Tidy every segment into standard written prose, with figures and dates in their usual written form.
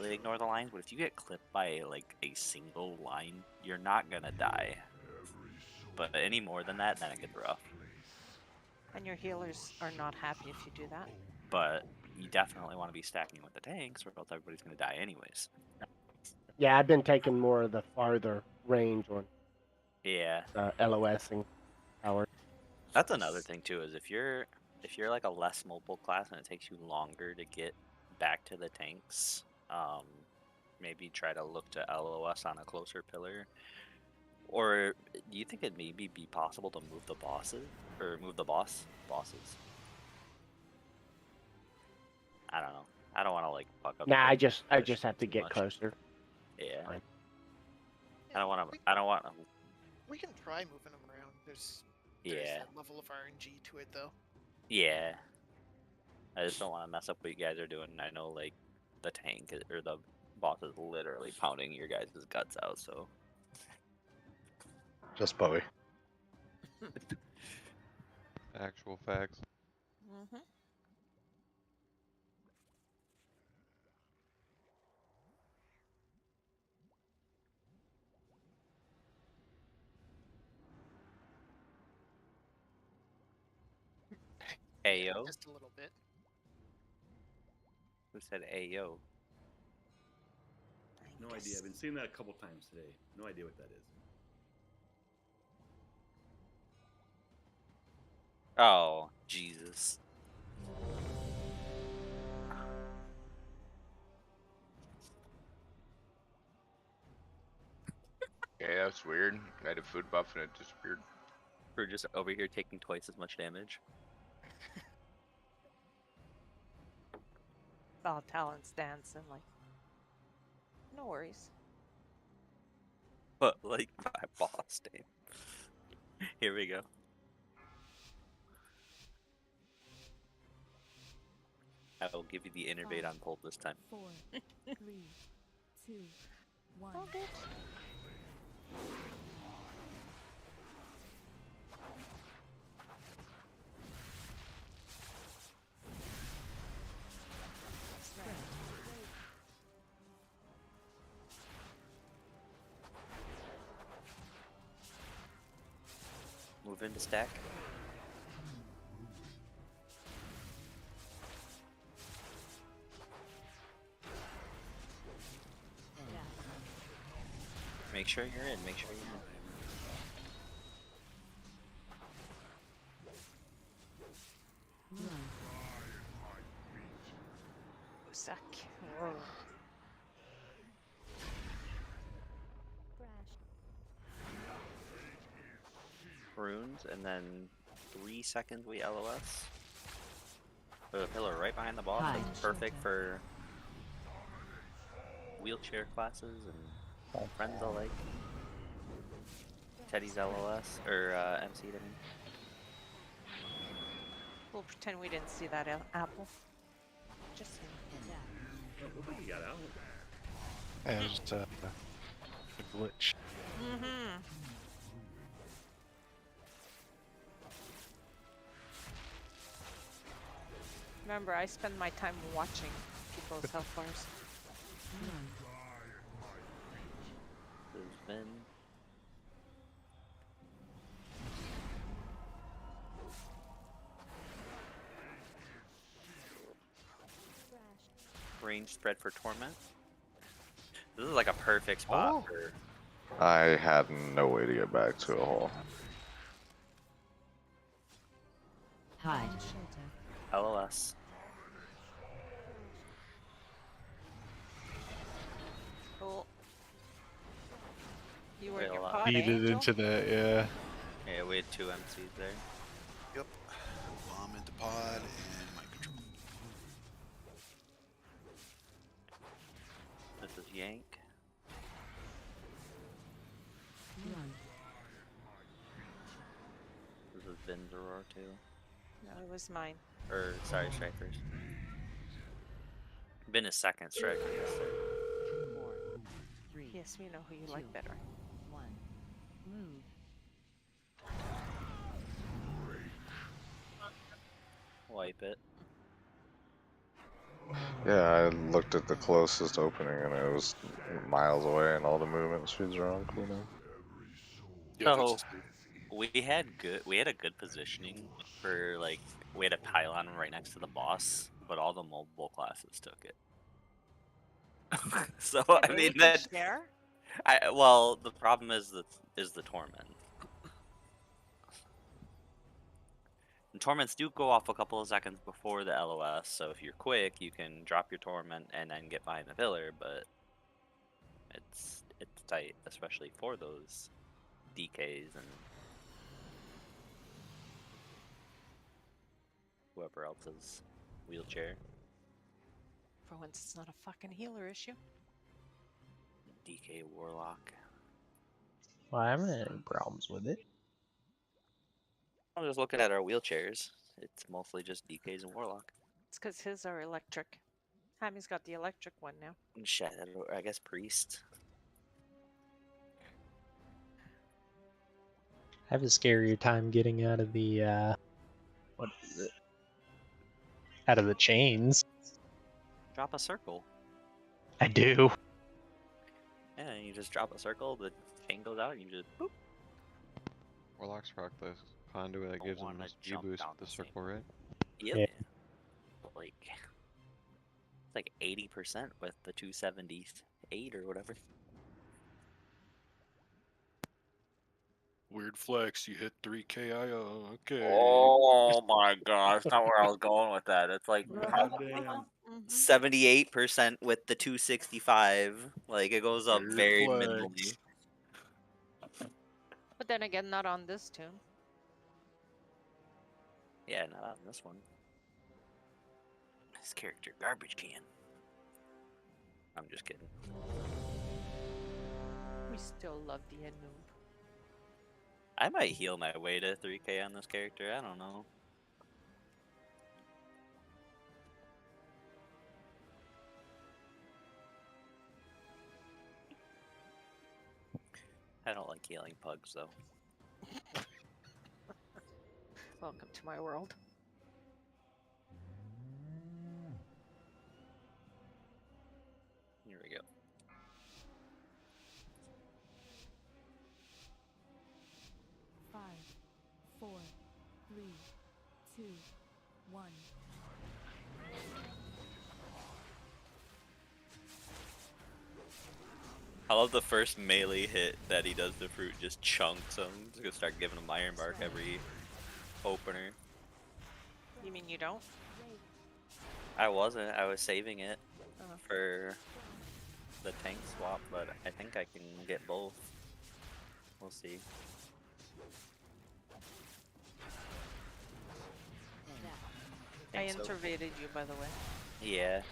completely ignore the lines, but if you get clipped by like a single line, you're not gonna die. But any more than that, then it gets rough. And your healers are not happy if you do that. But you definitely want to be stacking with the tanks, or else everybody's gonna die anyways. Yeah, I've been taking more of the farther range on Yeah, LOSing power. that's another thing too. Is if you're like a less mobile class and it takes you longer to get back to the tanks, maybe try to look to LOS on a closer pillar. Or do you think it'd maybe be possible to move the bosses or move the bosses? I don't know. I don't want to like fuck up. Nah, I just push have to too get much. closer. Yeah. Fine. I don't want to. I don't want. We can try moving them around. There's Yeah. that level of RNG to it, though. Yeah. I just don't want to mess up what you guys are doing. I know like the tank or the boss is literally pounding your guys' guts out. So. Just Bowie. Actual facts. Mm-hmm. Ayo. Just a little bit. Who said ayo? No idea. I've been seeing that a couple times today. No idea what that is. Oh, Jesus. Yeah, that's weird. I had a food buff and it disappeared. We're just over here taking twice as much damage. Oh, Talon's dancing like. No worries. But like my boss name. Here we go. I will give you the innervate on Bolt this time. 4, 3, 2, 1. Oh, good. Move into stack. Make sure you're in. Make sure you're in. Suck. Whoa. Runes, and then 3 seconds we LOS. There's a pillar right behind the boss. That's perfect for wheelchair classes and friends alike. Teddy's LOS, or MC, I mean. We'll pretend we didn't see that apple. Just saying. Look what you got out. Yeah, it was just a glitch. Mm-hmm. Remember, I spend my time watching people's health bars. There's been range spread for Torment. This is like a perfect spot for. I had no way to get back to a hole. Hide. LOS. Cool. You were in Wait, your a lot. pod, Feeded Angel? into that, yeah. Yeah, we had 2 MCs there. Yep. Bomb into pod and mind control. This is Yank. This is Vin's Aurora too. No, it was mine. Or, sorry, Strikers. Vin is second, Striker. 4, 3, Yes, we know who you like better. 1. Move. Wipe it. Yeah, I looked at the closest opening and it was miles away, and all the movement speeds are on cooldown. Yeah, that's So just me. we had a good positioning for like we had a pylon right next to the boss, but all the mobile classes took it. So Yeah, I but mean we can that share. well the problem is the torment. And torments do go off a couple of seconds before the LOS, so if you're quick, you can drop your torment and then get behind the pillar, but it's tight, especially for those DKs and whoever else's wheelchair. For once, it's not a fucking healer issue. DK Warlock. Well, I haven't had any problems with it. I'm just looking at our wheelchairs. It's mostly just DKs and Warlock. It's because his are electric. Hammy's got the electric one now. And Shadow, I guess Priest. I have a scarier time getting out of the what is it? Out of the chains. Drop a circle. I do. Yeah, you just drop a circle, the chain goes out, and you just boop. Warlocks rock the conduit that gives them wanna G jump boost down with the the same- circle, right? Yep. Yeah. Like, it's like 80% with the 278 or whatever. Weird flex. You hit 3 KIO. Okay. Oh my gosh, not where I was going with that. It's like Goddamn. 78% with the 265. Like, it goes up Weird very flex. minimally. But then again, not on this tune. Yeah, not on this one. This character garbage can. I'm just kidding. We still love the noob. I might heal my way to 3k on this character. I don't know. I don't like healing pugs though. Welcome to my world. Here we go. Five, 4, 3, 2, 1. I love the first melee hit that he does to fruit, just chunks him. Just gonna start giving him iron bark every opener. You mean you don't? I wasn't. I was saving it Uh-huh. for the tank swap, but I think I can get both. We'll see. I Think so. intervaded you, by the way. Yeah.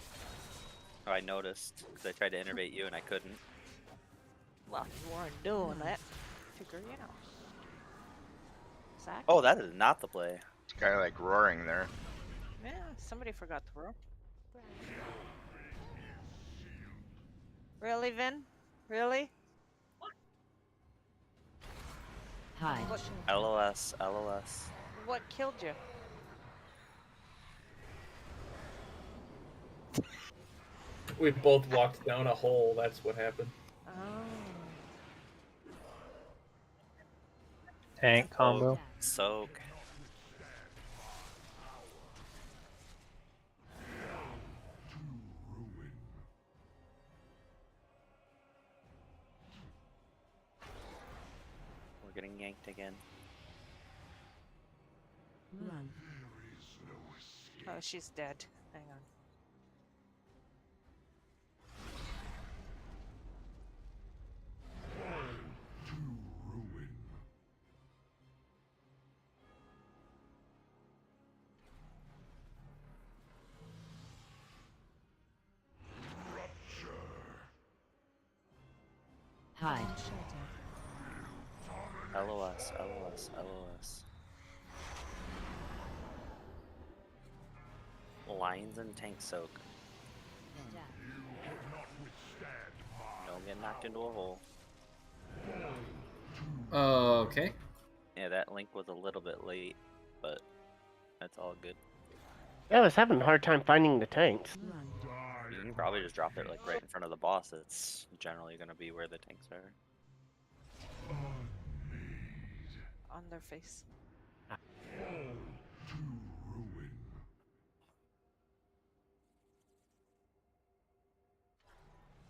Oh, I noticed because I tried to innervate you and I couldn't. Well, you weren't doing that. Figure it out. Exactly. Oh, that is not the play. It's kind of like roaring there. Yeah, somebody forgot to roll. Really, Vin? Really? Hide. What, LOS, LOS. what killed you? We both walked down a hole. That's what happened. Oh. Tank combo. Soak. We're getting yanked again. Run. Oh, she's dead. Hang on. Hide. LOS, LOS, LOS. Lions and tank soak. Don't get knocked into a hole. Okay. Yeah, that link was a little bit late, but that's all good. Yeah, I was having a hard time finding the tanks. Run. You can probably just drop it like right in front of the boss. It's generally gonna be where the tanks are. On their face.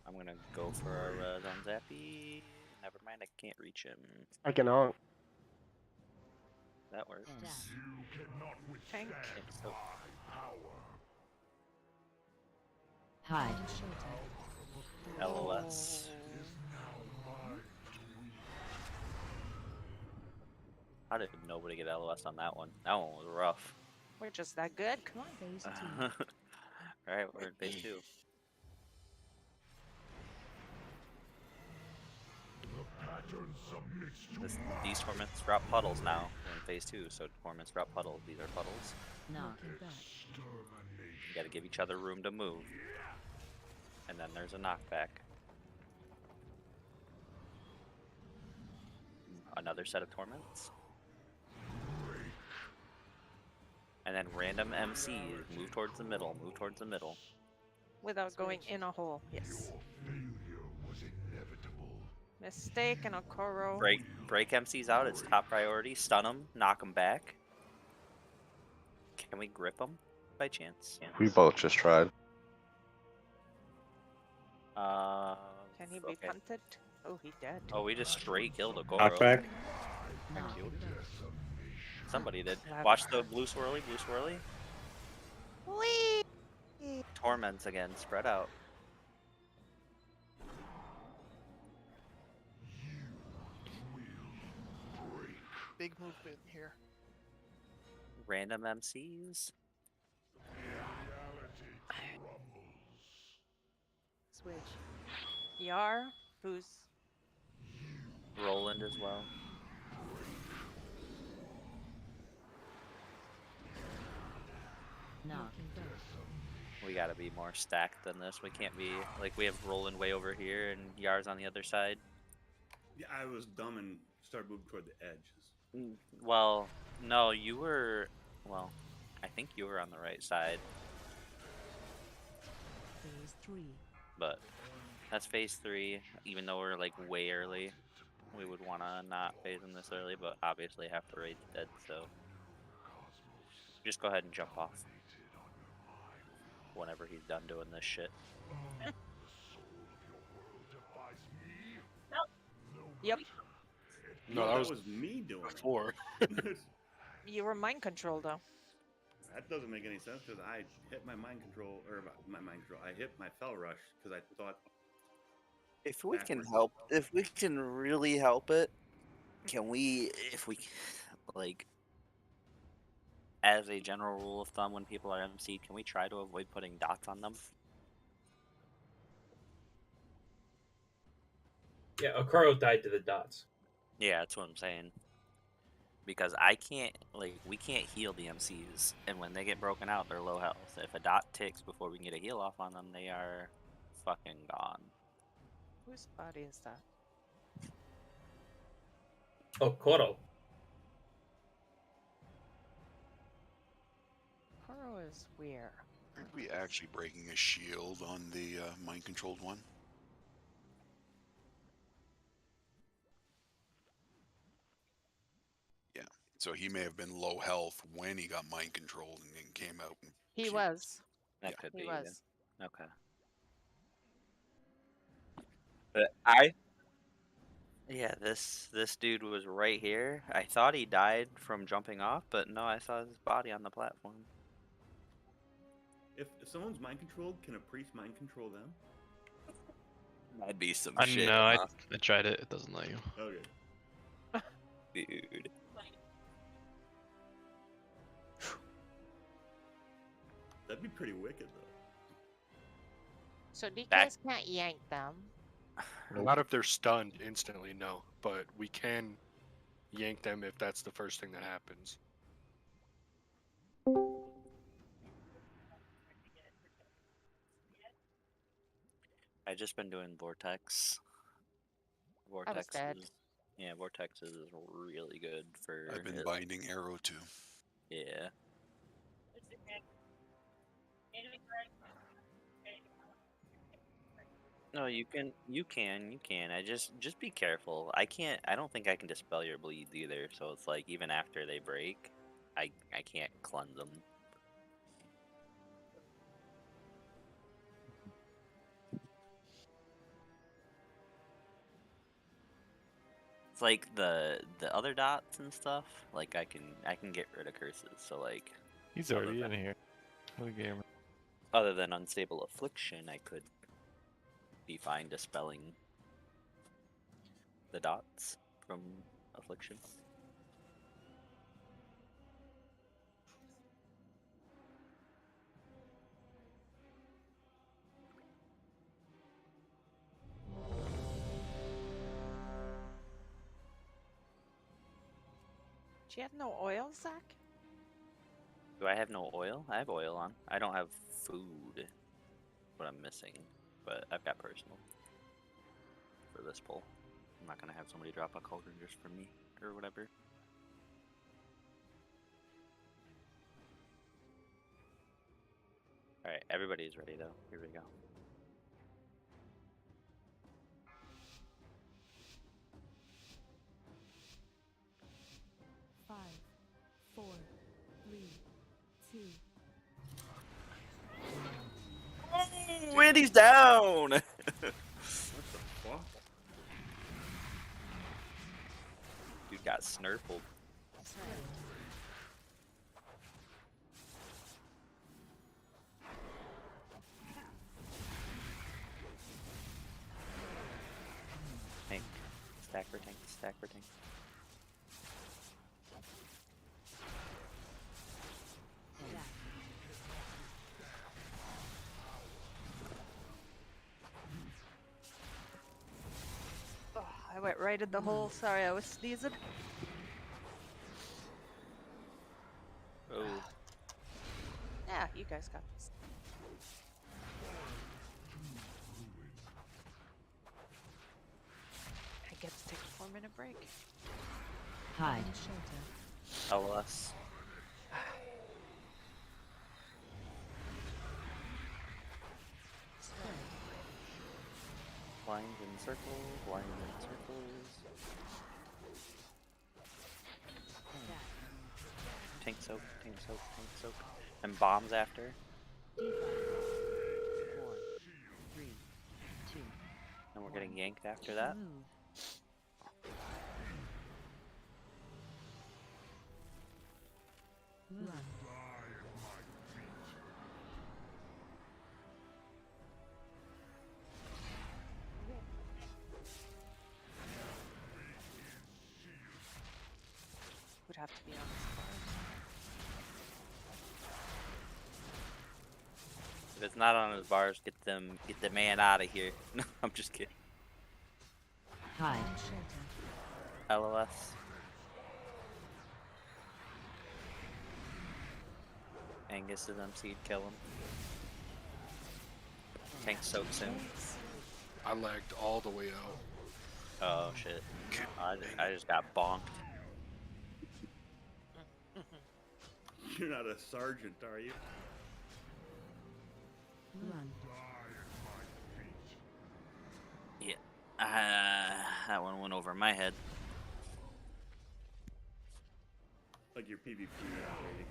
I'm gonna go for our on Zappy. Never mind, I can't reach him. I can honk. That works. Tank. Okay, so Hide. LOS. How did nobody get LOS on that one? That one was rough. We're just that good. Come on, phase 2. Alright, we're in phase 2. These torments drop puddles now. We're in phase 2, so torments drop puddles. These are puddles. Knock. You gotta give each other room to move. And then there's a knockback. Another set of torments. And then random MCs. Move towards the middle. Move towards the middle. Without going in a hole. Yes. Mistake and a Koro. Break MCs out. It's top priority. Stun them. Knock them back. Can we grip them by chance? We both just tried. Can he be punted? Oh, he dead. Oh, we just straight killed a Goro. Knockback. Knock. Somebody did. Watch the blue swirly, blue swirly. Whee! Torments again, spread out. Big movement here. Random MCs. Switch. Yar, who's Roland as well. Knock. We gotta be more stacked than this. We can't be like we have Roland way over here and Yar's on the other side. Yeah, I was dumb and started moving toward the edge. Well, no, you were. Well, I think you were on the right side, Phase 3. but that's phase 3. Even though we're like way early, we would wanna not phase them this early, but obviously half the raid's dead, so just go ahead and jump off whenever he's done doing this shit. Yep. No, that was me doing before. it. You were mind controlled though. That doesn't make any sense because I hit my mind control, or my mind control. I hit my fell rush because I thought. If we can backwards. help, if we can really help it, can we, if we, like, as a general rule of thumb, when people are MC'd, can we try to avoid putting dots on them? Yeah, Okoro died to the dots. Yeah, that's what I'm saying. Because I can't, like, we can't heal the MCs, and when they get broken out, they're low health. If a dot ticks before we can get a heal off on them, they are fucking gone. Whose body is that? Okoro. Koro is where? Aren't we actually breaking a shield on the mind-controlled one? Yeah. So he may have been low health when he got mind-controlled and then came out. And He shit. was. That Yeah. could He be. was. Okay. But yeah, this dude was right here. I thought he died from jumping off, but no, I saw his body on the platform. If someone's mind controlled, can a priest mind control them? That'd be some I shit. know. huh? I tried it. It doesn't let you. Okay. Dude. That'd be pretty wicked though. So DKs Back- can't yank them. Not if they're stunned instantly, no. But we can yank them if that's the first thing that happens. I just been doing Vortex. was dead. Yeah, Vortex is really good for. I've been it. binding arrow too. Yeah. No, you can. I just be careful. I don't think I can dispel your bleeds either. So it's like even after they break, I can't cleanse them. It's like the other dots and stuff. Like I can get rid of curses. So like He's already in here. What a gamer. other than unstable affliction, I could be fine dispelling the dots from affliction. Do you have no oil, Zach? Do I have no oil? I have oil on. I don't have food. What I'm missing, but I've got personal for this pull. I'm not gonna have somebody drop a cauldron just for me or whatever. All right, everybody's ready though. Here we go. Five, 4, 3, 2. Oh, Andy's down. What the fuck? Dude got snurpled. Tank. Stack for tank. Stack for tank. Oh, I went right in the hole. Sorry, I was sneezing. Oh. Yeah, you guys got this. I get to take a 4-minute break. Hide. LS. Blind in circle, blind in circles. Tank soak, tank soak, tank soak. And bombs after. 4, 3, 2. And we're getting yanked after that. Move. Run. Would have to be on this card. If it's not on his bars, get the man out of here. No, I'm just kidding. Hide. LOS. Angus is MC'd, kill him. Tank soaks him. I lagged all the way out. Oh shit. I just got bonked. You're not a sergeant, are you? Run. Yeah. That one went over my head. Like your PvP rating.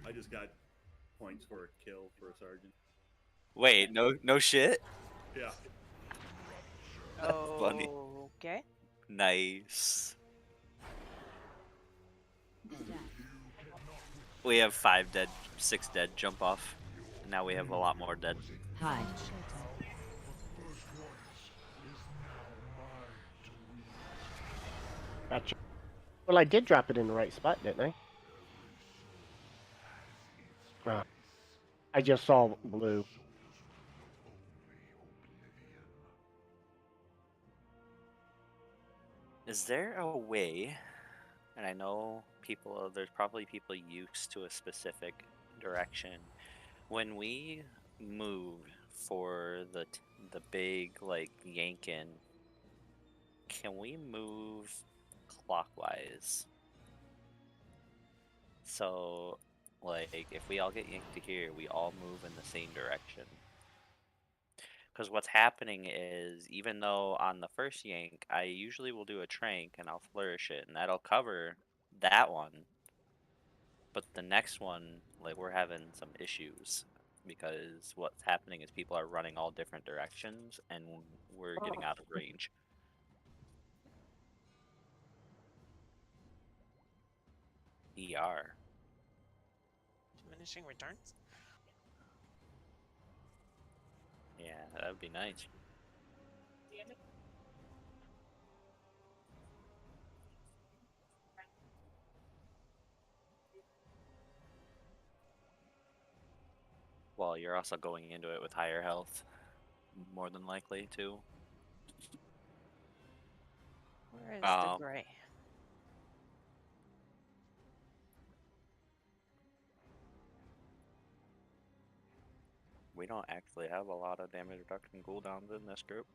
I just got points for a kill for a sergeant. Wait, no shit? Yeah. That's funny. Okay. Nice. We have 5 dead, 6 dead. Jump off. Now we have a lot more dead. Hide. Gotcha. Well, I did drop it in the right spot, didn't I? I just saw blue. Is there a way, and I know there's probably people used to a specific direction, when we move for the big like yankin, can we move clockwise? So Like, if we all get yanked to here, we all move in the same direction. Because what's happening is, even though on the first yank, I usually will do a trank and I'll flourish it, and that'll cover that one. But the next one, like, we're having some issues. Because what's happening is people are running all different directions, and we're getting out of range. ER. Diminishing returns. Yeah, that would be nice. Well, you're also going into it with higher health, more than likely, too. Where is the gray? We don't actually have a lot of damage reduction cooldowns in this group.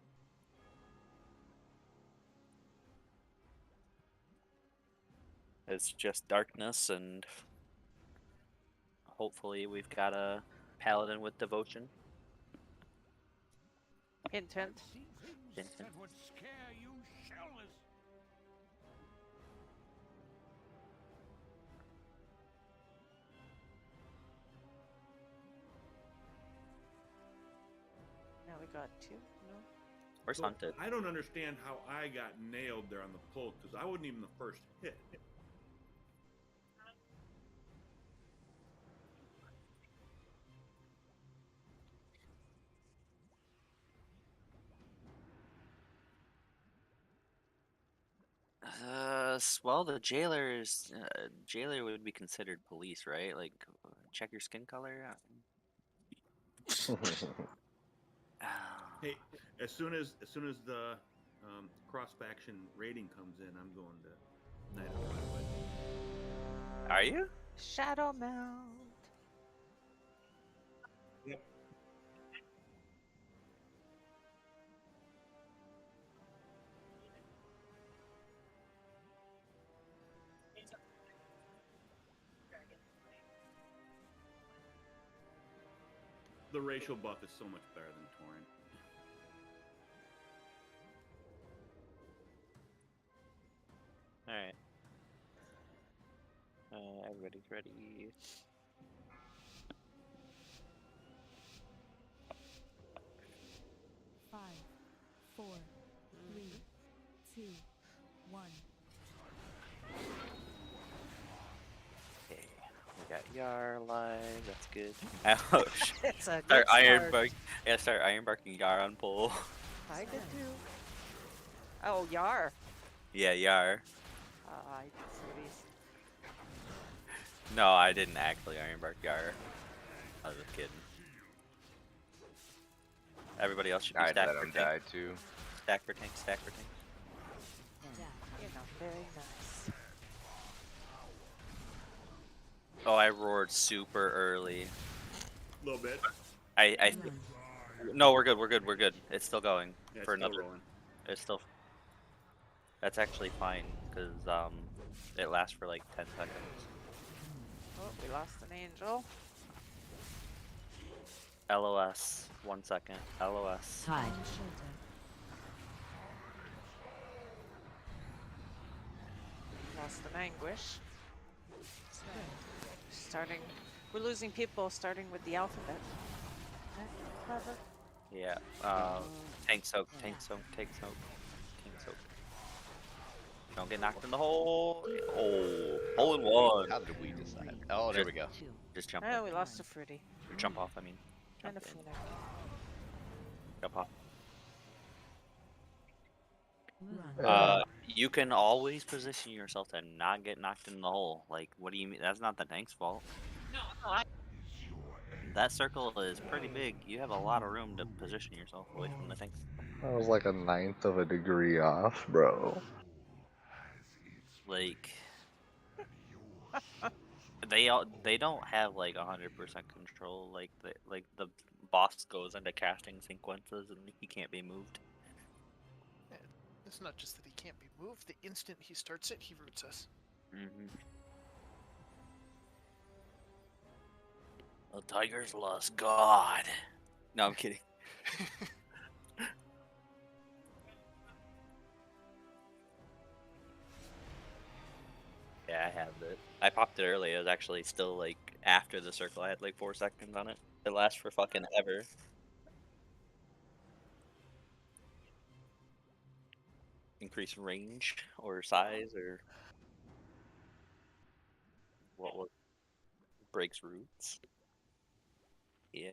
It's just darkness, and hopefully we've got a paladin with devotion. Hint, hint. Hint, hint. Now we got 2. No. Where's Hunted? I don't understand how I got nailed there on the pull, because I wasn't even the first hit. Well, the jailer would be considered police, right? Like, check your skin color. Hey, as soon as the cross faction rating comes in, I'm going to Night of Twilight. Are you? Shadow Mount. Yep. The racial buff is so much better than Torrent. Alright. Everybody's ready. Five, 4, 3, 2, 1. Okay, we got Yar live. That's good. Ouch. It's a Start good iron start. bark. Yeah, start iron barking Yar on pull. I did too. Oh, Yar. Yeah, Yar. I did series. No, I didn't actually iron bark Yar. I was just kidding. Everybody else should be I'd stacked let for him tank. die too. Stack for tank. Stack for tank. You know, very nice. Oh, I roared super early. A little bit. No, we're good. We're good. We're good. It's still going Yeah, for it's still another. rolling. It's still. That's actually fine because it lasts for like 10 seconds. Oh, we lost an angel. LOS. 1 second. LOS. Tide. Lost an anguish. Starting. We're losing people starting with the alphabet. Clever. Yeah. Tank soak. Tank soak. Tank soak. Tank soak. Don't get knocked in the hole. Oh, hole in one. How did we decide? Oh, there we go. Just jump. Oh, in. we lost a fruity. Jump off. I mean. And Jump a in. Funa. Jump off. Run. You can always position yourself to not get knocked in the hole. Like, what do you mean? That's not the tank's fault. That circle is pretty big. You have a lot of room to position yourself away from the tanks. I was like a 1/9 of a degree off, bro. Like, they don't have like 100% control. Like the boss goes into casting sequences and he can't be moved. It's not just that he can't be moved. The instant he starts it, he roots us. Mm-hmm. The Tigers lost God. No, I'm kidding. Yeah, I have it. I popped it early. It was actually still like after the circle. I had like 4 seconds on it. It lasts for fucking ever. Increase range or size or what was breaks roots. Yeah.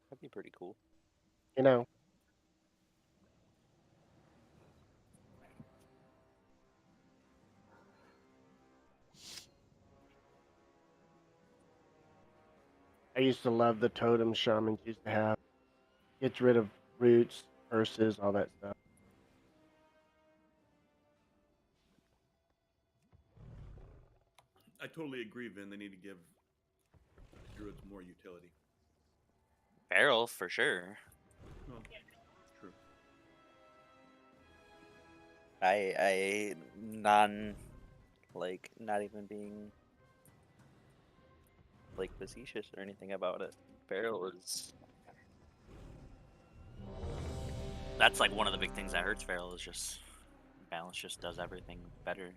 That'd be pretty cool. You know, I used to love the totem shamans used to have. Gets rid of roots, curses, all that stuff. I totally agree, Vin. They need to give druids more utility. Feral for sure. No, true. I not even being like facetious or anything about it. Feral is that's like one of the big things that hurts Feral is just balance just does everything better.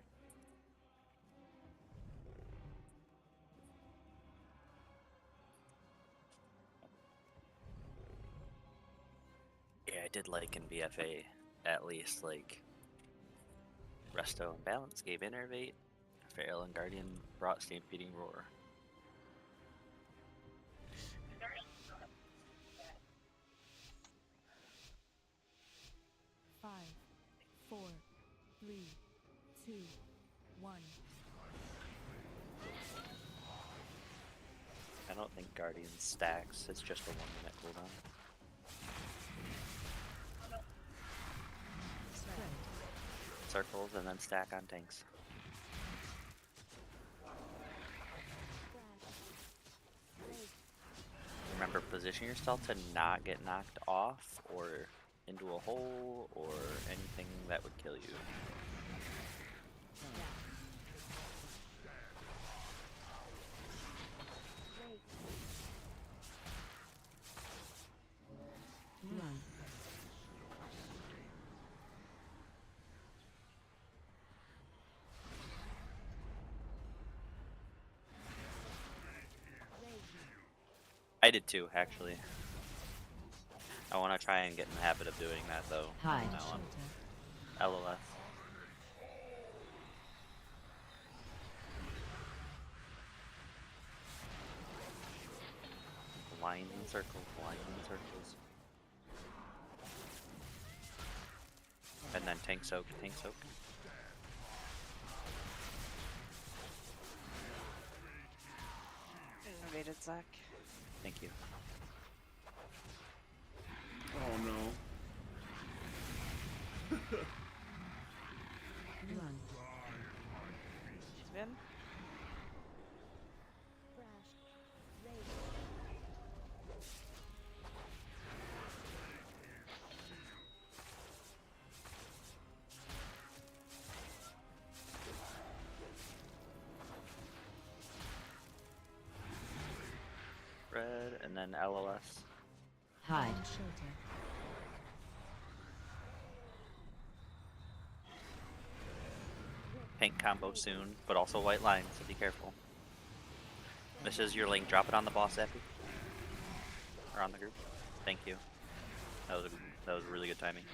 Yeah, I did like in BFA at least like Resto and Balance gave Innervate, Feral and Guardian brought Stampeding Roar. Five, 4, 3, 2, 1. I don't think Guardian stacks, it's just a 1-minute cooldown. Circles and then stack on tanks. Remember, position yourself to not get knocked off or into a hole or anything that would kill you. Run. I did too, actually. I want to try and get in the habit of doing that though. Hide. From now on. LOS. Lines and circles, lines and circles. And then tank soak, tank soak. Innovated Zach. Thank you. Oh no. Run. Vin? Red and then LOS. Hide. Tank combo soon, but also white lines, so be careful. This is your link. Drop it on the boss, Epi. Or on the group. Thank you. That was really good timing.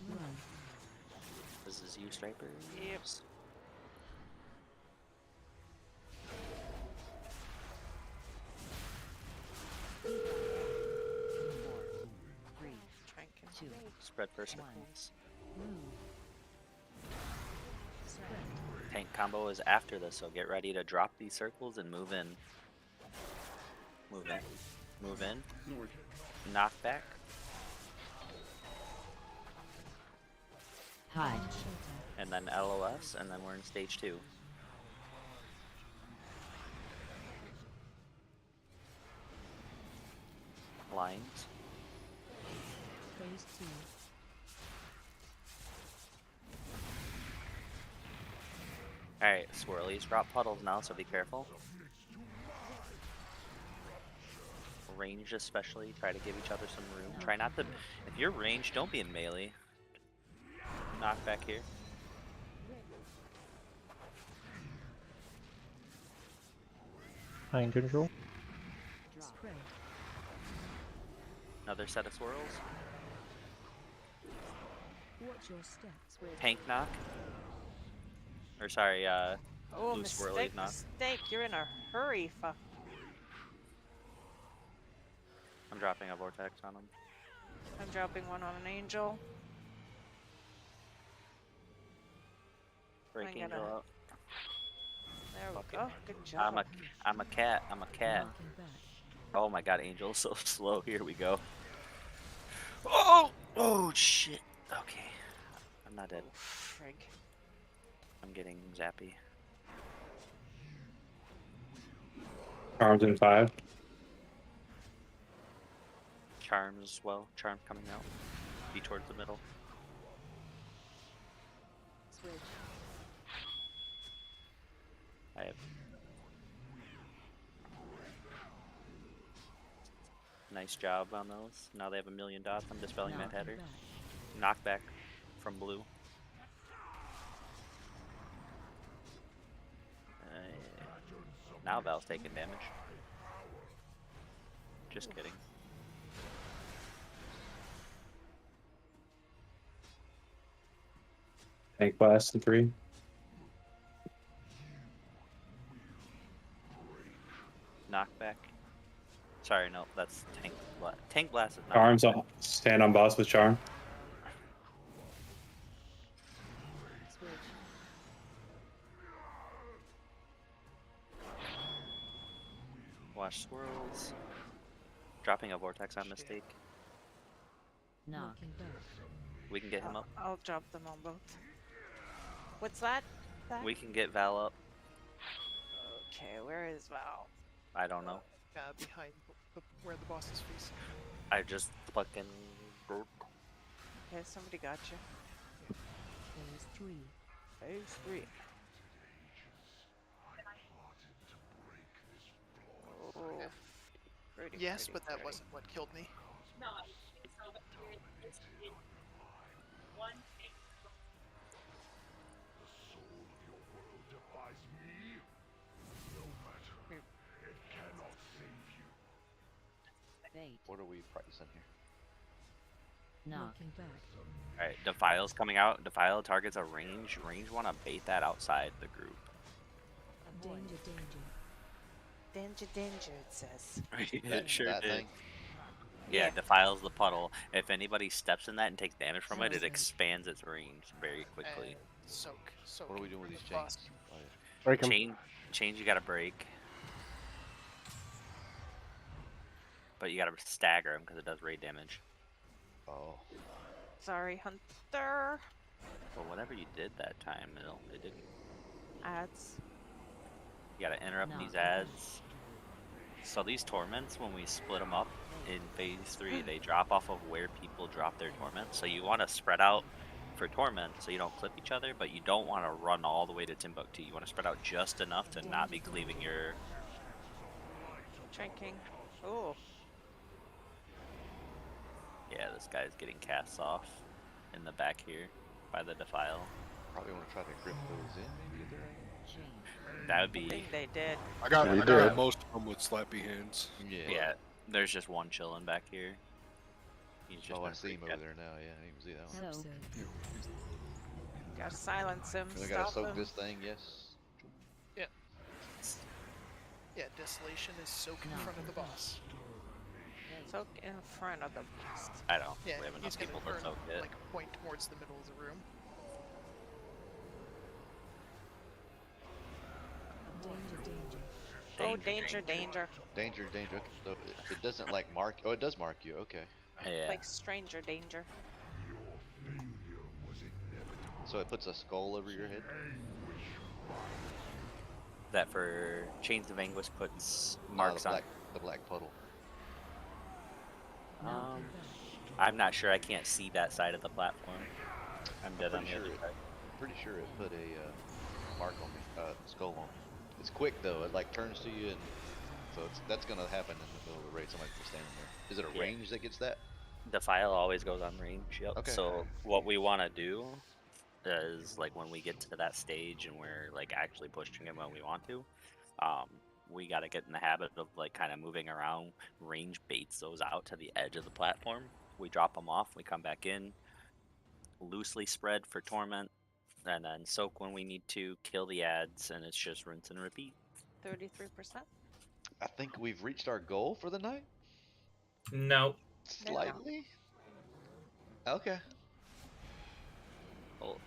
Run. This is you, Striper. Yep. Spread first circles. Tank combo is after this, so get ready to drop these circles and move in. Move in. Move in. Knock back. Hide. And then LOS, and then we're in stage 2. Lines. Phase 2. Alright, swirlies drop puddles now, so be careful. Range especially, try to give each other some room. Try not to, if you're ranged, don't be in melee. Knock back here. Mind control. Spray. Another set of swirls. Watch your steps. Tank knock. Or sorry, Oh, loose swirly knock. mistake. You're in a hurry. Fuck. I'm dropping a vortex on him. I'm dropping one on an angel. Break I angel gotta- up. There we Fuck it. go. Good job. I'm a cat. I'm a cat. Knocking back. Oh my god, Angel's so slow. Here we go. Oh! Oh shit. Okay. I'm not dead. Frig. I'm getting zappy. Arms in 5. Charms as well. Charm coming out. Be towards the middle. Switch. I have. Nice job on those. Now they have 1,000,000 dots. I'm dispelling Mad Knocking Hatter. back. Knockback from blue. Now Val's taking damage. Just kidding. Tank blast in 3. Knockback. Sorry, no, that's tank blast. Tank blast is not. Arms on. Stand on boss with charm. Switch. Watch swirls. Dropping a vortex on mistake. Knocking back. We can get him up. I'll drop them on both. What's that? We can get Val up. Okay, where is Val? I don't know. Behind where the boss is facing. I just fucking. Okay, somebody got you. Phase 3. Phase 3. Oh. Pretty, Yes, pretty, but that pretty. wasn't what killed me. Fate. What are we practicing here? Knocking back. Alright, Defile's coming out. Defile targets a range. Range wanna bait that outside the group. Danger, danger. Danger, danger, it says. It sure that did. thing? Yeah, Yeah. Defile's the puddle. If anybody steps in that and takes damage from it, it Sounds like- expands its range very quickly. And soak. What are we doing with these Boss. chains? Oh, yeah. Break him. Chains you gotta break. But you gotta stagger him because it does raid damage. Oh. Sorry, Hunter. But whatever you did that time, it didn't. Ads. You gotta interrupt these No. ads. So these torments, when we split them up in phase 3, they drop off of where people drop their torments. So you want to spread out for torment so you don't clip each other, but you don't want to run all the way to Timbuktu. You want to spread out just enough to not be cleaving your. Drinking. Oh. Yeah, this guy's getting cast off in the back here by the Defile. Probably want to try to grip those in, maybe. Is there any? That would I be. think they did. I got We I got did. most of them with slappy hands. Yeah, there's just one chilling back here. He's just Oh, I been see him over freaked there now. Yeah, I didn't even see that one. So. Gotta silence him. We gotta Stop soak him. this thing, yes. Yeah, Desolation is soak in No. front of the boss. Soak in front of the beast. I don't. Yeah, we have he's enough gonna people to turn, soak it. like point towards the middle of the room. Danger, danger. Oh, danger, danger. Danger, danger. Okay, so it doesn't like mark. Oh, it does mark you. Okay. Yeah. Like stranger danger. So it puts a skull over your head. That for Chains of Anguish puts No, marks the on. black, the black puddle. Um, I'm not sure. I can't see that side of the platform. I'm dead on the Pretty other sure side. Pretty sure it put a mark on me. skull won't. It's quick though. It like turns to you, and so that's gonna happen in the middle of the raid. Somebody's just standing there. Is it a range that gets that? The file always goes on range. Yep. Okay. So what we want to do is like when we get to that stage and we're like actually pushing him when we want to, we got to get in the habit of like kind of moving around. Range baits those out to the edge of the platform. We drop them off. We come back in, loosely spread for torment, and then soak when we need to, kill the ads, and it's just rinse and repeat. 33%. I think we've reached our goal for the night. No. Slightly. Okay. Oh.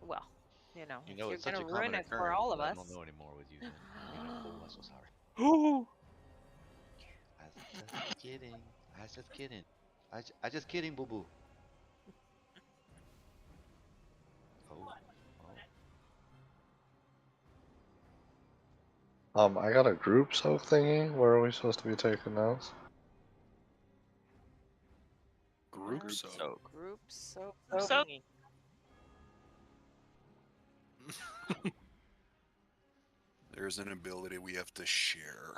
Well, you know, You if know, you're it's such a gonna ruin common it for occurrence all of that I us. don't know anymore with you. Oh, I'm so sorry. Ooh. I was just kidding. I was just kidding. I just kidding, boo boo. I got a group soak thingy. Where are we supposed to be taking notes? Group soak. Group soak. So There's an ability we have to share.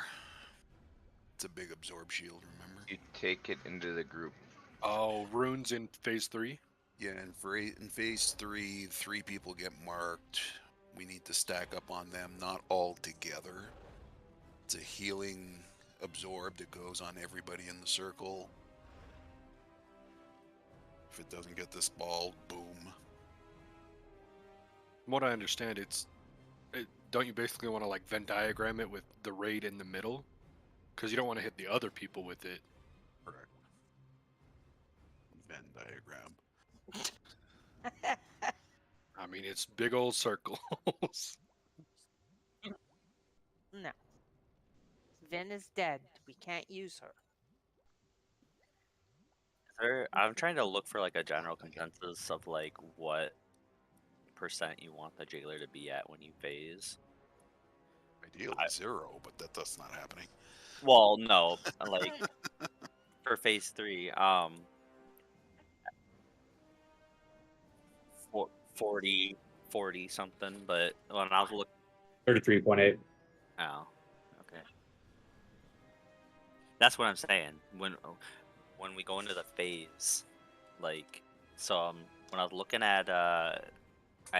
It's a big absorb shield, remember? You take it into the group. Oh, runes in phase 3? Yeah, in phase 3, 3 people get marked. We need to stack up on them, not all together. It's a healing absorb that goes on everybody in the circle. If it doesn't get this ball, boom. From what I understand, don't you basically want to like Venn diagram it with the raid in the middle? Because you don't want to hit the other people with it. Correct. Venn diagram. I mean, it's big old circles. No. Vin is dead. We can't use her. I'm trying to look for like a general consensus of like what percent you want the jailer to be at when you phase. Ideally 0, but that's not happening. Well, no, like for phase 3, 40 something, but when I was looking, 33.8. oh, okay, that's what I'm saying. When we go into the phase, like, so when I was looking at, I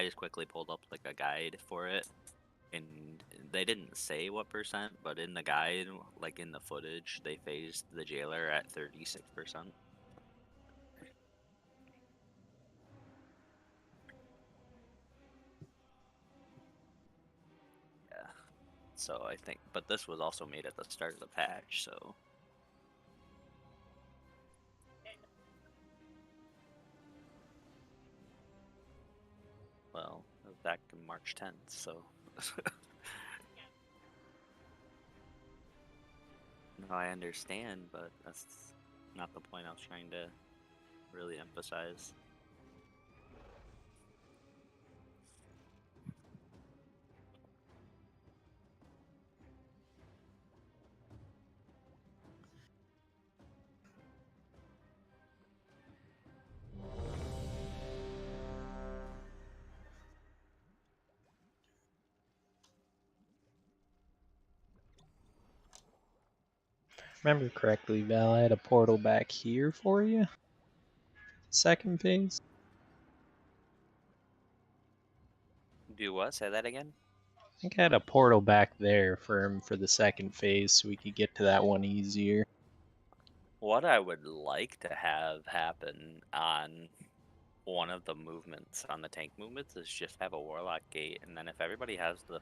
just quickly pulled up like a guide for it, and they didn't say what percent, but in the guide, like in the footage, they phased the jailer at 36%. Yeah. So I think, but this was also made at the start of the patch, so. Well, it was back in March 10th, so. No, I understand, but that's not the point I was trying to really emphasize. Remember correctly, Val, I had a portal back here for you. Second phase. Do what? Say that again? I think I had a portal back there for him for the second phase so we could get to that one easier. What I would like to have happen on one of the movements, on the tank movements, is just have a warlock gate, and then if everybody has the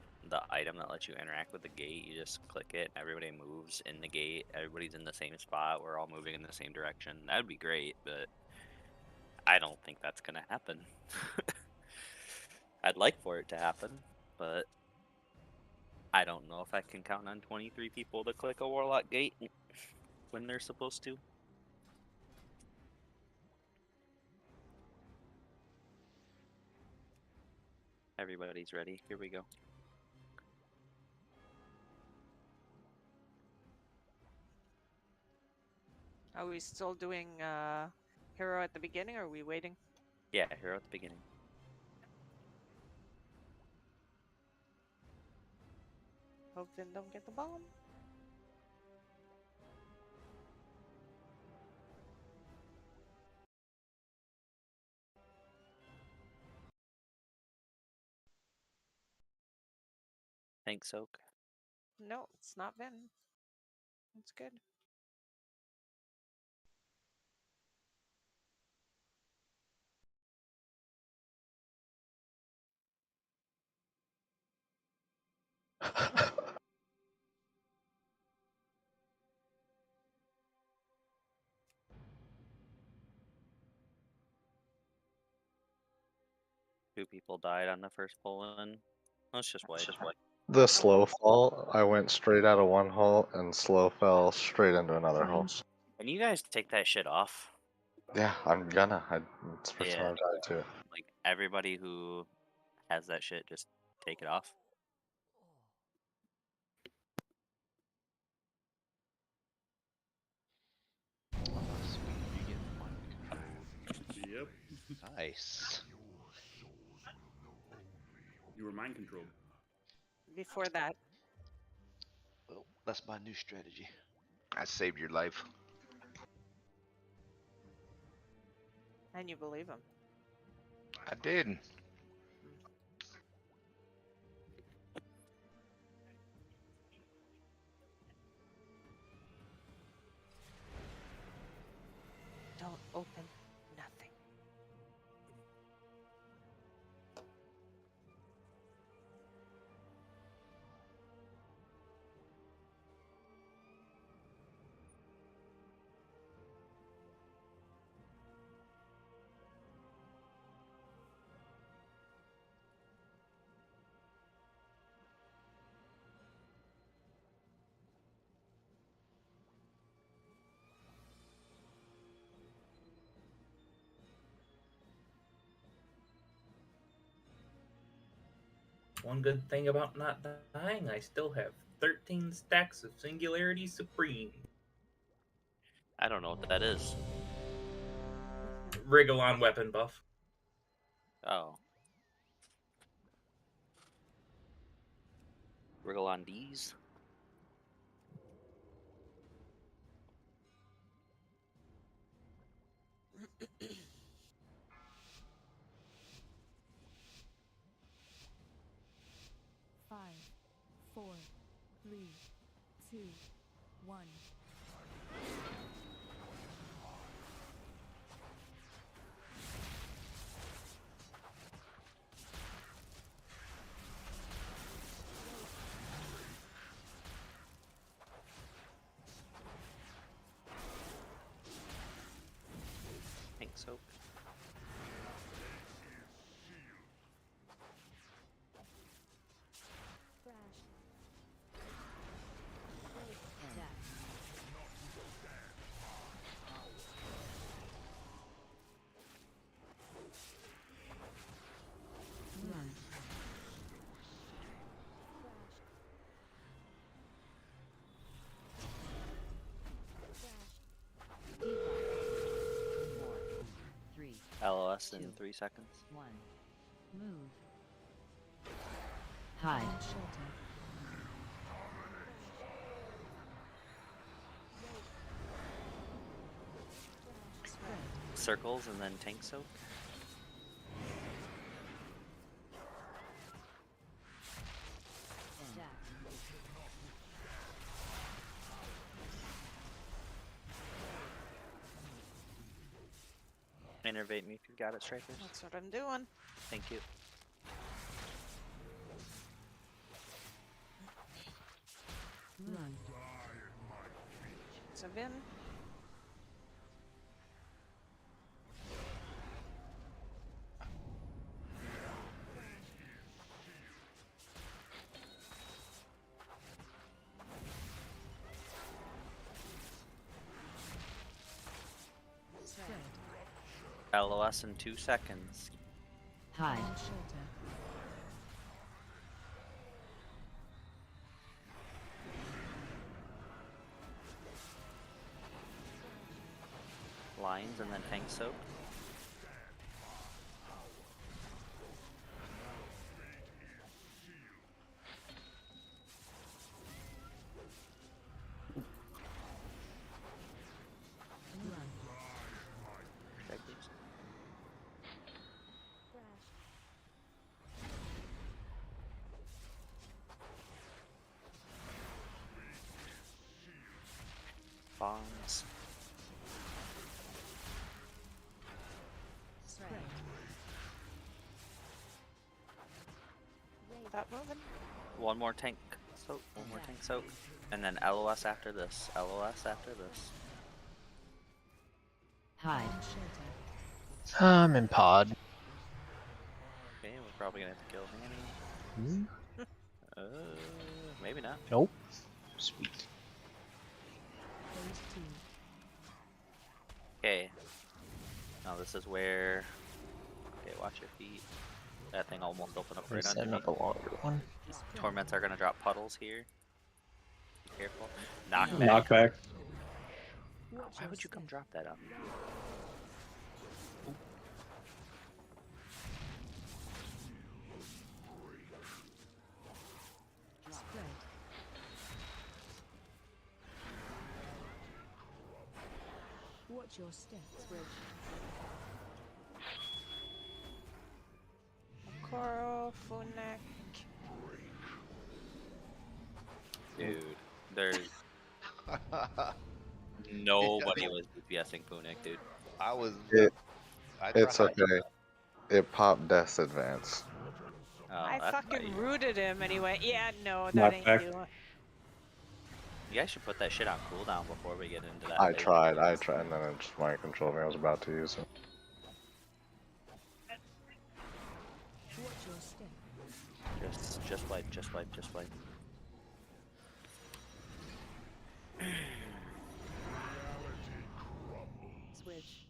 item that lets you interact with the gate, you just click it, everybody moves in the gate, everybody's in the same spot, we're all moving in the same direction. That would be great, but I don't think that's gonna happen. I'd like for it to happen, but I don't know if I can count on 23 people to click a warlock gate when they're supposed to. Everybody's ready. Here we go. Are we still doing hero at the beginning, or are we waiting? Yeah, hero at the beginning. Hope Vin don't get the bomb. Thanks, Oak. No, it's not Vin. It's good. Two people died on the first pull-in. Let's just wait. The slow fall, I went straight out of one hole and slow fell straight into another hole. Can you guys take that shit off? Yeah, I'm gonna. It's the first time Yeah. I've died to it. Like, everybody who has that shit, just take it off. Oh, sweet. You get mind controlled. Yep. Nice. You were mind controlled. Before that, Well, that's my new strategy. I saved your life. and you believe him. I did. Don't open nothing. One good thing about not dying, I still have 13 stacks of Singularity Supreme. I don't know what that is. Wriggle on weapon buff. Oh. Wriggle on these? Five, 4, 3, 2, 1. Thanks, Oak. LOS in 3 seconds. 1. Move. Hide. Circles and then tank soak. Innervate me if you've got it, strikers. That's what I'm doing. Thank you. Run. So Vin. LOS in 2 seconds. Hide. Lines and then tank soak. bombs. That moving? One more tank soak. One more tank soak. And then LOS after this. LOS after this. Hide. I'm in pod. Okay, we're probably gonna have to kill Hanny. Maybe not. Nope. Sweet. Okay. Now this is where. Okay, watch your feet. That thing almost opened up right Setting under up a longer one. Torments are gonna drop puddles here. Be careful. Knockback. Knockback. Why would you come drop that on me? Watch your steps, Coral, Funek. Dude, there's nobody was DPSing Funik, dude. I was. It's tried. okay. It popped Death's Advance. Oh, I that's fucking why rooted him anyway. Yeah, no, that Knock ain't back. you. you guys should put that shit on cooldown before we get into that. I phase. tried, and then it just mind controlled me. I was about to use it. watch your step. Just wipe, just wipe, just wipe. Switch.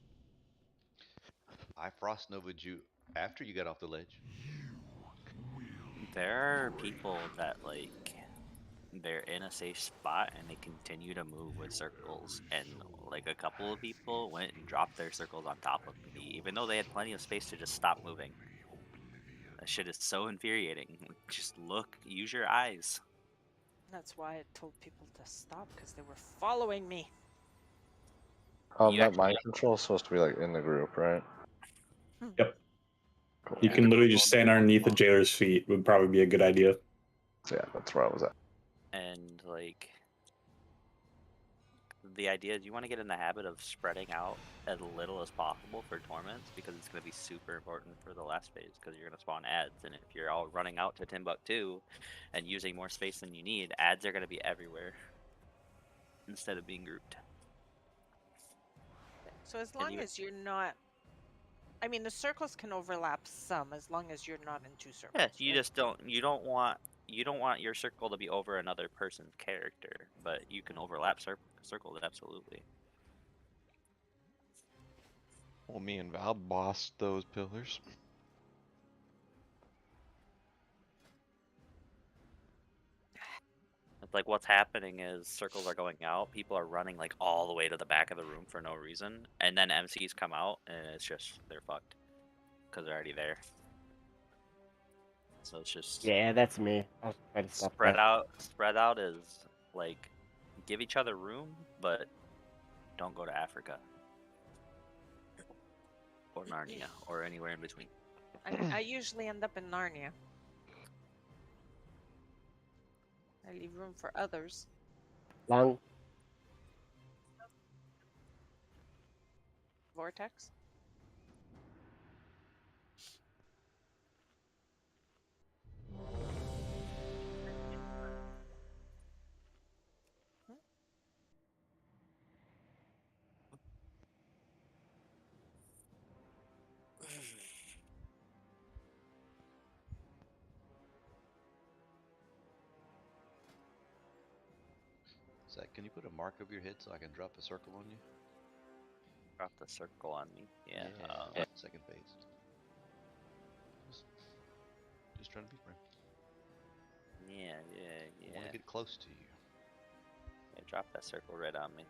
I frost nova'd you after you got off the ledge. There are people that like they're in a safe spot and they continue to move with circles, and like a couple of people went and dropped their circles on top of me even though they had plenty of space to just stop moving. That shit is so infuriating. Just look, use your eyes. That's why I told people to stop, because they were following me. You That actually- mind control is supposed to be like in the group, right? Yep. Cool. You can literally just stand underneath the jailer's feet. Would probably be a good idea. Yeah, that's where I was at. And like the idea is you want to get in the habit of spreading out as little as possible for torments, because it's going to be super important for the last phase, because you're going to spawn ads, and if you're all running out to Timbuktu and using more space than you need, ads are going to be everywhere instead of being grouped. So as long as you're not... I mean, the circles can overlap some, as long as you're not in two circles. Yeah, you right? just you don't want your circle to be over another person's character, but you can overlap circles absolutely. Well, me and Val bossed those pillars. It's like what's happening is circles are going out, people are running like all the way to the back of the room for no reason, and then MCs come out and it's just they're fucked because they're already there. So it's just Yeah, that's me. I'll try to stop spread that. out. Spread out is like give each other room, but don't go to Africa or Narnia or anywhere in between. I usually end up in Narnia. I leave room for others. Long. Vortex? Zach, can you put a mark over your head so I can drop a circle on you? Drop the circle on me. Yeah. Second phase. Just trying to be friends. Yeah. I want to get close to you. Yeah, drop that circle right on me.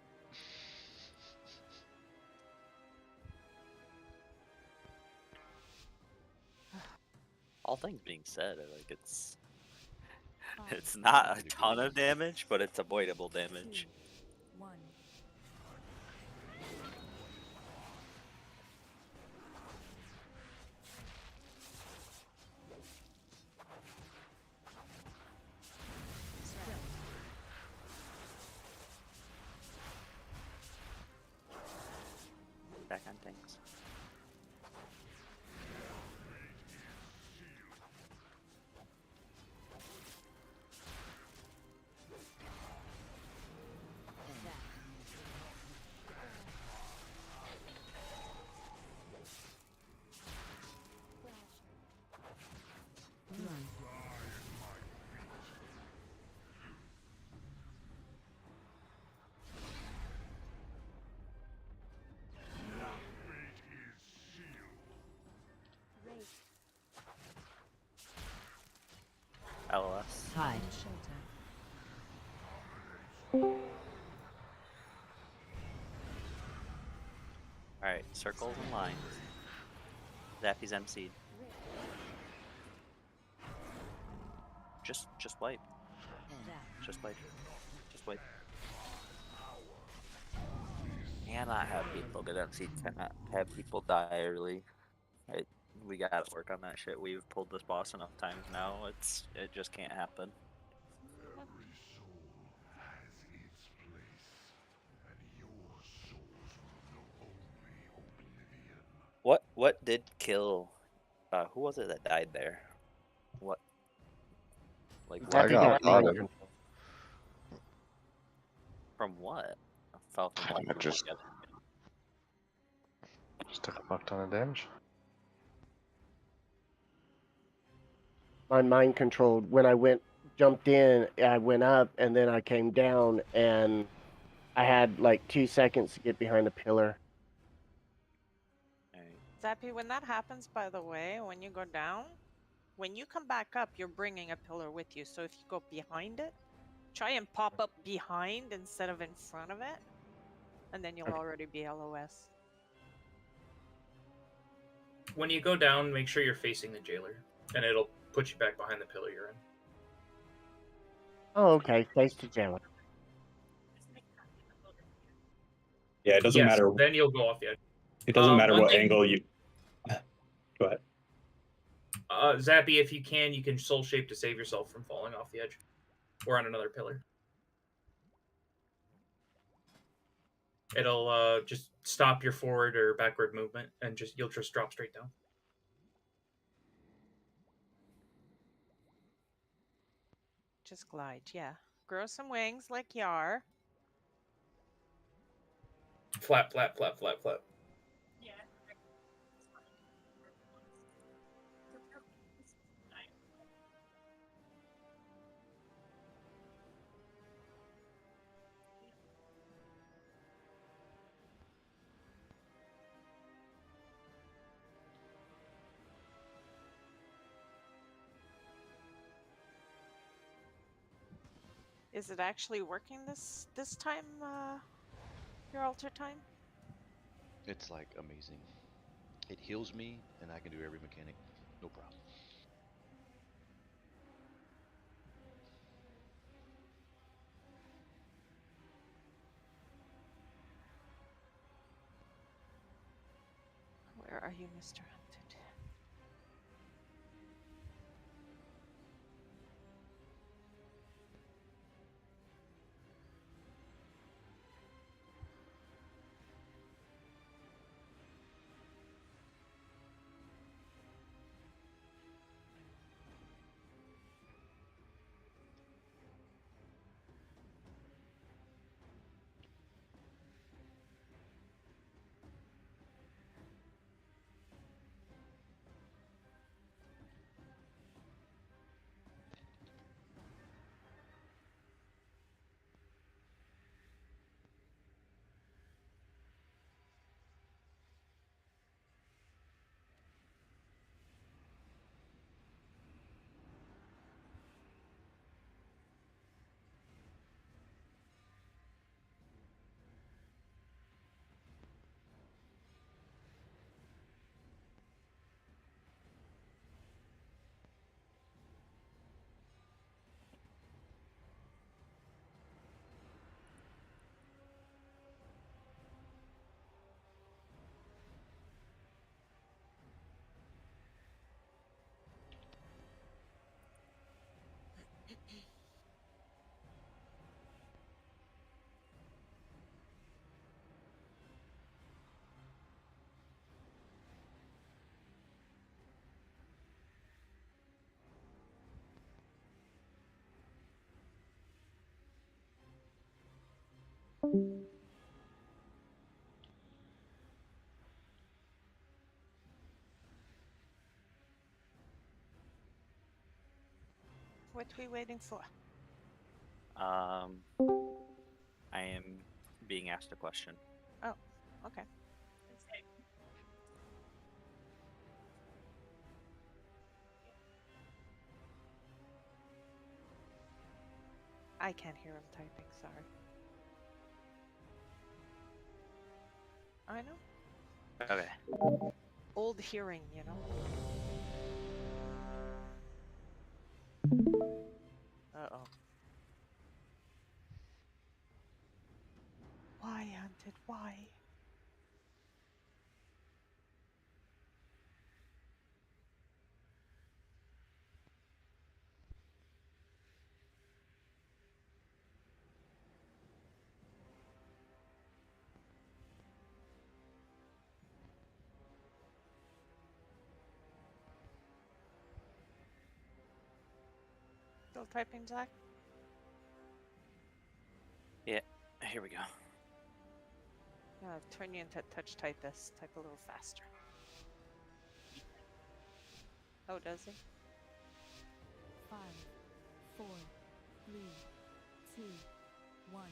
All things being said, like it's not a ton of damage, but it's avoidable damage. 1. LOS. Hide. Alright, circles and lines. Zappy's MC'd. Just wipe. Just wipe. Just wipe. Cannot have people get MC'd. Cannot have people die early. We gotta work on that shit. We've pulled this boss enough times now. It just can't happen. What did kill? Who was it that died there? What? Like I what? got potted. From what? Fell from one. I just took a fuck ton of damage. My mind controlled when I jumped in, I went up and then I came down and I had like 2 seconds to get behind a pillar. Zappy, when that happens, by the way, when you go down, when you come back up, you're bringing a pillar with you. So if you go behind it, try and pop up behind instead of in front of it, and then you'll already be LOS. When you go down, make sure you're facing the jailer, and it'll put you back behind the pillar you're in. Oh, okay. Face to jailer. Yeah, it doesn't matter. Then you'll go off the edge. It doesn't matter what thing, angle you. Go ahead. Zappy, if you can soul shape to save yourself from falling off the edge, or on another pillar. It'll just stop your forward or backward movement, and you'll just drop straight down. Just glide, yeah. Grow some wings like Yar. Flap, flap, flap, flap, flap. Is it actually working this time, your altar time? It's like amazing. It heals me, and I can do every mechanic, no problem. Where are you, Mr. Hunted? What are we waiting for? I am being asked a question. Oh, okay. I can't hear him typing, sorry. I know. Okay. Old hearing, you know? Uh-oh. Why, Hunted? Why? Still typing, Zach? Yeah, here we go. Turn you into touch typist. Type a little faster. Oh, does he? 5, 4, 3, 2, 1.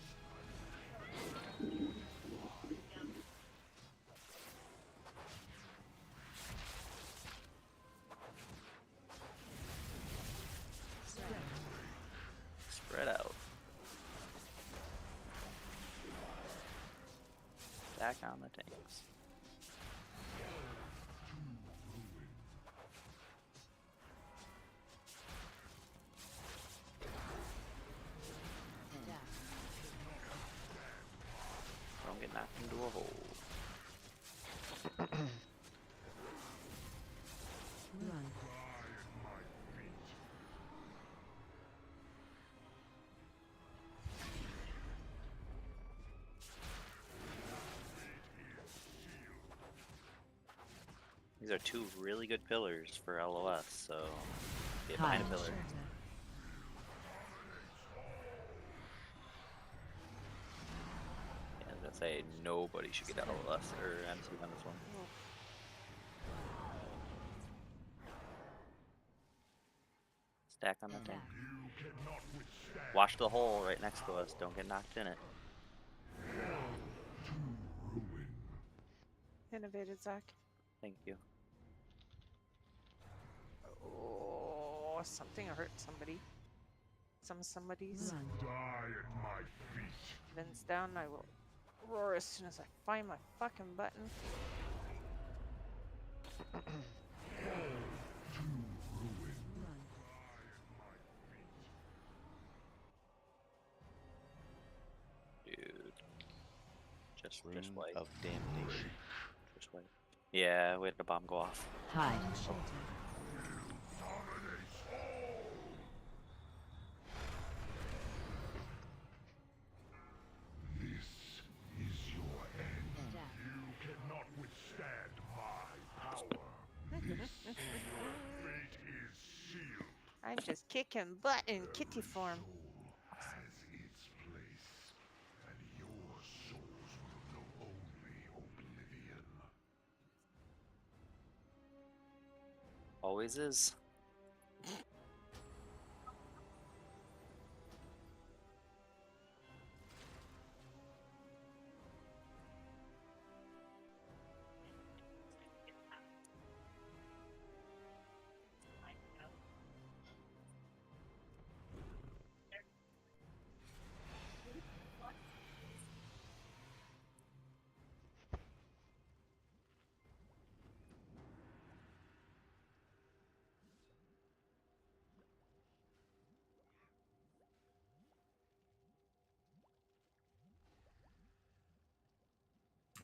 Spread out. Back on the tanks. Don't get knocked into a hole. Run. These are two really good pillars for LOS, so get behind a pillar. Yeah, I was gonna say nobody should get LOS or MC on this one. Stack on the tank. Watch the hole right next to us. Don't get knocked in it. Innovated, Zach. Thank you. Oh, something hurt somebody. Somebody's. Vin's down. I will roar as soon as I find my fucking button. Dude. Just Ring wait. of damnation. Just wait. Yeah, wait, the bomb go off. Hide. I'm just kicking butt in kitty form. Always is.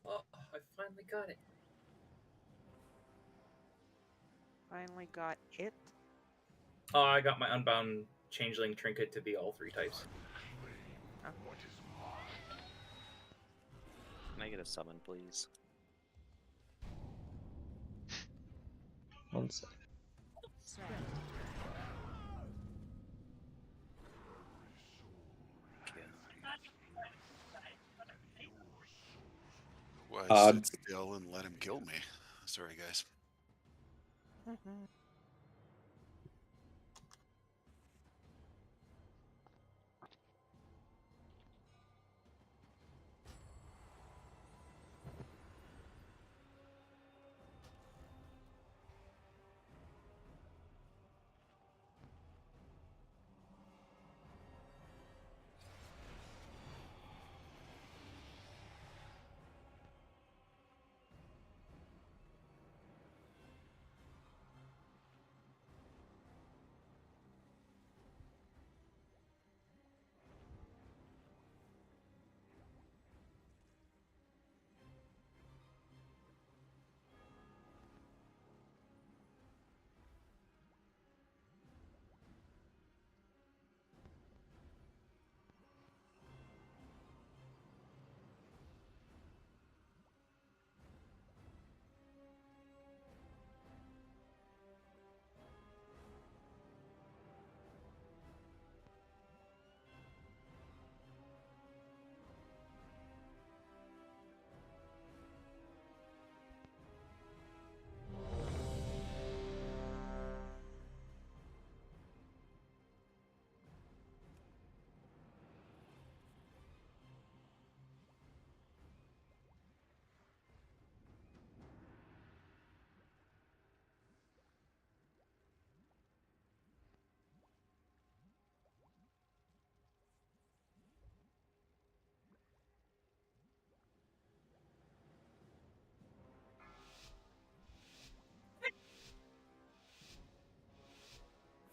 Oh, I finally got it. Finally got it. Oh, I got my Unbound Changeling Trinket to be all 3 types. Oh. Can I get a summon, please? One sec. I sit still and let him kill me. Sorry, guys.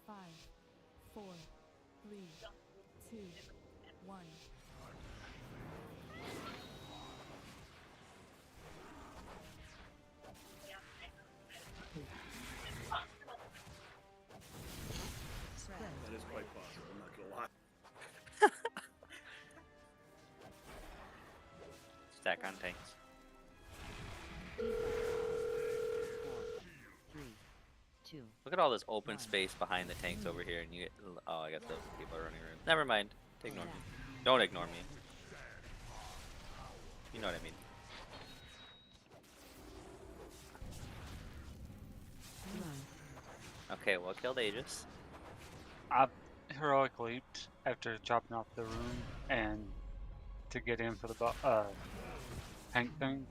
Five, 4, 3, 2, 1. That is quite possible, I'm not gonna lie. Stack on tanks. 4, 3, 2. Look at all this open space behind the tanks over here, and you get. Oh, I guess those people are running around. Never mind. Ignore me. Don't ignore me. You know what I mean. Okay, well, killed Aegis. I heroic leaped after dropping off the room and to get in for the tank thing,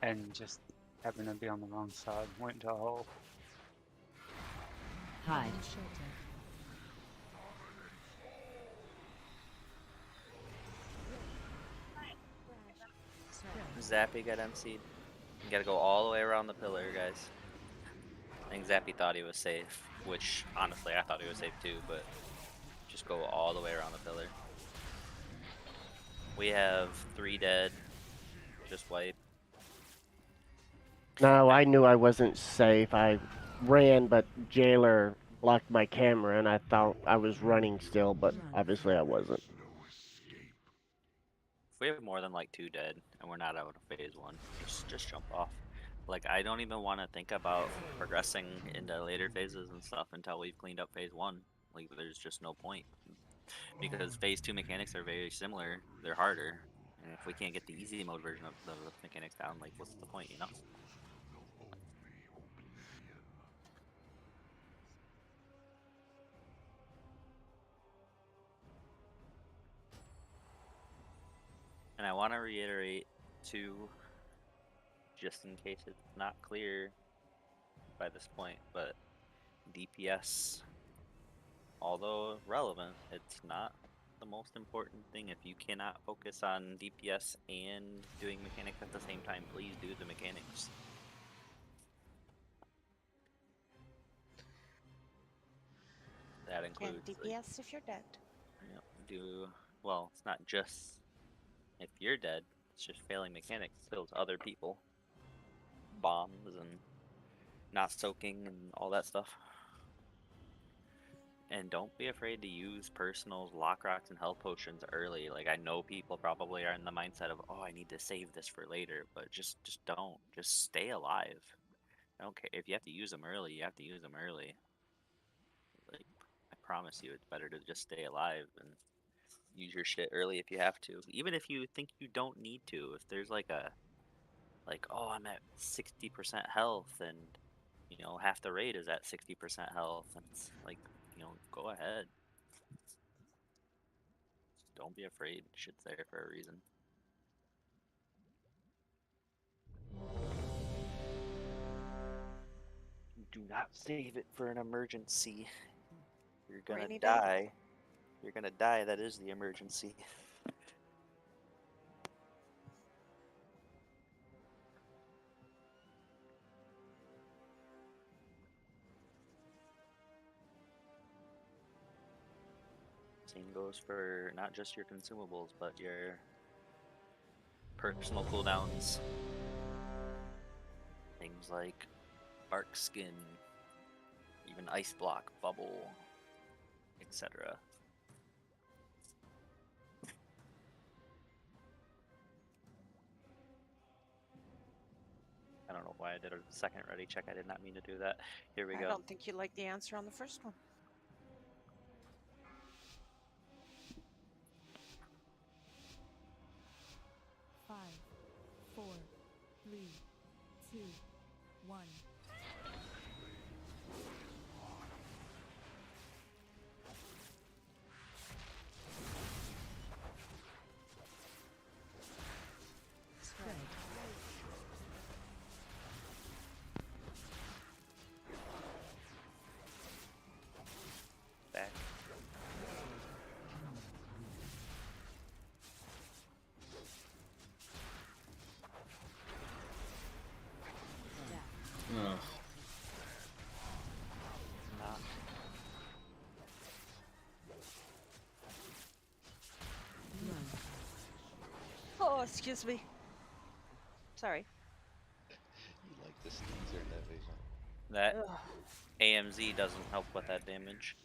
and just happened to be on the wrong side. Went into a hole. Hide. Zappy got MC'd. You gotta go all the way around the pillar, guys. I think Zappy thought he was safe, which honestly I thought he was safe too, but just go all the way around the pillar. We have 3 dead. Just wipe. No, I knew I wasn't safe. I ran, but Jailer blocked my camera, and I thought I was running still, but obviously I wasn't. If we have more than like 2 dead and we're not out of phase 1, just jump off. Like, I don't even want to think about progressing into later phases and stuff until we've cleaned up phase 1. Like, there's just no point. Because phase 2 mechanics are very similar. They're harder. And if we can't get the easy mode version of the mechanics down, like, what's the point, you know? And I want to reiterate, too, just in case it's not clear by this point, but DPS, although relevant, it's not the most important thing. If you cannot focus on DPS and doing mechanics at the same time, please do the mechanics. That includes Can't DPS if you're dead. Well, it's not just if you're dead, it's just failing mechanics. It kills other people. Bombs and not soaking and all that stuff. And don't be afraid to use personals, lock rocks, and health potions early. Like, I know people probably are in the mindset of, oh, I need to save this for later, but just don't. Just stay alive. I don't care if you have to use them early. You have to use them early. Like, I promise you, it's better to just stay alive and use your shit early if you have to. Even if you think you don't need to. If there's like a like, oh, I'm at 60% health, and you know, half the raid is at 60% health, and it's like, you know, go ahead. Don't be afraid. Shit's there for a reason. Do not save it for an emergency. You're gonna Rainy day. die. You're gonna die. That is the emergency. Same goes for not just your consumables, but your personal cooldowns. Things like Arc Skin, even Ice Block, Bubble, etc. I don't know why I did a second ready check. I did not mean to do that. Here we I go. don't think you like the answer on the first one. Five, four, three, two, one. Spread. Back. Ugh. Knock. Oh, excuse me. Sorry. You like the sneezer in that vision. That Ugh. AMZ doesn't help with that damage.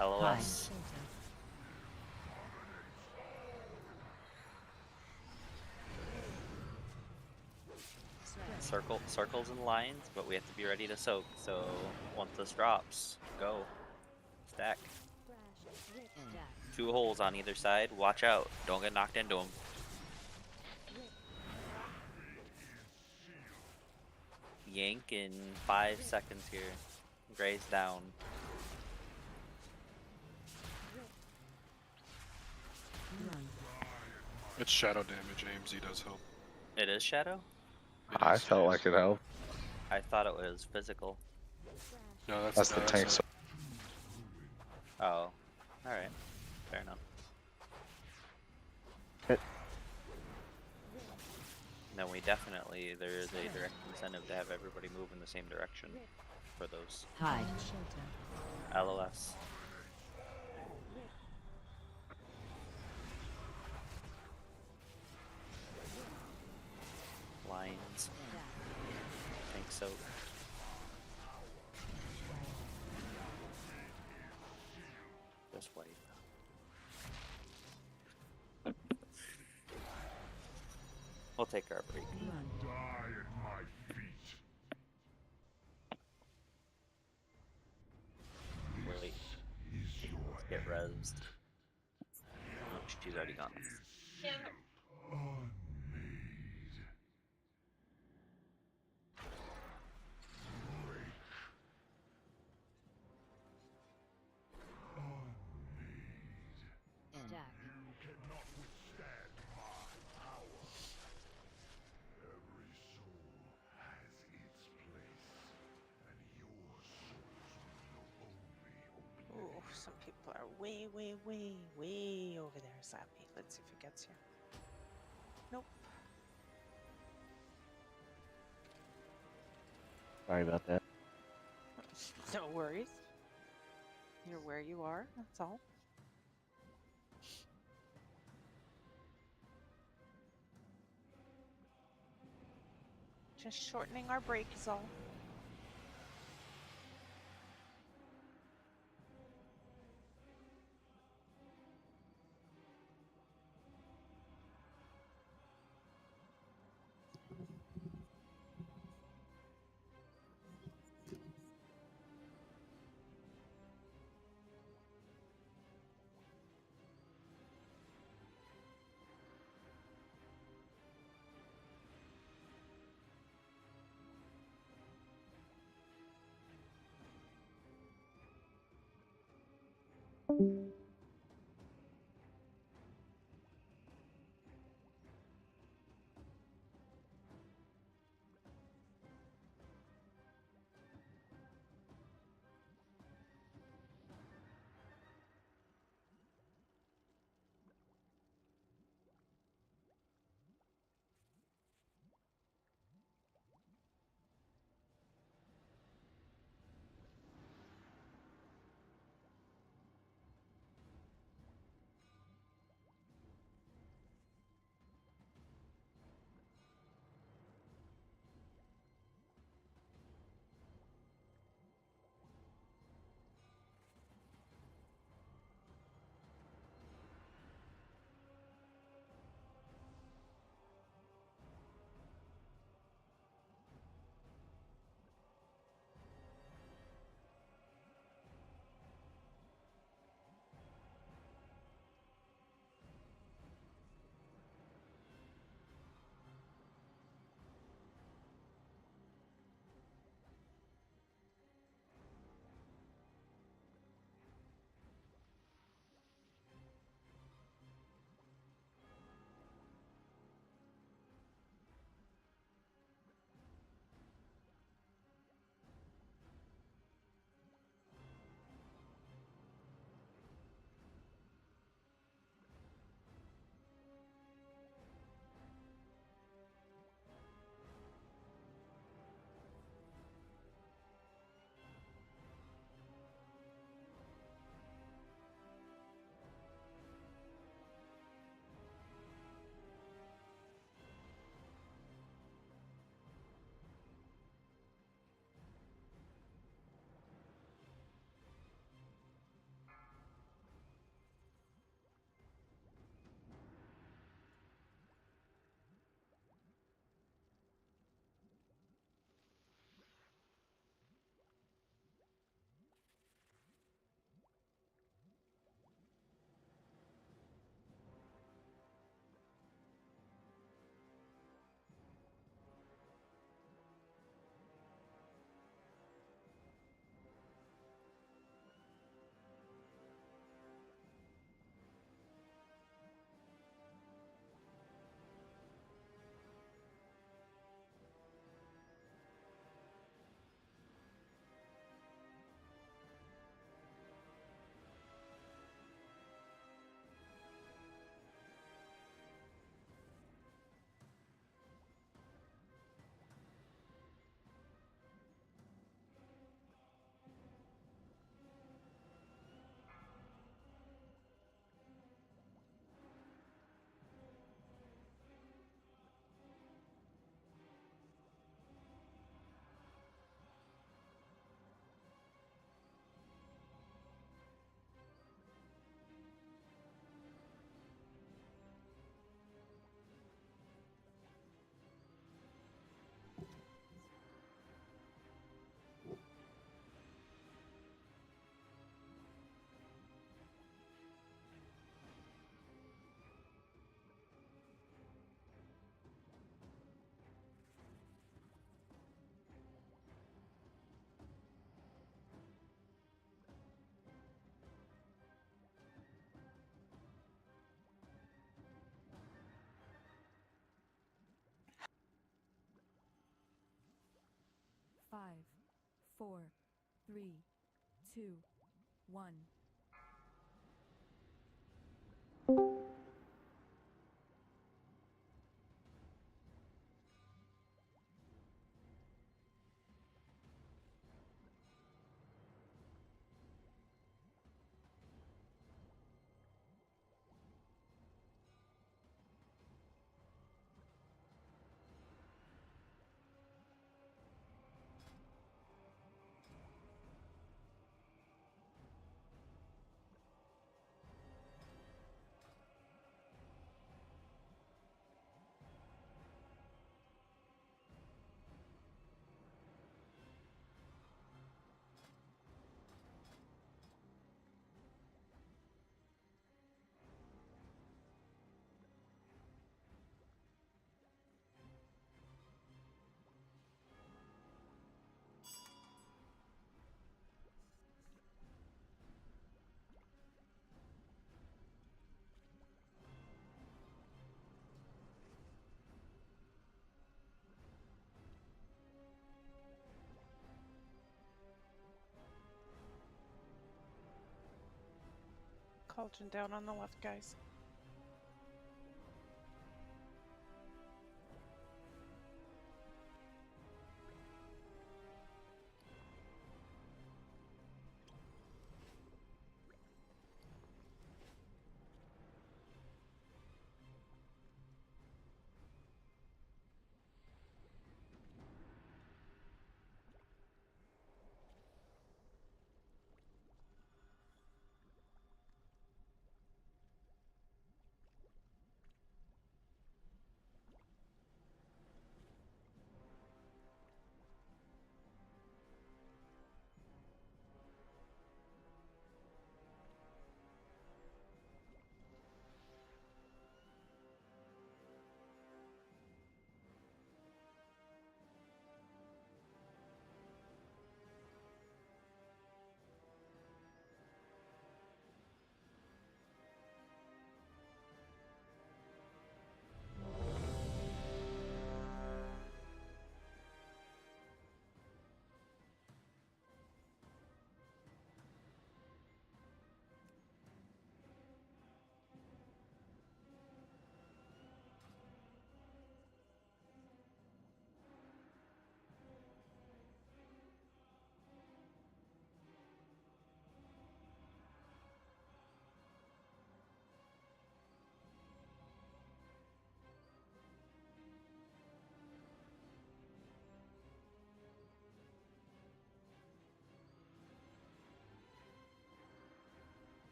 LOS. Circles and lines, but we have to be ready to soak. So once this drops, go. Stack. 2 holes on either side. Watch out. Don't get knocked into them. Yank in 5 seconds here. Graze down. It's shadow damage. AMZ does help. It is shadow? I felt like it helped. I thought it was physical. No, That's the tank. Oh. Alright. Fair enough. Then we definitely, there is a direct incentive to have everybody move in the same direction for those. Hide. LOS. Lines. Tank soak. Just wait. We'll take our break. Wait. Get rezzed. Oh, she's already gone. Ooh, some people are way, way, way, way over there, Zappy. Let's see if it gets here. Nope. Sorry about that. No worries. You're where you are, that's all. Just shortening our break is all. 5, 4, 3, 2, 1. cauldron down on the left, guys.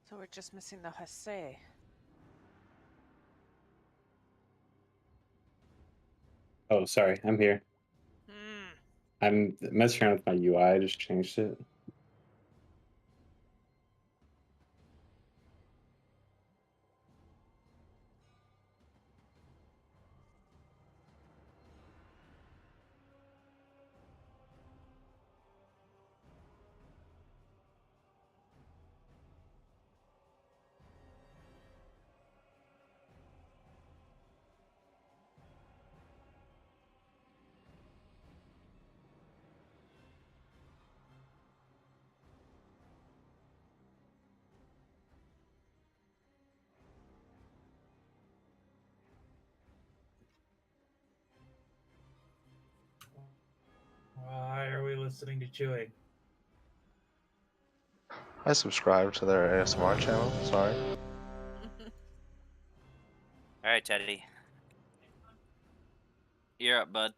So we're just missing the Hase. Oh, sorry, I'm here. I'm messing around with my UI. I just changed it. Why are we listening to chewing? I subscribe to their ASMR channel. Sorry. All right, Teddy. You're up, bud.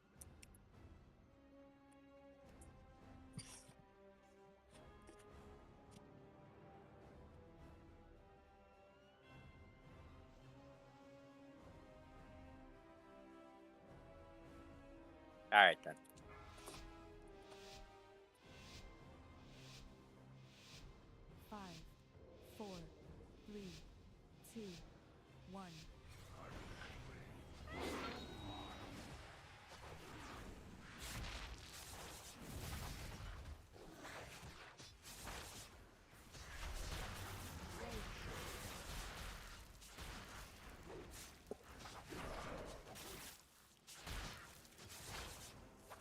All right then. Five, 4, 3, 2, 1.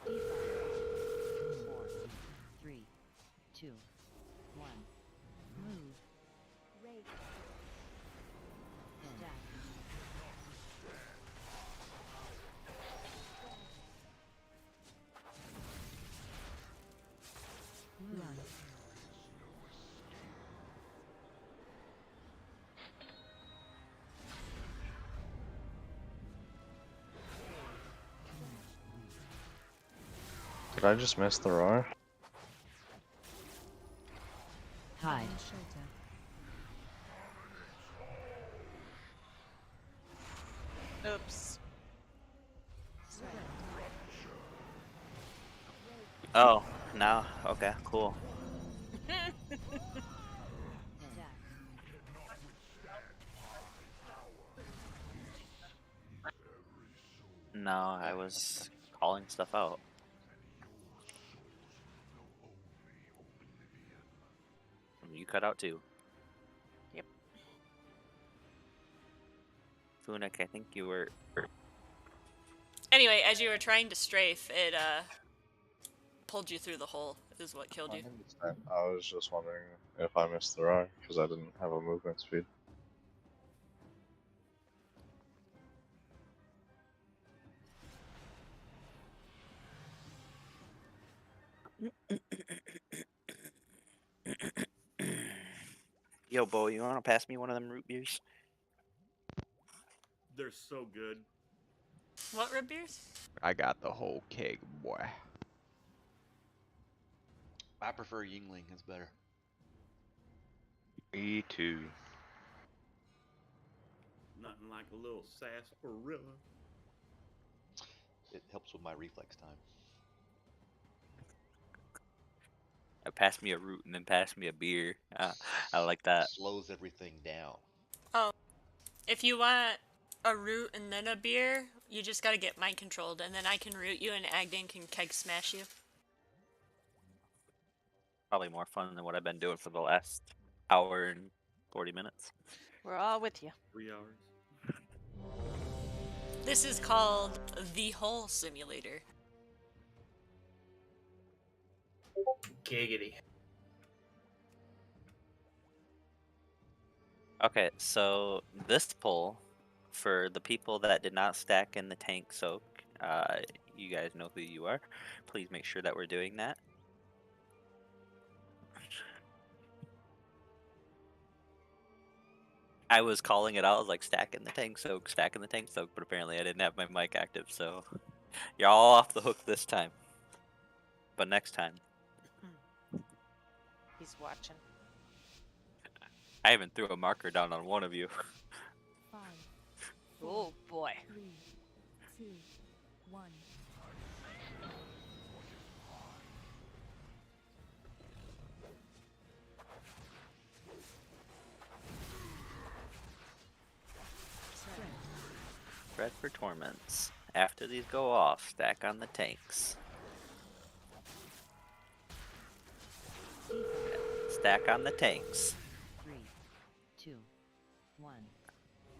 Four, 3, 2, 1. Move. Rake. Stack. Run. Did I just miss the roar? Hide. Oops. Oh, No? Okay, cool. No, I was calling stuff out. You cut out too. Yep. Funik, I think you were. Anyway, as you were trying to strafe, it pulled you through the hole. Is what killed you. I was just wondering if I missed the rock because I didn't have a movement speed. Yo, Bo, you want to pass me one of them root beers? They're so good. What root beers? I got the whole keg, boy. I prefer Yingling. It's better. Me too. Nothing like a little sarsaparilla. It helps with my reflex time. Pass me a root and then pass me a beer. I like that. Slows everything down. Oh, if you want a root and then a beer, you just gotta get mind controlled, and then I can root you and Agden can keg smash you. Probably more fun than what I've been doing for the last hour and 40 minutes. We're all with you. 3 hours. This is called the Hole Simulator. Giggity. Okay, so this pull, for the people that did not stack in the tank soak, you guys know who you are. Please make sure that we're doing that. I was calling it out, I was like, stack in the tank soak, but apparently I didn't have my mic active, so you're all off the hook this time. But next time. He's watching. I even threw a marker down on one of you. 5, Oh boy. 3, 2, 1. Spread for torments. After these go off, stack on the tanks. Stack on the tanks. 3, 2, 1.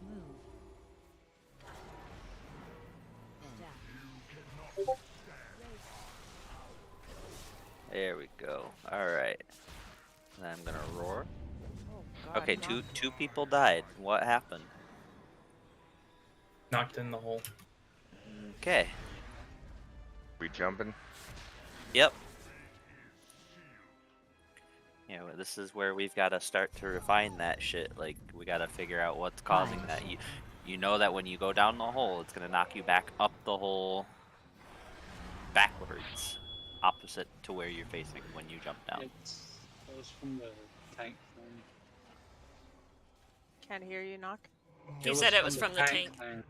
Move. Stack. There we go. Alright. Then I'm gonna roar. Oh, God, Okay, no. two people died. What happened? Knocked in the hole. Okay. We jumping? Yep. You know, this is where we've got to start to refine that shit. Like, we got to figure out what's causing that. You know that when you go down the hole, it's going to knock you back up the hole backwards, opposite to where you're facing when you jump down. It was from the tank thing. Can't hear you, Knock. He said it was from the tank. thing.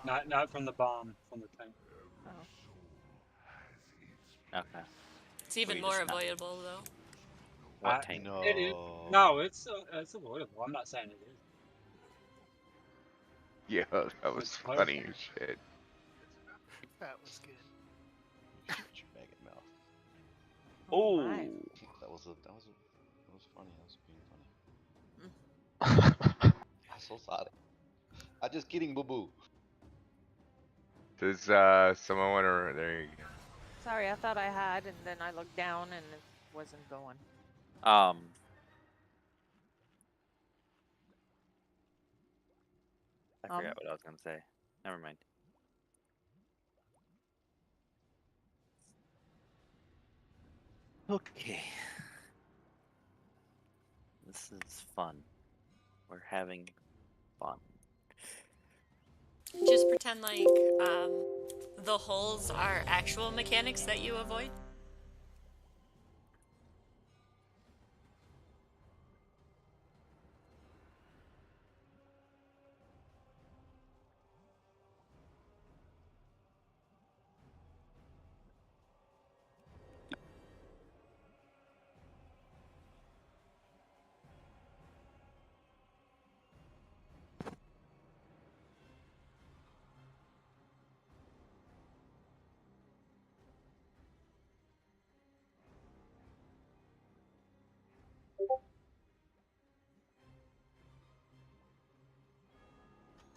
Not from the bomb, from the tank. Oh. Okay. It's even more avoidable, though. What tank? It is. No, it's avoidable. I'm not saying it is. Yeah, that was funny as shit. That was good. Shut your maggot mouth. Oh. That was funny. That was being funny. I'm so sorry. I'm just kidding, boo boo. Does someone want to? There you go. Sorry, I thought I had, and then I looked down and it wasn't going. I forgot what I was going to say. Never mind. Okay. This is fun. We're having fun. Just pretend like the holes are actual mechanics that you avoid.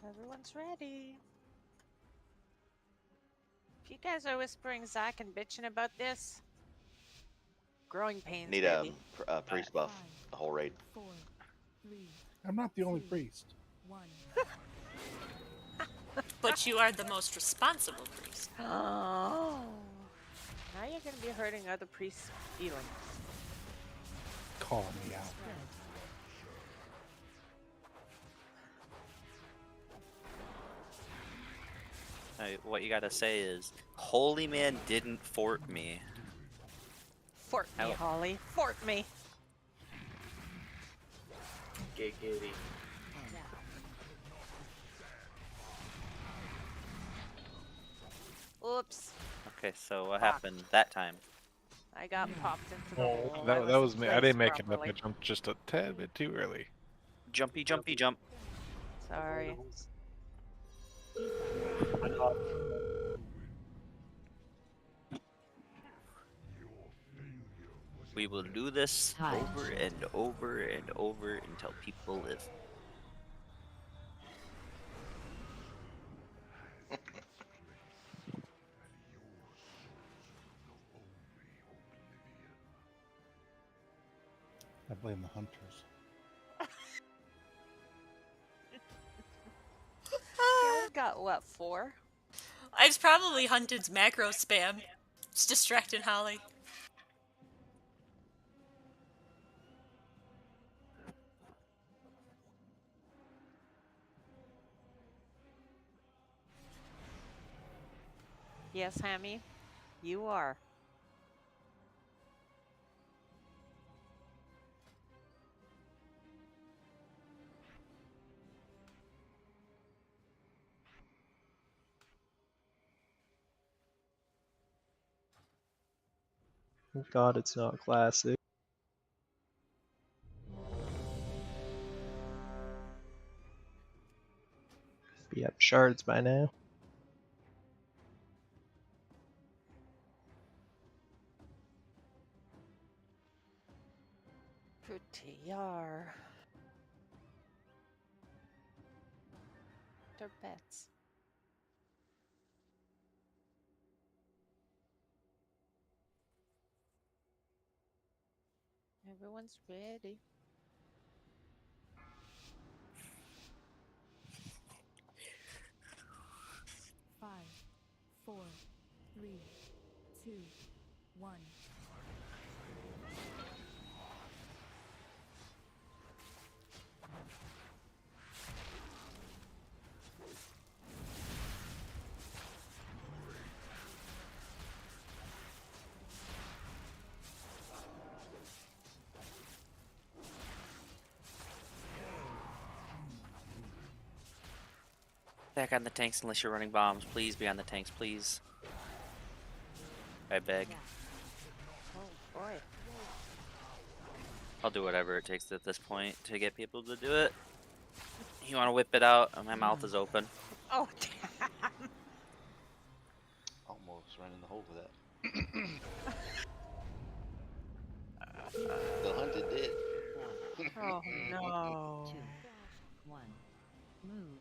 Everyone's ready. If you guys are whispering Zach and bitching about this, growing pains. Need baby. a priest buff the whole raid. 4, 3, I'm not the only priest. 1. But you are the most responsible priest. Oh. Now you're gonna be hurting other priests' feelings. Call me out. What you gotta say is, Holy Man didn't fort me. Fort me, Holly. Fort me. Giggity. Oops. Okay, so what happened that time? I got popped into the hole. I That was wasn't me. I placed didn't make it up. properly. I jumped just a tad bit too early. Jumpy, jumpy, jump. Sorry. We will do this over and over and over until people live. I blame the hunters. You only got what, 4? I've probably hunted macro spam. It's distracting Holly. Yes, Hammy, you are. Thank God it's not classic. Be up shards by now. Pretty yar. They're bets. Everyone's ready. Five, 4, 3, 2, 1. Back on the tanks unless you're running bombs. Please be on the tanks, please. I beg. Oh boy. I'll do whatever it takes at this point to get people to do it. You want to whip it out? My mouth is open. Oh damn. Almost ran in the hole with that. The hunted did. Oh no. 2, 1. Move.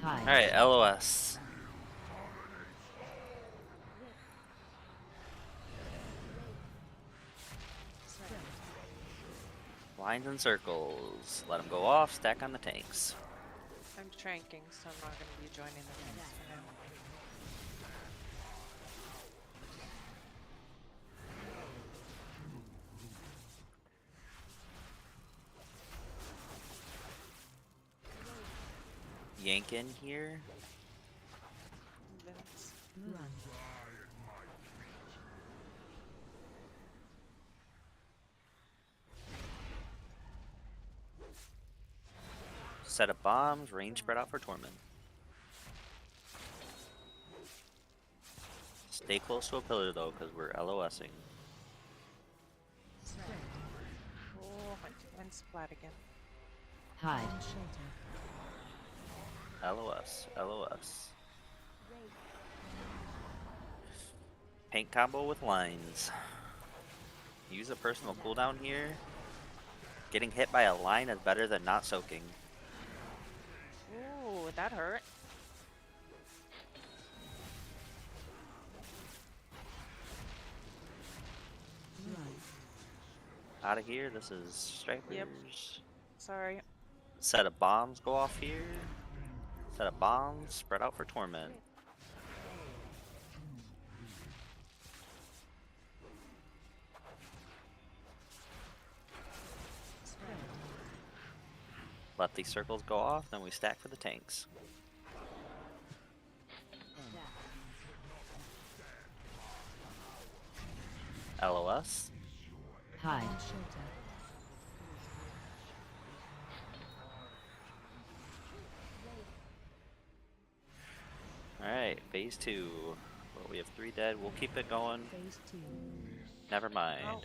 Hide. Alright, LOS. Lines and circles. Let them go off, stack on the tanks. I'm tranking, so I'm not going to be joining the tanks for now. Yank in here. Run. Set of bombs, range spread out for Torment. Stay close to a pillar though, because we're LOSing. Oh, and splat again. Hide. LOS, LOS. Paint combo with lines. Use a personal cooldown here. Getting hit by a line is better than not soaking. That hurt. Out of here. This is strikers. Sorry. Set of bombs go off here. Set of bombs spread out for torment. Let these circles go off, then we stack for the tanks. LOS. Hide. Alright, phase 2. Well, we have 3 dead. We'll keep it going. Phase 2. Never mind. Oh.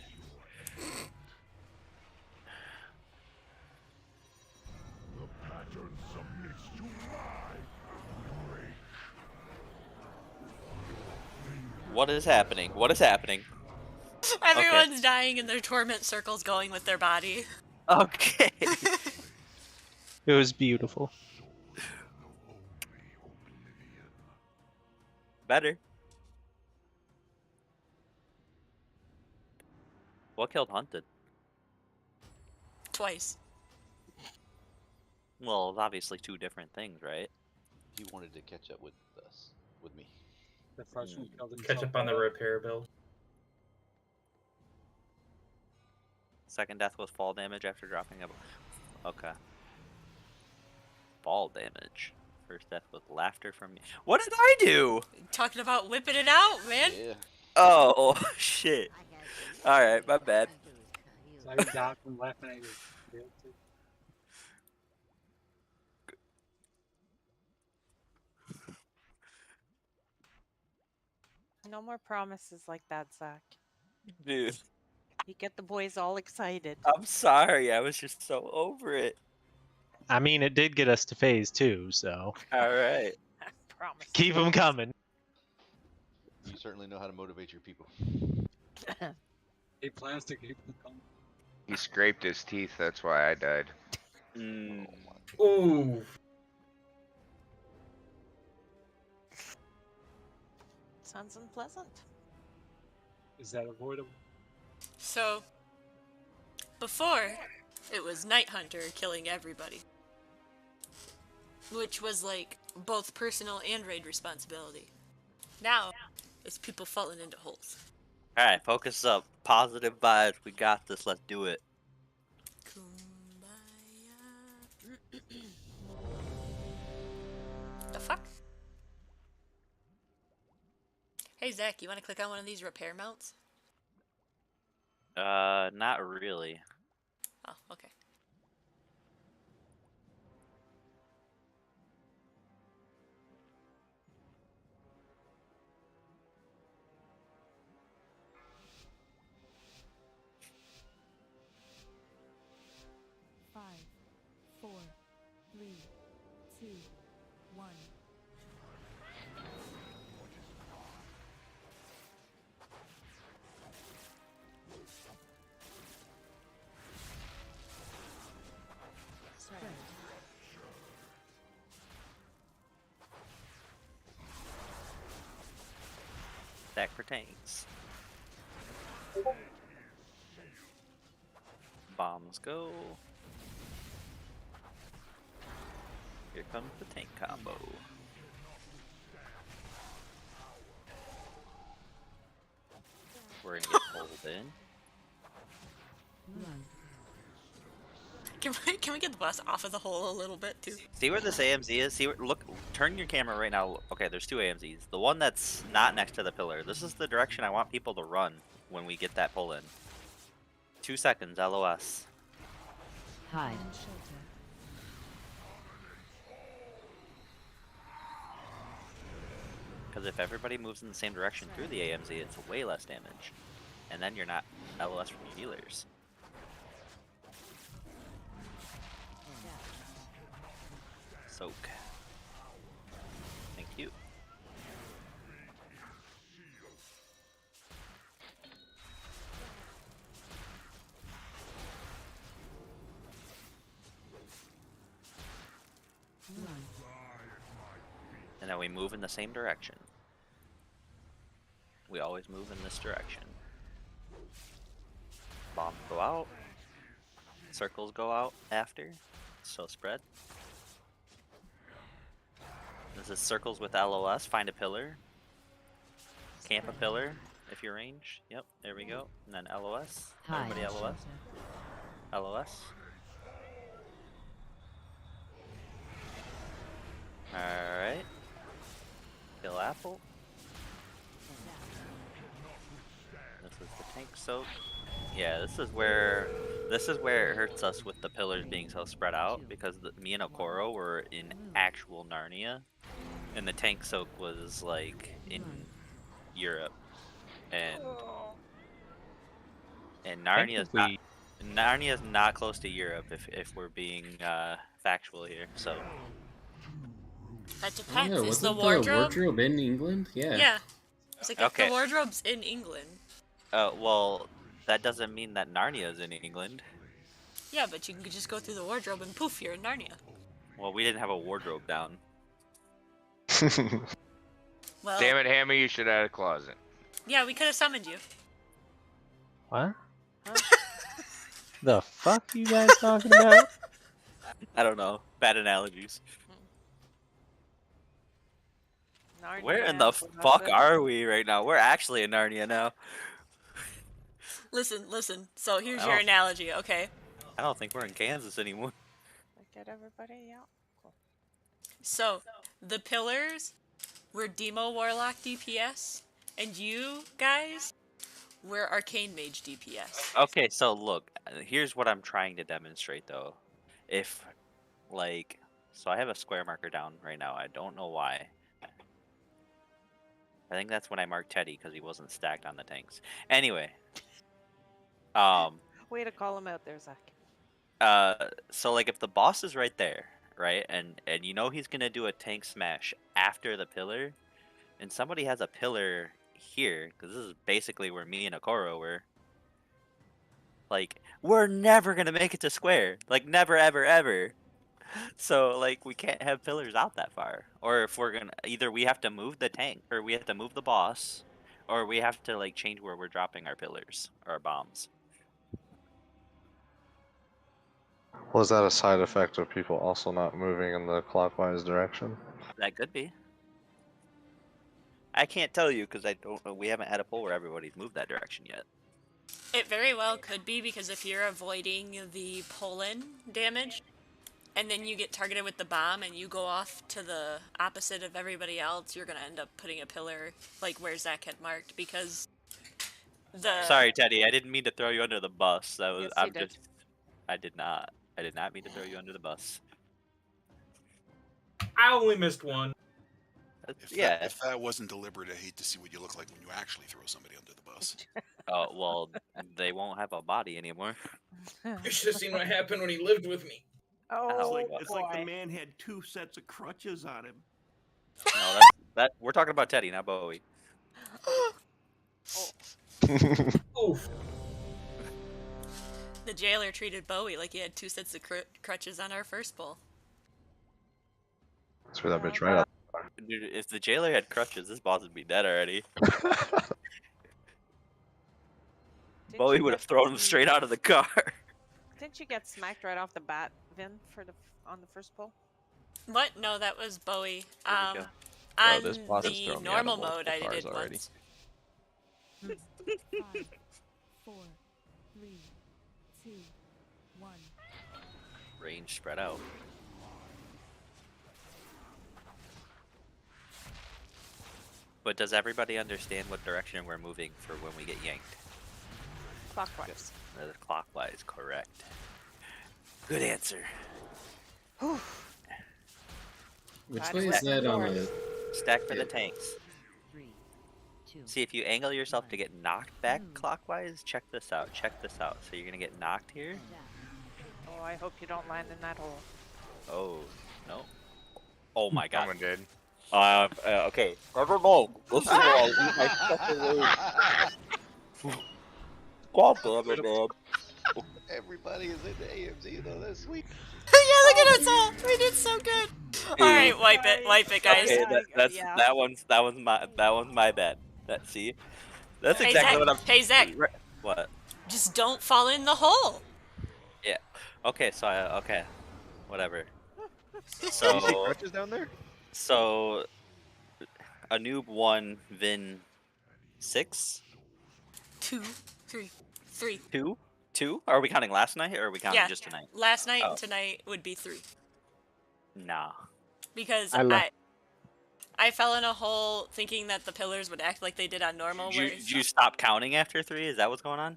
What is happening? What is happening? Everyone's dying and their torment circles going with their body. Okay. It was beautiful. Better. What killed Hunted? Twice. Well, it's obviously 2 different things, right? He wanted to catch up with us, with me. The first one killed himself. Catch up on the repair bill. Second death was fall damage after dropping a... Okay. Fall damage. First death was laughter from me. What did I do? Talking about whipping it out, man. Yeah. Oh, shit. Alright, my bad. So I got from laughing at you. No more promises like that, Zach. Dude. You get the boys all excited. I'm sorry, I was just so over it. I mean, it did get us to phase 2, so Alright. Promise. keep them coming. You certainly know how to motivate your people. He plans to keep them coming. He scraped his teeth, that's why I died. Mm. Ooh. Sounds unpleasant. Is that avoidable? So, before, it was Night Hunter killing everybody. Which was like both personal and raid responsibility. Now, it's people falling into holes. Alright, focus up. Positive vibes. We got this. Let's do it. The fuck? Hey Zach, you want to click on one of these repair mounts? Not really. Oh, okay. Five, 4, 3, 2, 1. Spread. Stack for tanks. Bombs go. Here comes the tank combo. We're gonna get pulled in. Run. Can we get the bus off of the hole a little bit too? See where this AMZ is? See where, look, turn your camera right now. Okay, there's 2 AMZs. The one that's not next to the pillar. This is the direction I want people to run when we get that pull in. 2 seconds, LOS. Hide. Because if everybody moves in the same direction through the AMZ, it's way less damage. And then you're not LOS from healers. Soak. Thank you. Run. And then we move in the same direction. We always move in this direction. Bombs go out. Circles go out after. So spread. This is circles with LOS. Find a pillar. Camp a pillar if you're range. Yep, there we go. And then LOS. Everybody LOS. LOS. Alright. Kill Apple. This is the tank soak. Yeah, this is where it hurts us with the pillars being so spread out, because me and Okoro were in actual Narnia, and the tank soak was like in Europe, and Narnia's not close to Europe if we're being factual here. So that depends. Yeah, Is the wasn't wardrobe in England? Yeah. Yeah. It's like if the wardrobe's in England. Well, that doesn't mean that Narnia is in England. Yeah, but you can just go through the wardrobe and poof, you're in Narnia. Well, we didn't have a wardrobe down. Well, Damn it, Hammy, you should add a closet. yeah, we could have summoned you. What? The fuck you guys talking about? I don't know. Bad analogies. Narnia, Where in the fuck are we right now? We're actually in Narnia now. Listen. So here's I your don't- analogy, okay? I don't think we're in Kansas anymore. Get everybody out. Cool. So, the pillars were Demo Warlock DPS, and you guys were Arcane Mage DPS. Okay, so look, here's what I'm trying to demonstrate though. If, like, so I have a square marker down right now. I don't know why. I think that's when I marked Teddy because he wasn't stacked on the tanks. Anyway. Way to call him out there, Zach. So like if the boss is right there, right, and you know he's gonna do a tank smash after the pillar, and somebody has a pillar here, because this is basically where me and Okoro were. Like, we're never gonna make it to square. Like, never, ever, ever. So like we can't have pillars out that far, or if we're gonna, either we have to move the tank, or we have to move the boss, or we have to like change where we're dropping our pillars or our bombs. Was that a side effect of people also not moving in the clockwise direction? That could be. I can't tell you because I don't know. We haven't had a poll where everybody's moved that direction yet. It very well could be, because if you're avoiding the pull-in damage, and then you get targeted with the bomb and you go off to the opposite of everybody else, you're gonna end up putting a pillar like where Zach had marked, because the... Sorry, Teddy. I didn't mean to throw you under the bus. That was. Yes, I'm you did. just. I did not. I did not mean to throw you under the bus. I only missed one. If that wasn't deliberate, I hate to see what you look like when you actually throw somebody under the bus. Oh well, they won't have a body anymore. You should have seen what happened when he lived with me. Oh, It's like the man had 2 sets of crutches on him. No, that we're talking about Teddy, not Bowie. Oof. The jailer treated Bowie like he had 2 sets of crutches on our first pull. That's where that bitch right up. Dude, if the jailer had crutches, this boss would be dead already. Bowie would have thrown him straight out of the car. Didn't you get smacked right off the bat, Vin, on the first pull? What? No, that was Bowie. There we go. On this boss has the thrown me normal out of mode, I multiple did cars already. once. 5, 4, 3, 2, 1. Range spread out. But does everybody understand what direction we're moving for when we get yanked? Clockwise. Clockwise, correct. Good answer. Which way is that on the... Stack for the tanks. See, if you angle yourself to get knocked back clockwise, check this out. Check this out. So you're gonna get knocked here. Oh, I hope you don't land in that hole. Oh no. Oh my god. Someone did. Okay. Never mind. This is where I eat my fucking words. God damn it, man. Everybody is in the AMZ though. That's sweet. Yeah, look at us all. We did so good. All right, wipe it, guys. Okay, that one's my bad. That's Hey, exactly Zach. what I'm. Hey, Zach. What? Just don't fall in the hole. Yeah. Okay. So okay, whatever. You see So crutches down there? so a noob won Vin 6. 2, 3, 3. 2? 2? Are we counting last night or are we counting Yeah. just tonight? Last night Oh. and tonight would be 3. Nah. Because I I fell in a hole thinking that the pillars would act like they did on normal. Did you stop counting after 3? Is that what's going on?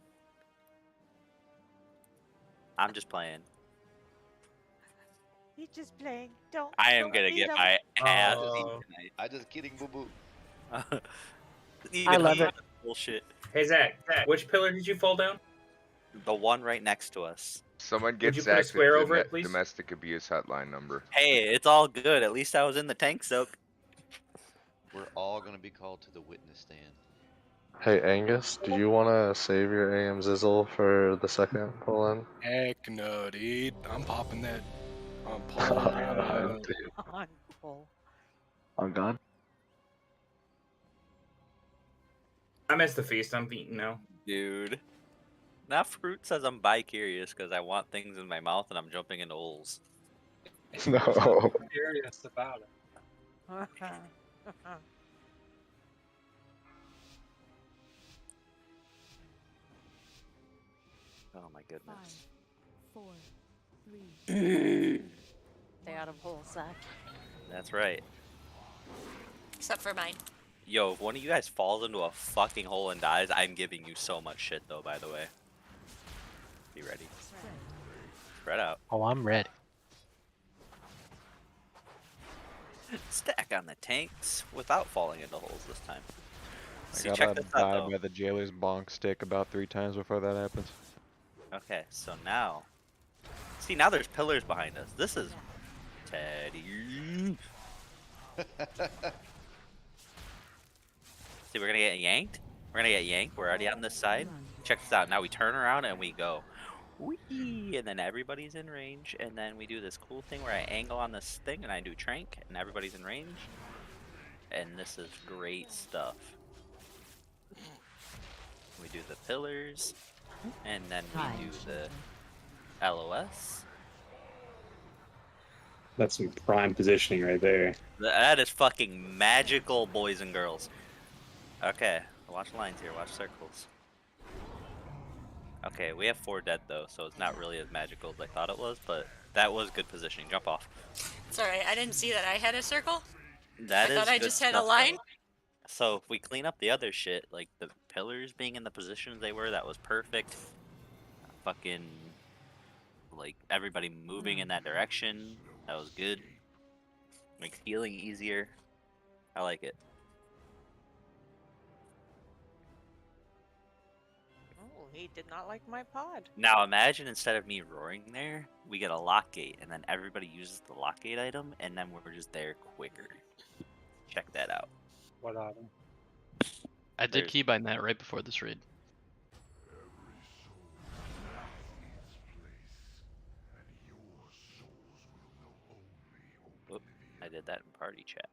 I'm just playing. He's just playing. Don't. I am don't gonna beat get him. my ass Oh. beat tonight. I just kidding, boo boo. I love it. Bullshit. Hey Zach, which pillar did you fall down? The one right next to us. Someone Would get you put a Zach square the over it, please? domestic abuse hotline number. Hey, it's all good. At least I was in the tank soak. We're all gonna be called to the witness stand. Hey Angus, do you want to save your AM Zizzle for the second pull-in? Heck no, dude. I'm popping that on On pull. Oh God. I missed the feast. I'm eating now. Dude. Now Fruit says I'm bi-curious because I want things in my mouth and I'm jumping into holes. No. Curious about it. Oh my goodness. 5, 4, 3. Stay out of holes, Zach. That's right. Except for mine. Yo, if one of you guys falls into a fucking hole and dies, I'm giving you so much shit though, by the way. Be ready. Spread out. Oh, I'm ready. Stack on the tanks without falling into holes this time. See, I check gotta this out die though. by the jailer's bonk stick about 3 times before that happens. Okay, so now... See, now there's pillars behind us. This is... Teddy. See, we're gonna get yanked. We're gonna get yanked. We're already on this side. Check this out. Now we turn around and we go. Whee! And then everybody's in range. And then we do this cool thing where I angle on this thing and I do trank. And everybody's in range. And this is great stuff. We do the pillars. And then we do the LOS. That's some prime positioning right there. That is fucking magical, boys and girls. Okay, watch lines here, watch circles. Okay, we have 4 dead though, so it's not really as magical as I thought it was, but that was good positioning. Jump off. It's alright, I didn't see that I had a circle. That I is thought I good just had a stuff, line. though. So if we clean up the other shit, like the pillars being in the positions they were, that was perfect. Fucking, like, everybody moving in that direction, that was good. Makes healing easier. I like it. Oh, he did not like my pod. Now imagine instead of me roaring there, we get a lock gate, and then everybody uses the lock gate item, and then we're just there quicker. Check that out. What item? I did keybind that right before this raid. Oop, I did that in party chat.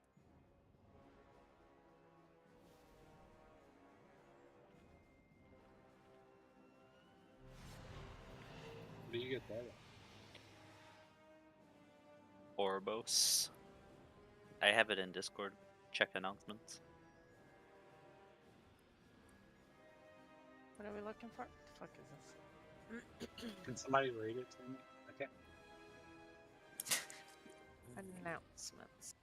Where do you get that? Orbos. I have it in Discord. Check announcements. What are we looking for? What the fuck is this? Can somebody read it to me? Okay. Announcements.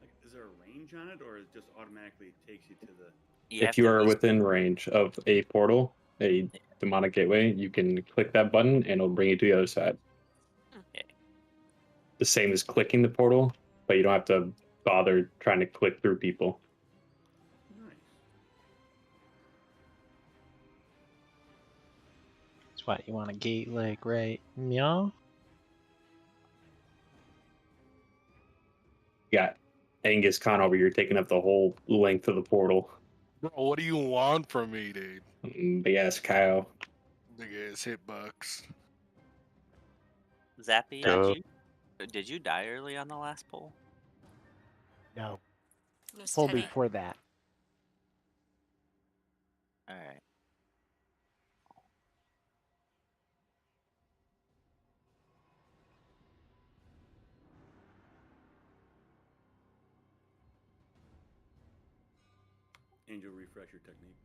Like, is there a range on it, or it just automatically takes you to the? If you are within range of a portal, a demonic gateway, you can click that button and it'll bring you to the other side. Okay. The same as clicking the portal, but you don't have to bother trying to click through people. That's why you want a gate like right, meow? got Angus Khan over here taking up the whole length of the portal. Bro, what do you want from me, dude? Big ass Kyle. Big ass hitbox. Zappy, Duh. did you die early on the last pull? No. It was Pull Teddy. before that. All right. Angel, refresh your technique.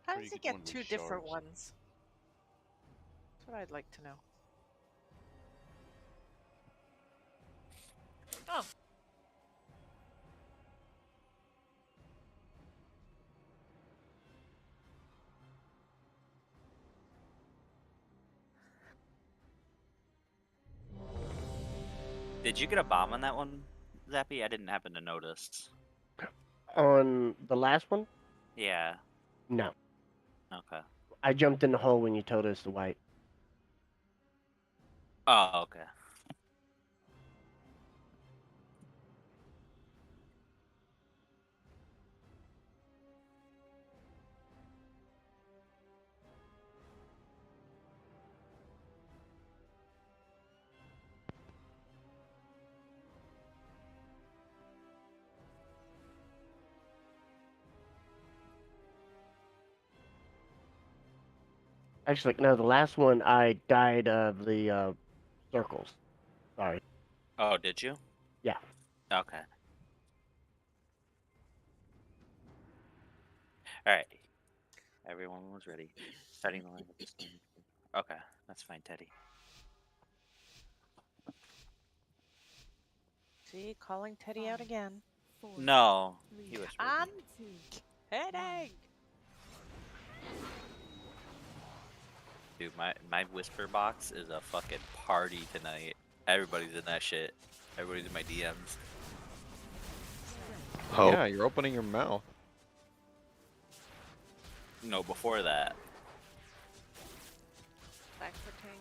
How Or does you he could go get in with two different shards. ones? That's what I'd like to know. Oh. Did you get a bomb on that one, Zappy? I didn't happen to notice. On the last one? Yeah. No. Okay. I jumped in the hole when you told us to wipe. Oh, okay. Actually, no, the last one I died of the circles. Sorry. Oh, did you? Yeah. Okay. All right. Everyone was ready. Starting the line. Okay, that's fine, Teddy. See, calling Teddy out again. No, he was. Headache. Dude, my whisper box is a fucking party tonight. Everybody's in that shit. Everybody's in my DMs. Oh. Yeah, you're opening your mouth. No, before that. Back for tank.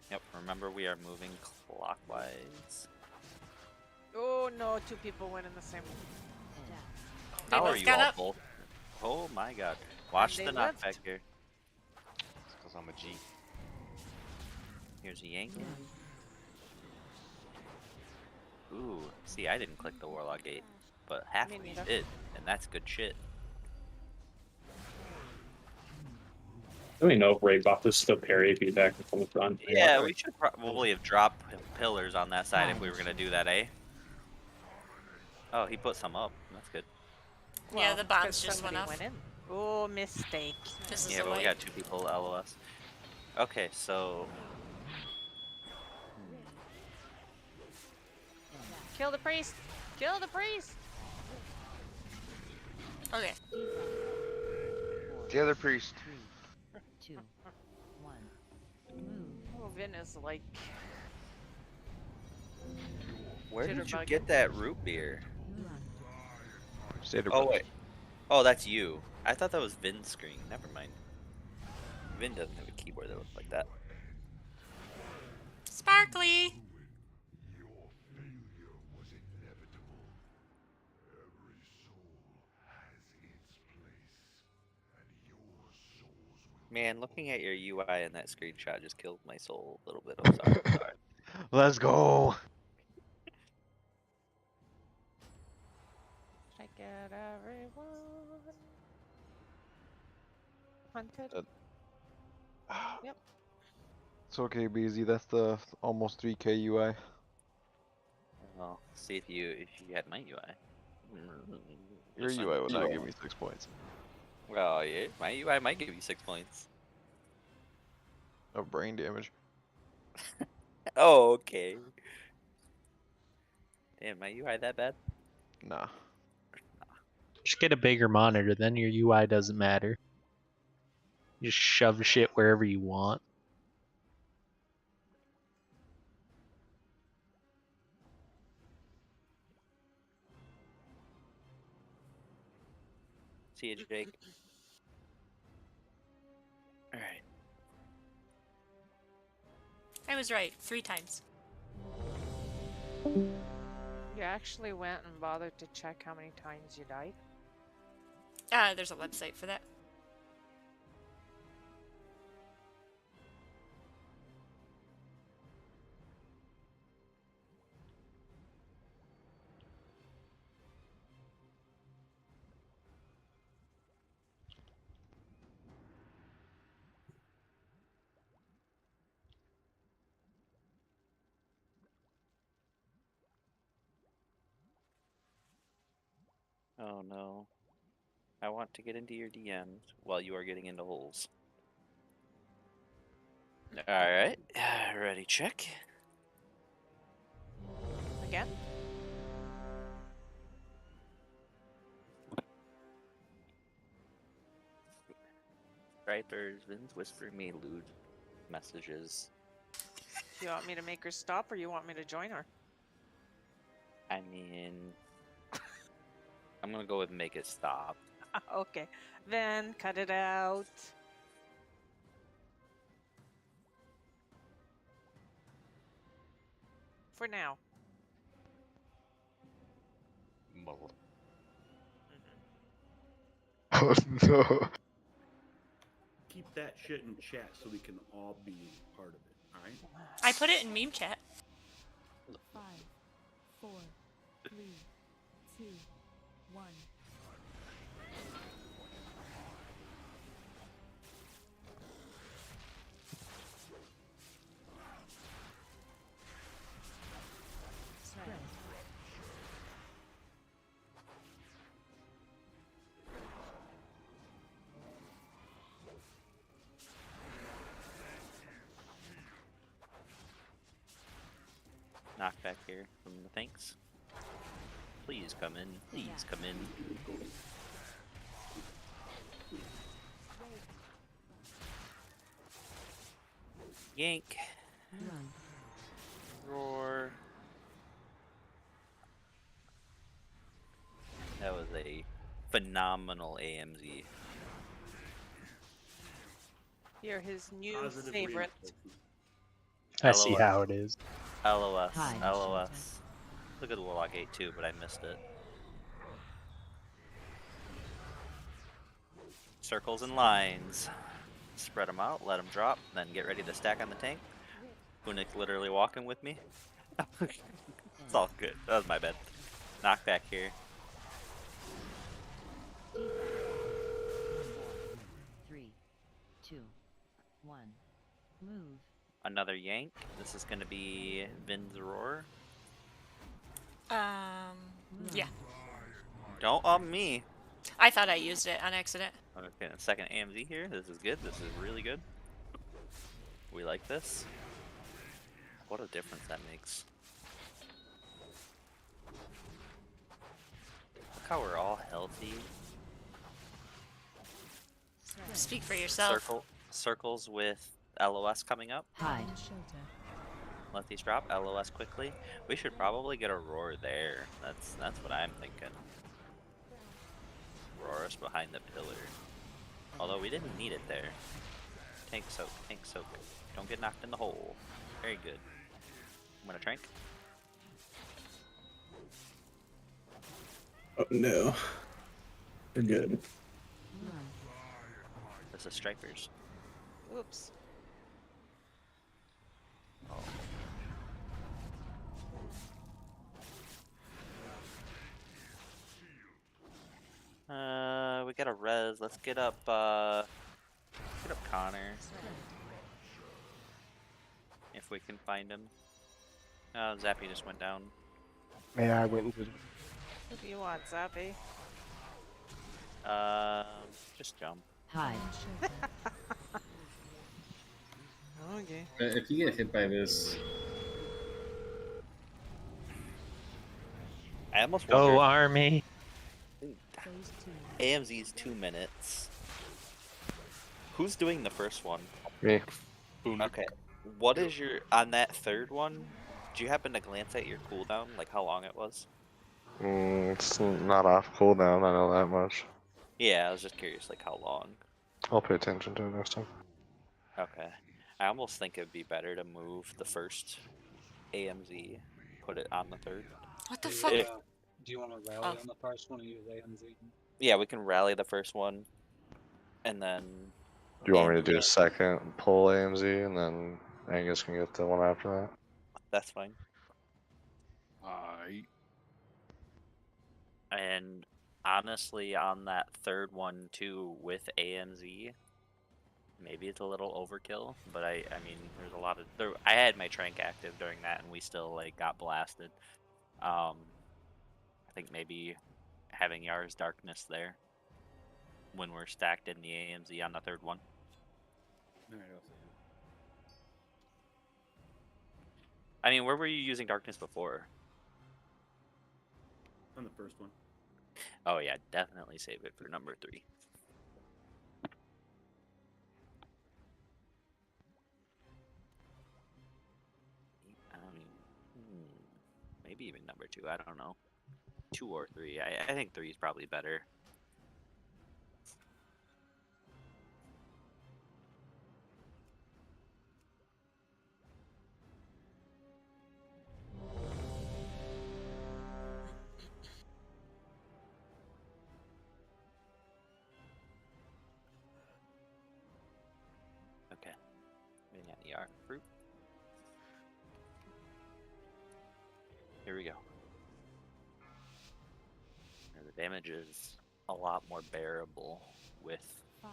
Yep, remember we are moving clockwise. Oh no, two people went in the same. How both are you got all up. both? Oh my god. Watch They the lived. knockback here. It's because I'm a G. Here's a yank. Ooh, see, I didn't click the Warlock gate, but half Me of these neither. did, and that's good shit. Let me know if Ray Buff is still parry if you attack from the front. Yeah, we should probably have dropped pillars on that side if we were gonna do that, eh? Oh, he put some up. That's good. Yeah, the bombs because just went somebody off. went in. Oh, mistake. This is Yeah, a but we light. got 2 people LOS. Okay, so Kill the priest. Kill the priest. Okay. The other priest. 2, 1. Oh, Vin is like. where did you Jitterbug. get that root beer? Jitterbug. Oh wait. Oh, that's you. I thought that was Vin's screen. Never mind. Vin doesn't have a keyboard that looks like that. Sparkly. Man, looking at your UI in that screenshot just killed my soul a little bit. I'm sorry. I'm sorry. Let's go. Check out everyone. Hunted. Yep. It's okay, BZ. That's the almost 3K UI. Well, see if you had my UI. Your Just UI saying. would not give me 6 points. Well, yeah, my UI might give you 6 points. Of brain damage. Oh, okay. Damn, my UI that bad? Nah. Just get a bigger monitor, then your UI doesn't matter. Just shove shit wherever you want. See you, Jake. All right. I was right 3 times. You actually went and bothered to check how many times you died? There's a website for that. Oh no. I want to get into your DMs while you are getting into holes. Alright. Ready, check. Again? Stripers, Vin's whispering me lewd messages. Do you want me to make her stop or you want me to join her? I mean, I'm gonna go with make it stop. Okay, then cut it out. For now. Oh no. Keep that shit in chat so we can all be part of it. All right. I put it in meme chat. 5, 4, 3, 2, 1. Spread. Knockback here from the thanks. Please come in. Please come in. Yank. Roar. That was a phenomenal AMZ. You're his new Positive favorite. I see how it is. LOS. Hi. LOS. Look at the Warlock 8 too, but I missed it. Circles and lines. Spread them out, let them drop, then get ready to stack on the tank. Unik's literally walking with me. It's all good. That was my bad. Knockback here. 3, 2, 1. Move. Another yank. This is going to be Vin's Roar. Yeah. Don't me. I thought I used it on accident. Okay, a second AMZ here. This is good. This is really good. We like this. What a difference that makes. Look how we're all healthy. Speak for yourself. Circles with LOS coming up. Hide. Let these drop. LOS quickly. We should probably get a roar there. That's what I'm thinking. Roar us behind the pillar. Although we didn't need it there. Tank soak. Tank soak. Don't get knocked in the hole. Very good. I'm gonna trank. Oh no. We're good. This is strikers. Oops. We got a res. Let's get up Connor. If we can find him. Oh, Zappy just went down. Yeah, I went into. What do you want, Zappy? Just jump. Hide. Okay. If you get hit by this, I almost Go wondered. army. AMZ's 2 minutes. Who's doing the first one? Me. Okay. What is your on that third one? Do you happen to glance at your cooldown, like how long it was? It's not off cooldown, I know that much. Yeah, I was just curious, like how long. I'll pay attention to it next time. Okay. I almost think it'd be better to move the first AMZ, put it on the third. What the Do you fuck? wanna- Do you want to rally Oh. on the first one or use AMZ? Yeah, we can rally the first one, and then. Do you want me to do a second pull AMZ and then Angus can get the one after that? That's fine. Alright. And honestly, on that third one too, with AMZ, maybe it's a little overkill. But I mean, there's a lot of I had my Trank active during that, and we still like got blasted. I think maybe having Yar's Darkness there when we're stacked in the AMZ on the third one. All right, I'll say it. I mean, where were you using Darkness before? On the first one. Oh yeah, definitely save it for number 3. I mean, maybe even number 2. I don't know. 2 or 3. I think 3 is probably better. Okay. Vynianyx I fruit. Here we go. The damage is a lot more bearable with 5,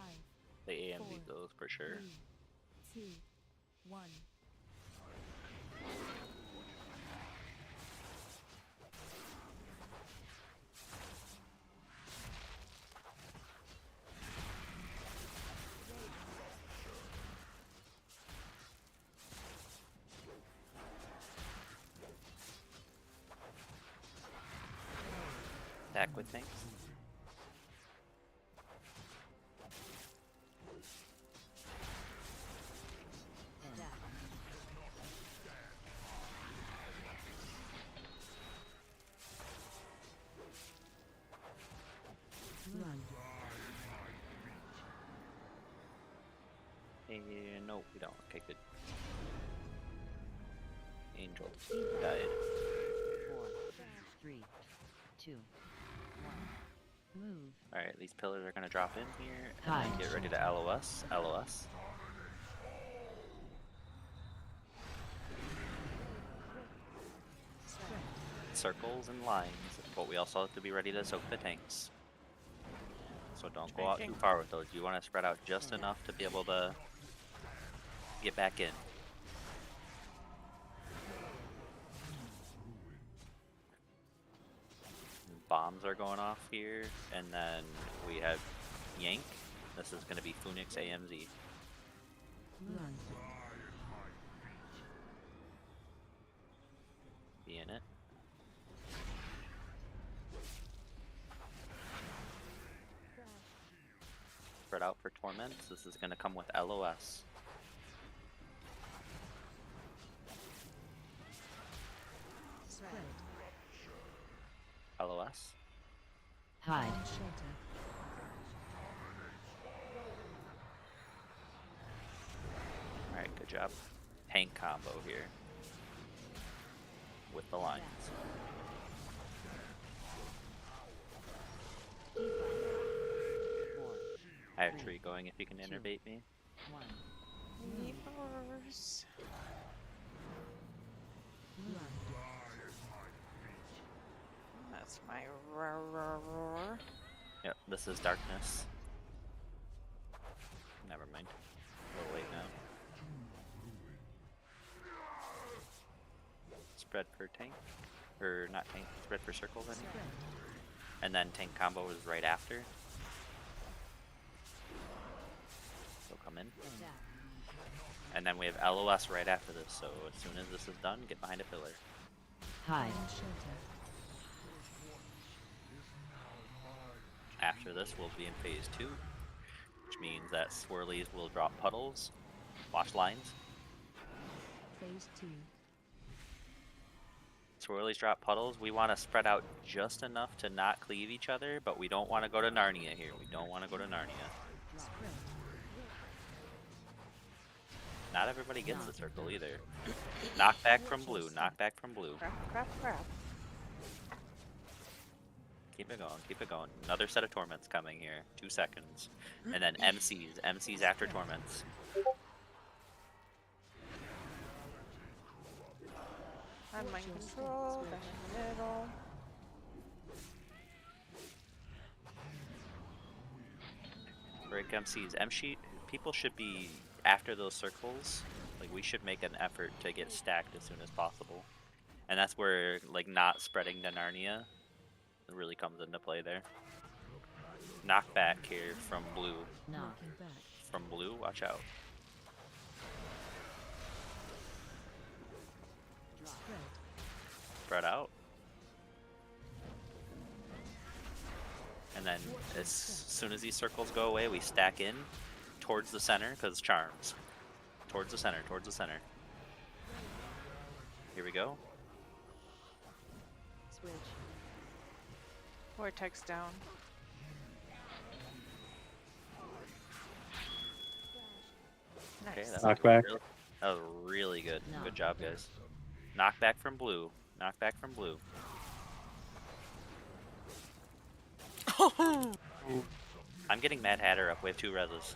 the AMZ 4, goes for sure. 3, 2, 1. Attack with things. Run. No, we don't. Okay, good. Angel died. 4, 3, 2, 1. Move. Alright, these pillars are gonna drop in here. And Hi. then get ready to LOS. LOS. Circles and lines, but we also have to be ready to soak the tanks. So don't go out too far with those. You want to spread out just enough to be able to get back in. Bombs are going off here, and then we have Yank. This is going to be Vynianyx AMZ. Run. Be in it. Spread out for Torments. This is going to come with LOS. Spread. LOS. Hide. Alright, good job. Tank combo here. With the lines. I have tree going if you can innervate me. Neighbors. That's my roar. Yep, this is darkness. Never mind. A little late now. Spread for tank. Or not tank, spread for circles, I think. And then tank combo is right after. So come in. And then we have LOS right after this, so as soon as this is done, get behind a pillar. Hide. After this, we'll be in phase 2, which means that swirlies will drop puddles, watch lines. Phase 2. swirlies drop puddles. We want to spread out just enough to not cleave each other, but we don't want to go to Narnia here. We don't want to go to Narnia. Not everybody gets the circle either. Knockback from blue. Knockback from blue. Crap. Keep it going. Keep it going. Another set of torments coming here. 2 seconds. And then MCs. MCs after torments. I'm mind control. Then in the middle. Break MCs. People should be after those circles. Like, we should make an effort to get stacked as soon as possible. And that's where, like, not spreading to Narnia really comes into play there. Knockback here from blue. From blue, watch out. Spread out. And then as soon as these circles go away, we stack in towards the center, because charms. Towards the center, towards the center. Here we go. Switch. Vortex down. Okay, Nice. Knockback. That was really good. Good job, guys. Knockback from blue. Knockback from blue. I'm getting Mad Hatter up. We have 2 reses.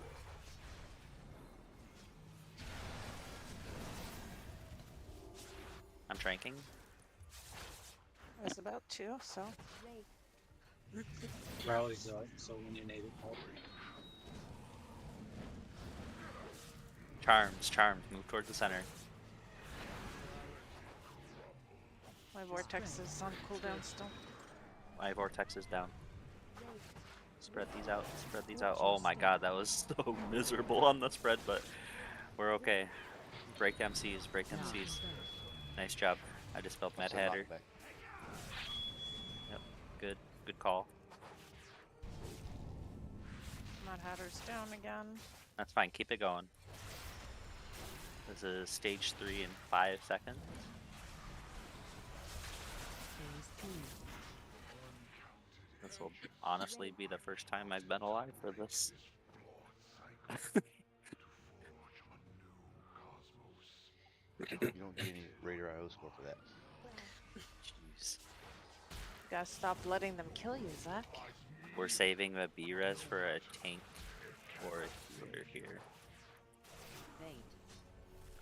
I'm tranking. I was about to, so. Rally's so we need native help. Charms. Move towards the center. My vortex is on cooldown still. My vortex is down. Spread these out. Spread these out. Oh my god, that was so miserable on the spread, but we're okay. Break MCs. Break MCs. Nice job. I just felt Mad Hatter. Yep. Good. Good call. Mad Hatter's down again. That's fine. Keep it going. This is stage 3 in 5 seconds. This will honestly be the first time I've been alive for this. You don't get any Raider IO score for that. Jeez. Gotta stop letting them kill you, Zach. We're saving the B-res for a tank or a healer here.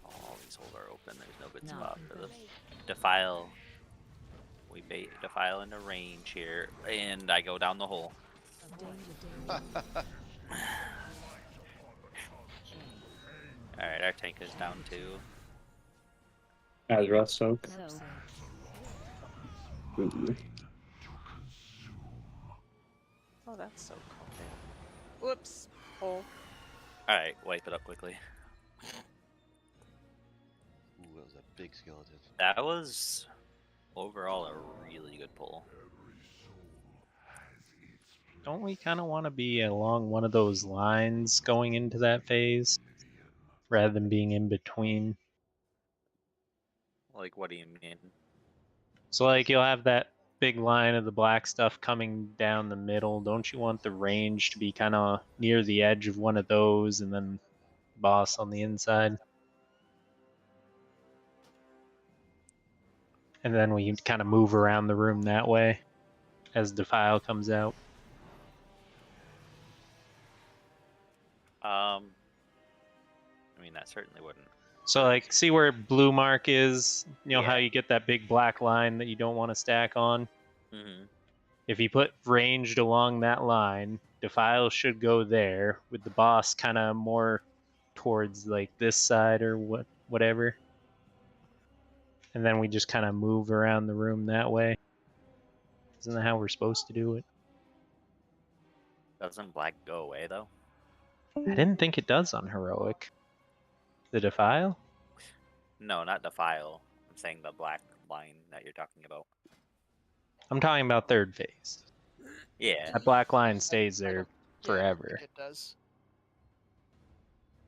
All these holes are open. There's no good spot for this. Defile. We bait Defile into range here, and I go down the hole. Alright, our tank is down too. As Russ soak. Oh, that's so cool. Whoops. Hole. Alright, wipe it up quickly. Ooh, that was a big skeleton. That was overall a really good pull. Don't we kind of want to be along one of those lines going into that phase, rather than being in between? Like, what do you mean? So, like, you'll have that big line of the black stuff coming down the middle. Don't you want the range to be kind of near the edge of one of those, and then boss on the inside? And then we kind of move around the room that way as Defile comes out. I mean, that certainly wouldn't. So, like, see where blue mark is? You know how Yeah. you get that big black line that you don't want to stack on? Mm-hmm. If you put ranged along that line, Defile should go there, with the boss kind of more towards, like, this side or whatever. And then we just kind of move around the room that way. Isn't that how we're supposed to do it? Doesn't black go away, though? I didn't think it does on Heroic. The Defile? No, not Defile. I'm saying the black line that you're talking about. I'm talking about third phase. Yeah. That black line stays there forever. It does.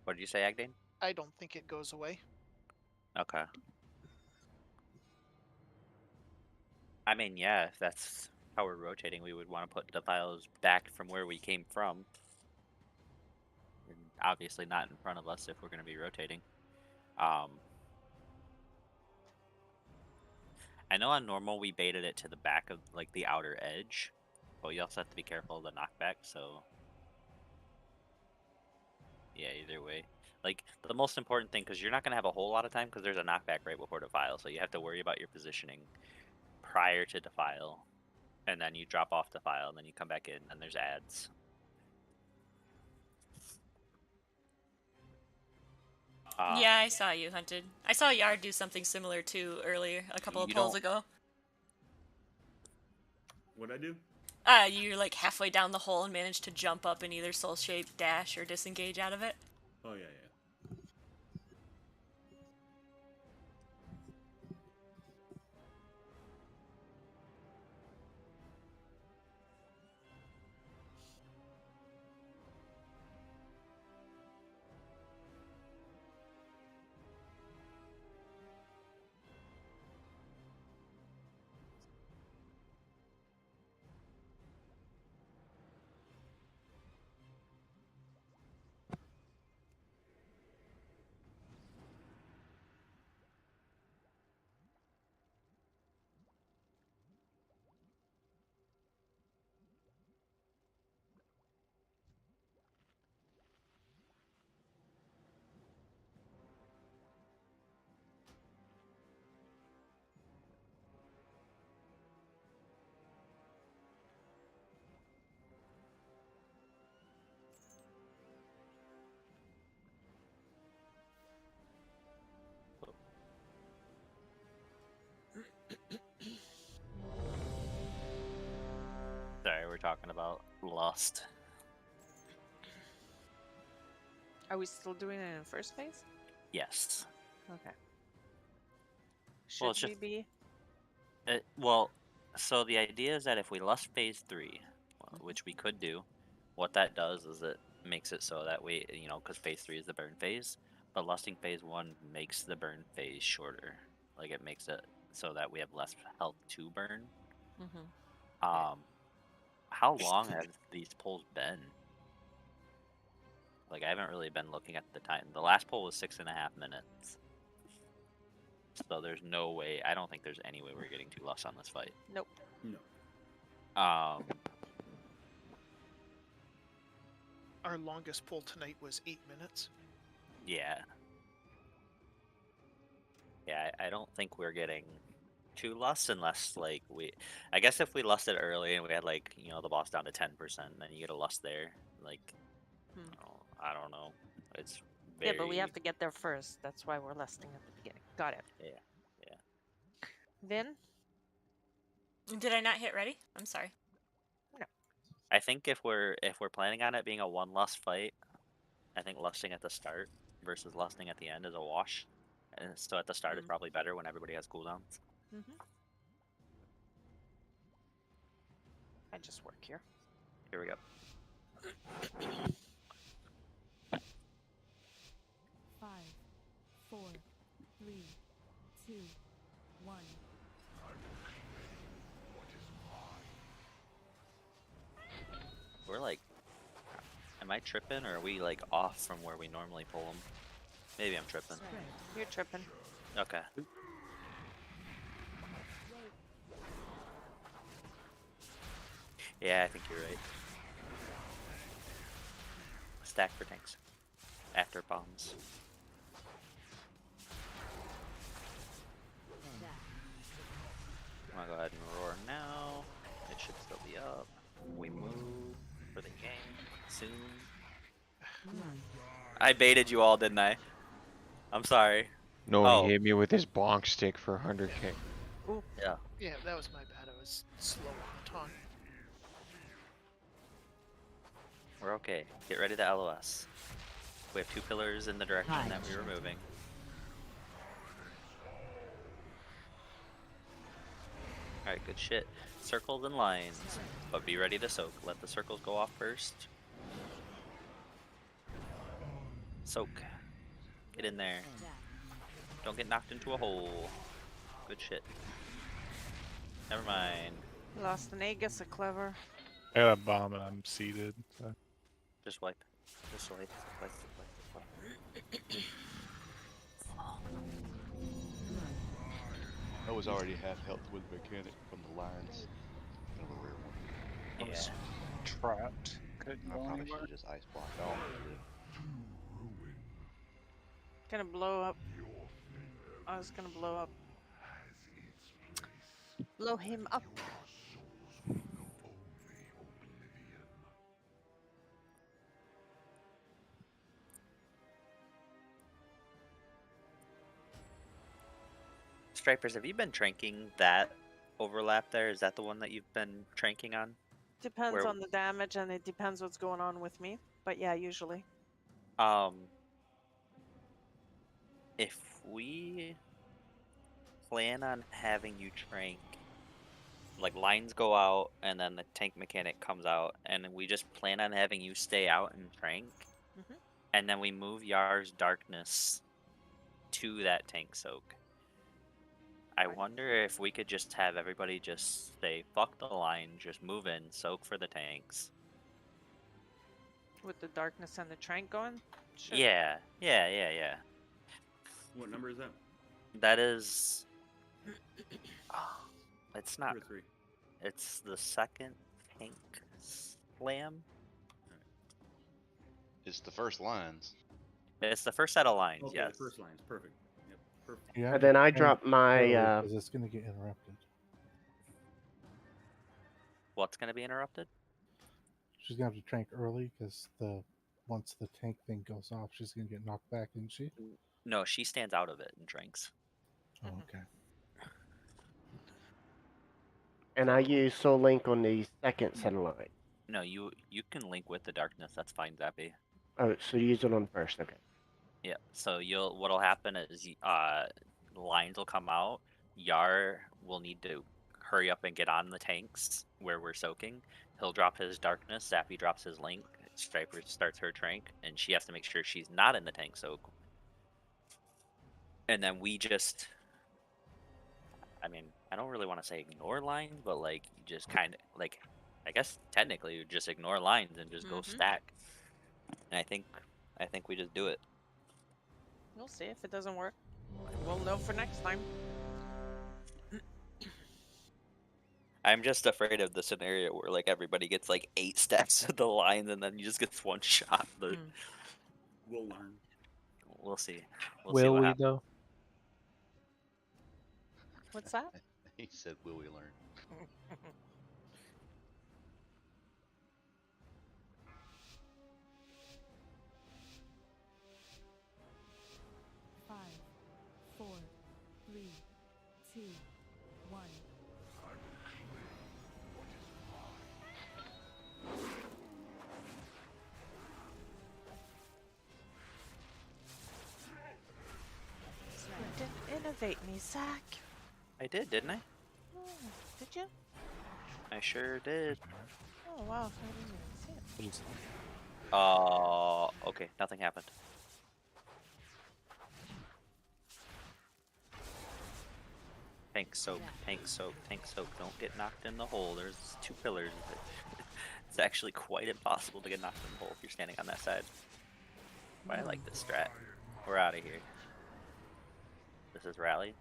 What did you say, Agdane? I don't think it goes away. Okay. I mean, yeah, if that's how we're rotating, we would want to put defiles back from where we came from. And obviously not in front of us if we're going to be rotating. I know on normal we baited it to the back of like the outer edge, but you also have to be careful of the knockback, so yeah, either way. Like, the most important thing, because you're not going to have a whole lot of time because there's a knockback right before defile, so you have to worry about your positioning prior to defile, and then you drop off defile, and then you come back in, and there's ads. Yeah, I saw you hunted. I saw Yard do something similar too earlier, a couple of polls ago. What'd I do? You're like halfway down the hole and managed to jump up and either soul shape, dash, or disengage out of it. Oh, yeah. Sorry, we're talking about Lust. Are we still doing it in first phase? Yes. Okay. Should Well, it's we just, be? well, so the idea is that if we lust phase 3, which we could do, what that does is it makes it so that we, you know, because phase 3 is the burn phase, but lusting phase 1 makes the burn phase shorter. Like, it makes it so that we have less health to burn. How long have these polls been? Like, I haven't really been looking at the time. The last poll was 6.5 minutes. So there's no way, I don't think there's any way we're getting too lust on this fight. Nope. No. Our longest pull tonight was 8 minutes. Yeah. Yeah, I don't think we're getting too lust unless, like, I guess if we lusted early and we had, like, you know, the boss down to 10%, then you get a lust there. Like, I don't know. It's very... Yeah, but we have to get there first. That's why we're lusting at the beginning. Got it. Yeah. Vin? Did I not hit ready? I'm sorry. No. I think if we're planning on it being a one lust fight, I think lusting at the start versus lusting at the end is a wash. And so at the start it's probably better when everybody has cooldowns. I just work here. Here we go. 5, 4, 3, 2, 1. We're like, am I tripping or are we like off from where we normally pull them? Maybe I'm tripping. You're tripping. Okay. Yeah, I think you're right. Stack for tanks. After bombs. I'm gonna go ahead and roar now. It should still be up. We move for the game soon. I baited you all, didn't I? I'm sorry. No, he hit me with his bonk stick for 100k. Ooh. Yeah. Yeah, that was my bad. I was slow on the taunt. We're okay. Get ready to LOS. We have 2 pillars in the direction that we were moving. Alright, good shit. Circles and lines, but be ready to soak. Let the circles go off first. Soak. Get in there. Don't get knocked into a hole. Good shit. Never mind. Lost an Aegis, a clever. I got a bomb and I'm seated. So. Just wipe. Just wipe. Just wipe. I was already half health with mechanic from the lines. Kind of a rare one. I was trapped. Couldn't I go probably should anywhere. have just ice blocked all of it. Gonna blow up. I was gonna blow up. Blow him up. Stripers, have you been tranking that overlap there? Is that the one that you've been tranking on? Depends Where- on the damage and it depends what's going on with me. But yeah, usually. If we plan on having you trank, like lines go out and then the tank mechanic comes out, and we just plan on having you stay out and trank, and then we move Yar's darkness to that tank soak. I wonder if we could just have everybody just say, fuck the line, just move in, soak for the tanks. With the darkness and the trank going? Sure. Yeah. What number is that? That is... it's not... 2 or 3? It's the second tank slam. It's the first lines. It's the first set of lines, Okay, yes. the first line's perfect. Yep, perfect. Yeah, and then I dropped my. Because it's going to get interrupted. What's going to be interrupted? She's going to have to trank early because once the tank thing goes off, she's going to get knocked back, isn't she? No, she stands out of it and drinks. Oh, okay. And I use Soul Link on the second set of line. No, you can link with the darkness. That's fine, Zappy. Oh, so you use it on first, okay. Yeah. So what'll happen is lines will come out. Yar will need to hurry up and get on the tanks where we're soaking. He'll drop his darkness. Zappy drops his link. Striper starts her trank, and she has to make sure she's not in the tank soak. And then we just, I mean, I don't really want to say ignore lines, but like you just kind of like, I guess technically you just ignore lines and just go stack. And I think we just do it. We'll see if it doesn't work. We'll know for next time. I'm just afraid of the scenario where like everybody gets like 8 stacks of the lines and then you just gets one shot. But We'll learn. We'll see. Will see what we happens. though? What's that? He said, will we learn? Five, 4, 3, 2, 1. You didn't innovate me, Zach. I did, didn't I? Oh, did you? I sure did. Oh wow, I didn't even see it. Okay, nothing happened. Tank soak, tank soak, tank soak. Don't get knocked in the hole. There's 2 pillars. It's actually quite impossible to get knocked in the hole if you're standing on that side. But I like this strat. We're out of here. This is rally.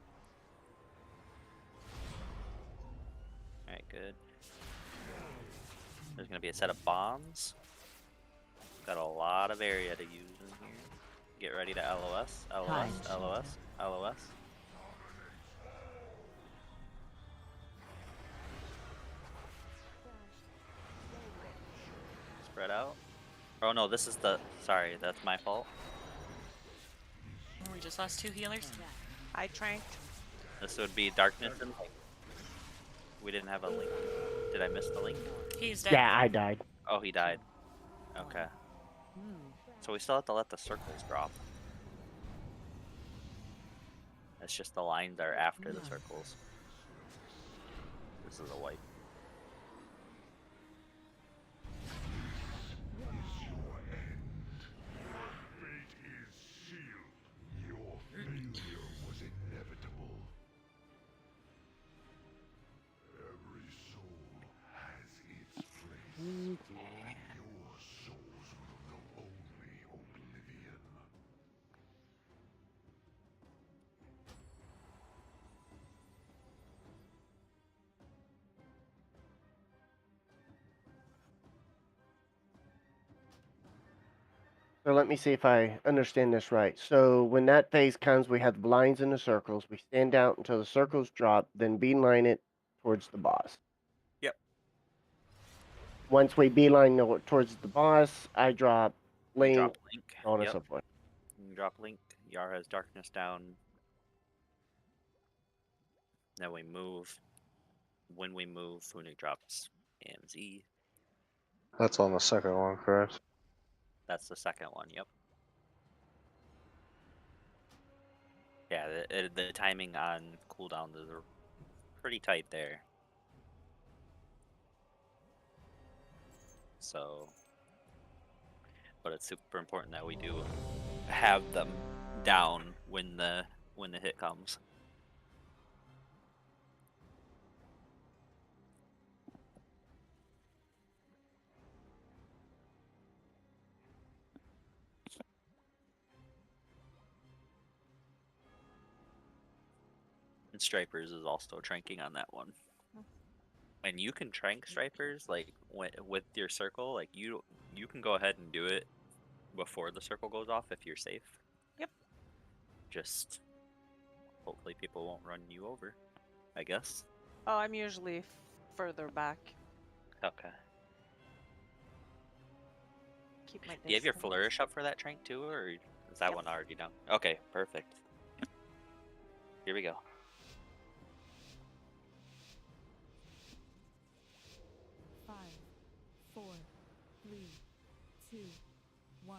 Alright, good. There's gonna be a set of bombs. Got a lot of area to use in here. Get ready to LOS, LOS, LOS, LOS. Spread out. Oh no, this is the... Sorry, that's my fault. We just lost 2 healers. I tranked. This would be darkness and light. We didn't have a link. Did I miss the link? He's dead. Yeah, I died. Oh, he died. Okay. So we still have to let the circles drop. It's just the lines are after the circles. This is a wipe. So let me see if I understand this right. So when that phase comes, we have the blinds in the circles. We stand out until the circles drop, then beeline it towards the boss. Yep. Once we beeline towards the boss, I drop You link, drop link. so on and Yep. so forth. You drop link. Yar has darkness down. Then we move. When we move, Funu drops AMZ. That's on the second one, correct? That's the second one. Yep. Yeah, the timing on cooldowns is pretty tight there. So, but it's super important that we do have them down when the hit comes. And Stripers is also tranking on that one. And you can trank Stripers like with your circle. Like you can go ahead and do it before the circle goes off if you're safe. Yep. Just hopefully people won't run you over, I guess. Oh, I'm usually further back. Okay. Keep my Do you have your distance. flourish up for that trank too, or is that one already done? Okay, perfect. Here we go. Five, 4, 3, 2, 1.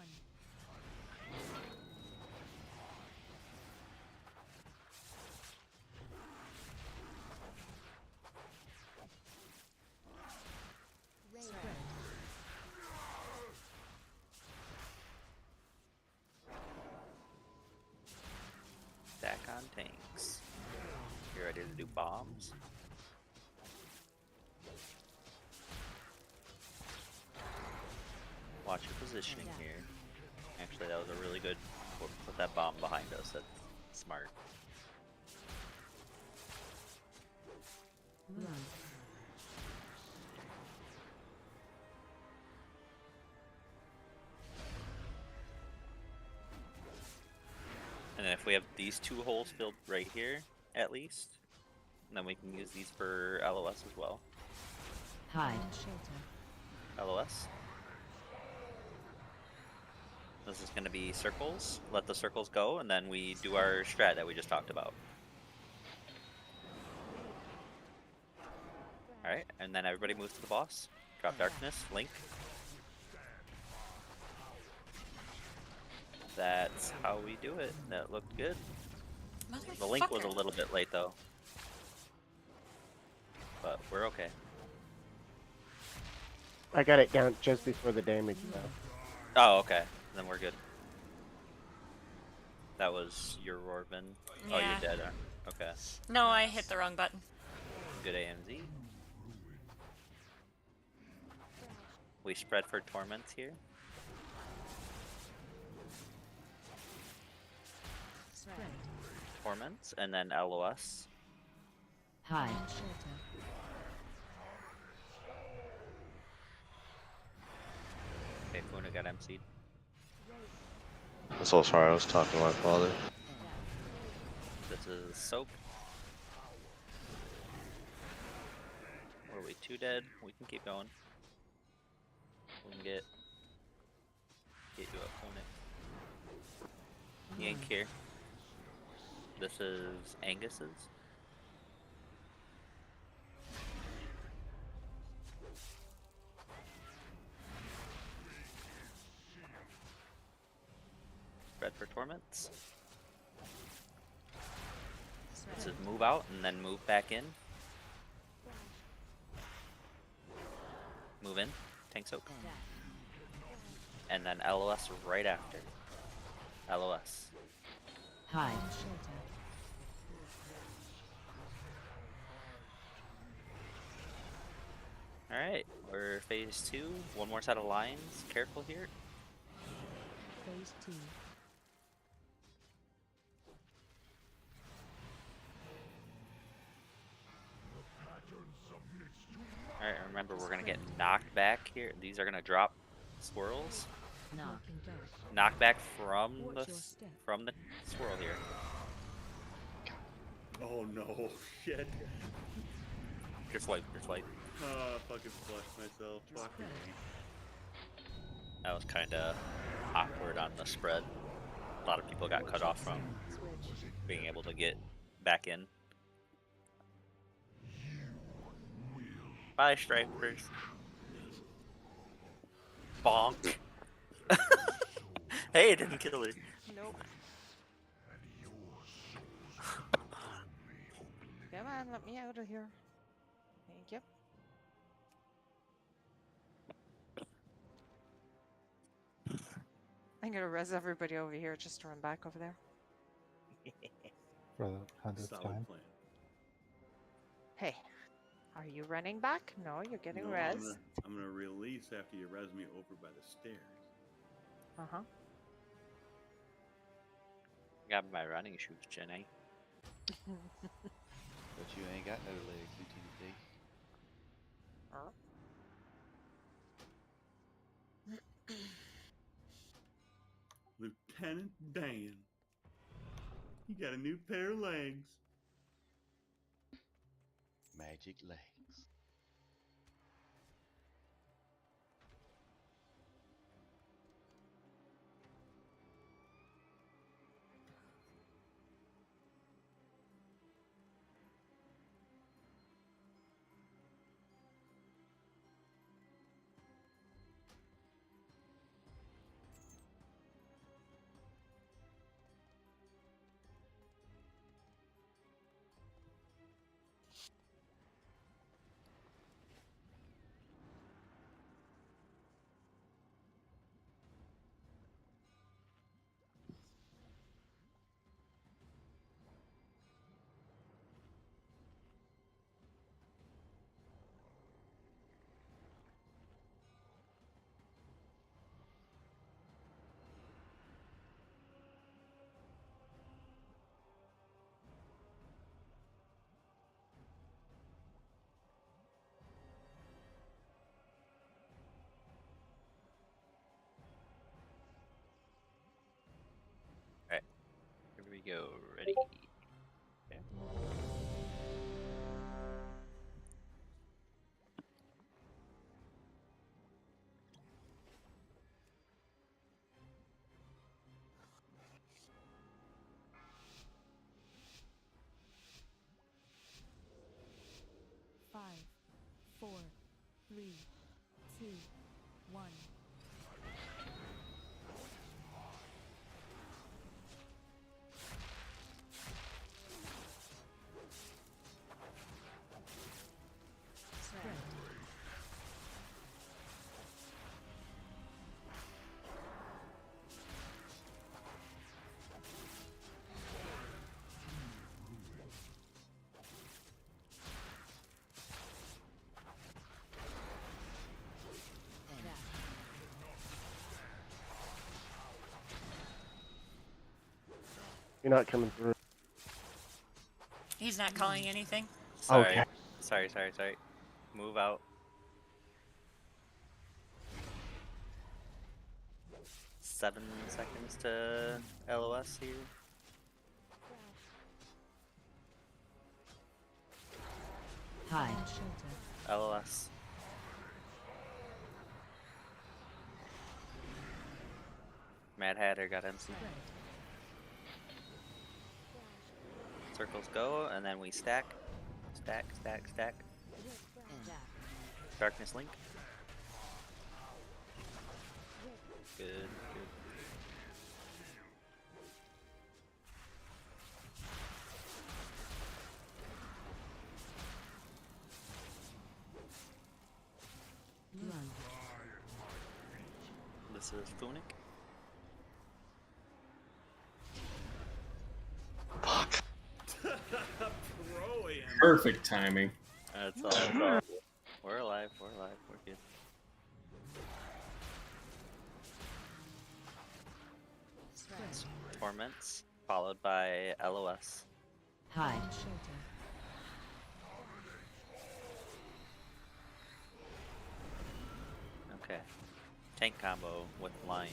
Stack on tanks. You ready to do bombs? Watch your positioning here. Actually, that was a really good. We'll put that bomb behind us. That's smart. And then if we have these two holes filled right here, at least, then we can use these for LOS as well. Hide. LOS. This is going to be circles. Let the circles go, and then we do our strat that we just talked about. Alright, and then everybody moves to the boss. Drop darkness, link. That's how we do it. That looked good. The link was a little bit late though. But we're okay. I got it down just before the damage though. Oh, okay. Then we're good. That was your Rorbin. Oh, Yeah. you're dead. Okay. No, I hit the wrong button. Good AMZ. We spread for torments here. Torments, and then LOS. Hide. Okay, Funa got MC'd. I'm so sorry, I was talking to my father. This is soap. Were we 2 dead? We can keep going. We can get you up, Funa. Yank here. This is Angus's. Spread for torments. This is move out and then move back in. Move in. Tank soak. And then LOS right after. LOS. Hide. Alright. Alright, we're phase 2. One more set of lines. Careful here. Phase 2. Alright, remember we're gonna get knocked back here. These are gonna drop swirls. Knock. Knockback from the swirl here. Oh no, shit. Your flight, your flight. Fucking flushed myself. Fuck me. That was kinda awkward on the spread. A lot of people got cut off from being able to get back in. Bye, stripers. Bonk. Hey, it didn't kill her. Nope. Come on, let me out of here. Thank you. I'm gonna res everybody over here just to run back over there. For the 100th Solid time. plan. Hey, are you running back? No, you're getting No, res. I'm gonna release after you res me over by the stairs. Uh-huh. Got my running shoes, Jenny. But you ain't got no legs, Lieutenant D. Lieutenant Dan. You got a new pair of legs. Magic legs. Alright. Here we go. Ready? Okay. 5, 4, 3, 2, 1. Spread. You're not coming through. He's not calling anything. Sorry. Okay. Sorry. Move out. Seven seconds to LOS here. Hide. LOS. Mad Hatter got MC. Circles go, and then we stack. Stack. Darkness Link. Good. Run. This is Thunic. Fuck. Perfect timing. That's all. We're alive. Torments, followed by LOS. Hide. Okay. Tank combo with lines.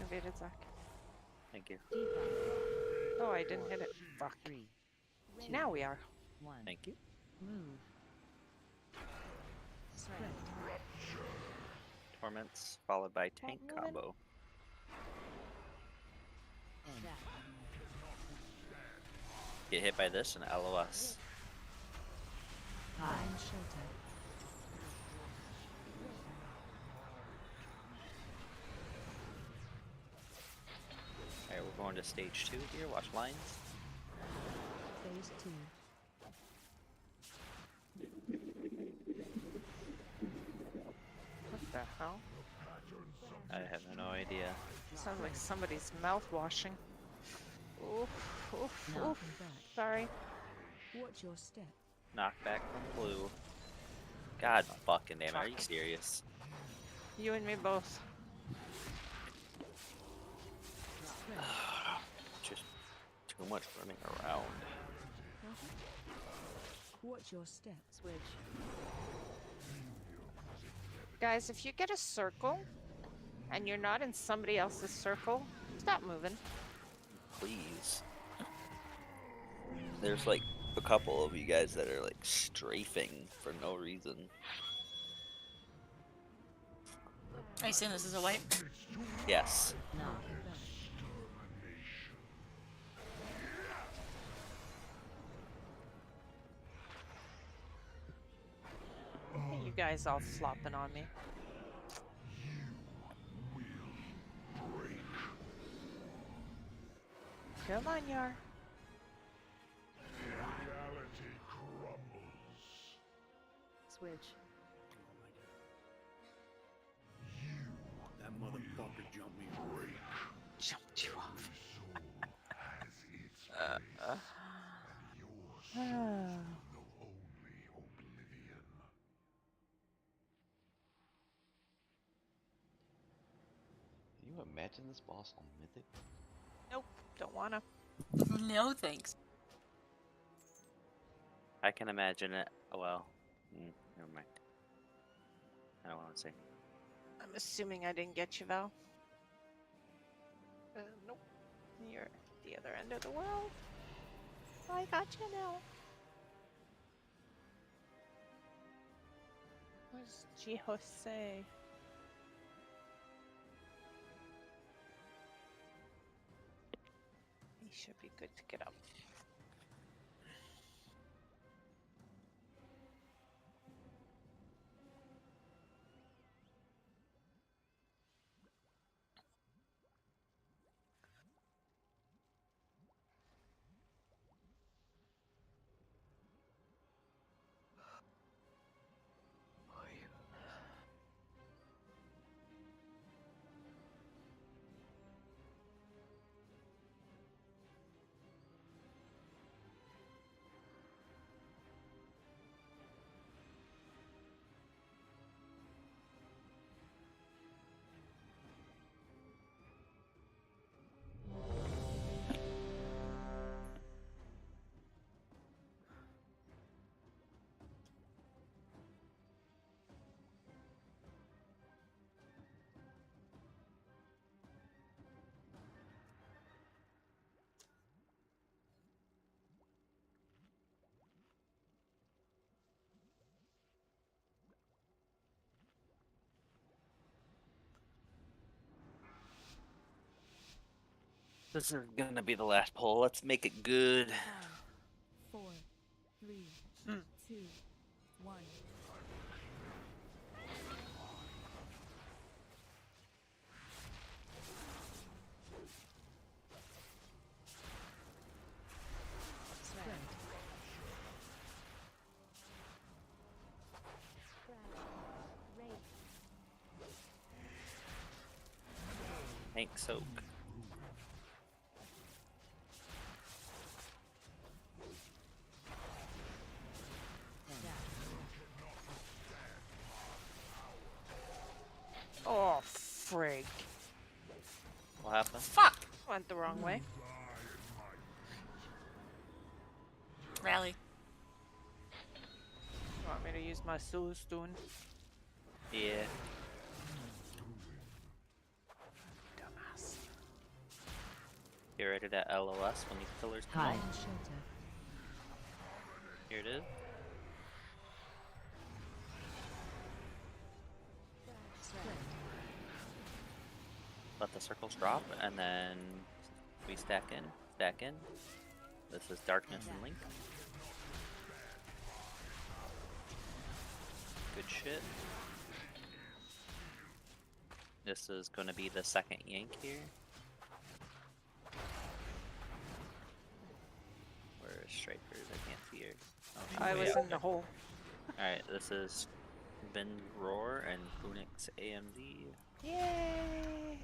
Innovated Zach. Thank you. Oh, I didn't hit it. Fuck. Now we are. Thank you. Move. Spread. Torments, followed by tank moving. combo. Get hit by this and LOS. Hide. Alright, we're going to stage 2 here. Watch lines. Phase 2. What the hell? I have no idea. Sounds like somebody's mouth washing. Oof, oof, No. oof. Sorry. Watch your step. Knockback from blue. God fucking damn it, are you serious? You and me both. Just too much running around. Watch your step. Switch. Guys, if you get a circle and you're not in somebody else's circle, stop moving. Please. There's like a couple of you guys that are like strafing for no reason. I assume this is a wipe. Yes. No. You guys all flopping on me. Come on, Yar. Switch. That motherfucker jumped me. Jumped you off. Can you imagine this boss on Mythic? Nope, don't wanna. No thanks. I can imagine it. Well, never mind. I don't want to say. I'm assuming I didn't get you, Val. Nope. You're at the other end of the world. I got you now. Where's G. Jose? He should be good to get up. This is gonna be the last poll. Let's make it good. 5, 4, 3, 2, 1. Spread. tank soak. Oh, frig. What happened? Fuck! Went the wrong way. Rally. You want me to use my Stone? Yeah. Dumbass. Get ready to LOS when these pillars come Hide. out. Here it is. Let the circles drop, and then we stack in. This is Darkness and Link. Good shit. This is going to be the second yank here. Where are strikers? I can't see her. Oh, she's I way was out in there. the hole. Alright, this is Vin Roar and Phoenix AMD. Yay!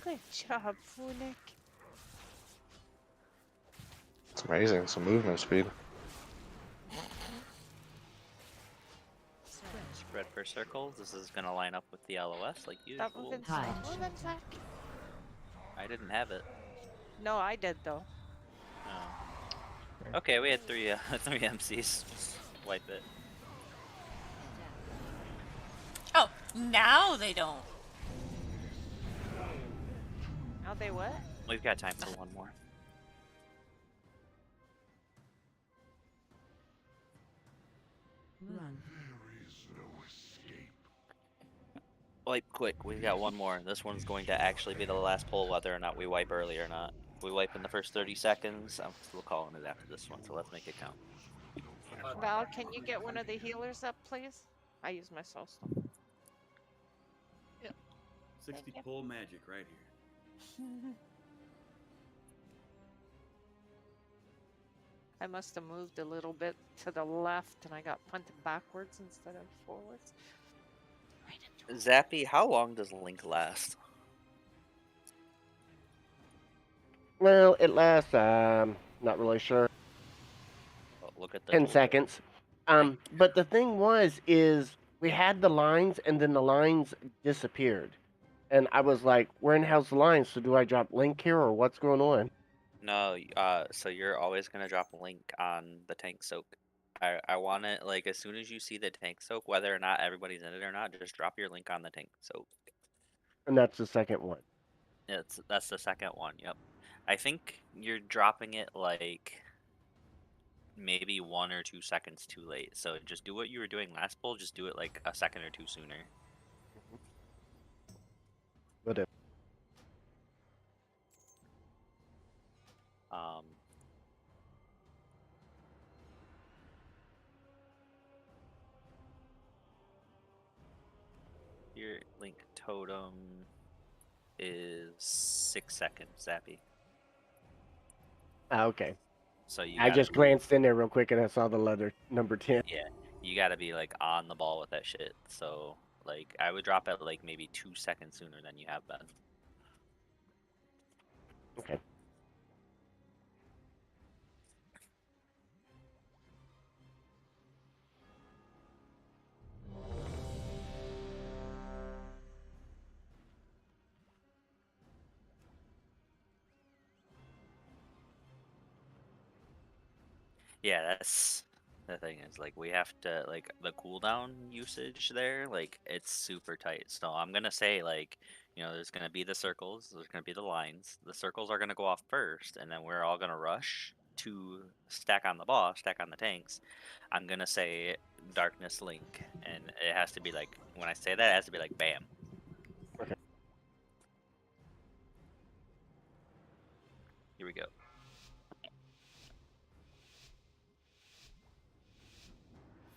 Good job, Funik. It's amazing. Some movement speed. Spread for circles. This is going to line up with the LOS like That usual. moving Zach. I didn't have it. No, I did though. Oh. Okay, we had three MCs. Just wipe it. Oh, now they don't. Now they what? We've got time for one more. Run. Wipe quick. We've got one more. This one's going to actually be the last pull, whether or not we wipe early or not. If we wipe in the first 30 seconds, I'm still calling it after this one, so let's make it count. Val, can you get one of the healers up, please? I use my soul stone. 60 pull magic right here. I must have moved a little bit to the left and I got punted backwards instead of forwards. Zappy, how long does Link last? Well, it lasts, not really sure. Oh, look at the 10 tool. seconds. But the thing is we had the lines and then the lines disappeared. And I was like, where in the hell's the lines? So do I drop Link here or what's going on? No, so you're always gonna drop a link on the tank soak. I want it, like, as soon as you see the tank soak, whether or not everybody's in it or not, just drop your link on the tank soak. And that's the second one. That's the second one, yep. I think you're dropping it, like, maybe 1 or 2 seconds too late. So just do what you were doing last pull, just do it, like, a second or two sooner. Whatever. Your link totem is 6 seconds, Zappy. Ah, okay. So you I gotta just be- glanced in there real quick and I saw the letter number 10. Yeah, you gotta be, like, on the ball with that shit. So, like, I would drop it, like, maybe 2 seconds sooner than you have been. Okay. Yeah, that's the thing is, like, we have to, like, the cooldown usage there, like, it's super tight. So I'm gonna say, like, you know, there's gonna be the circles, there's gonna be the lines. The circles are gonna go off first, and then we're all gonna rush to stack on the boss, stack on the tanks. I'm gonna say Darkness Link, and it has to be like, when I say that, it has to be like bam. Okay. Here we go.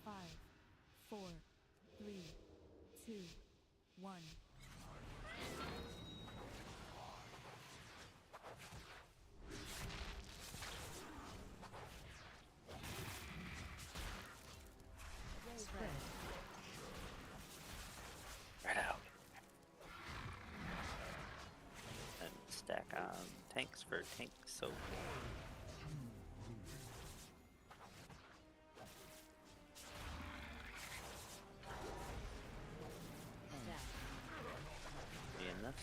Five, 4, 3, 2, 1. Right out. Stack on tanks for tank soak. Be in this.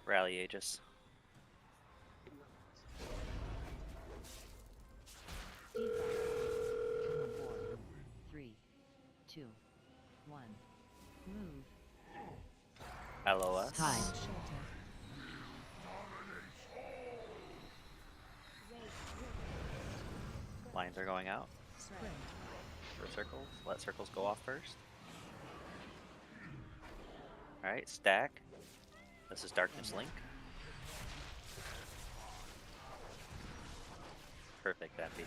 Rally Aegis. 4, 3, 2, 1. Move. LOS. Hide. Lines are going out. For circles. Let circles go off first. Alright, stack. This is Darkness Link. Perfect, that beat.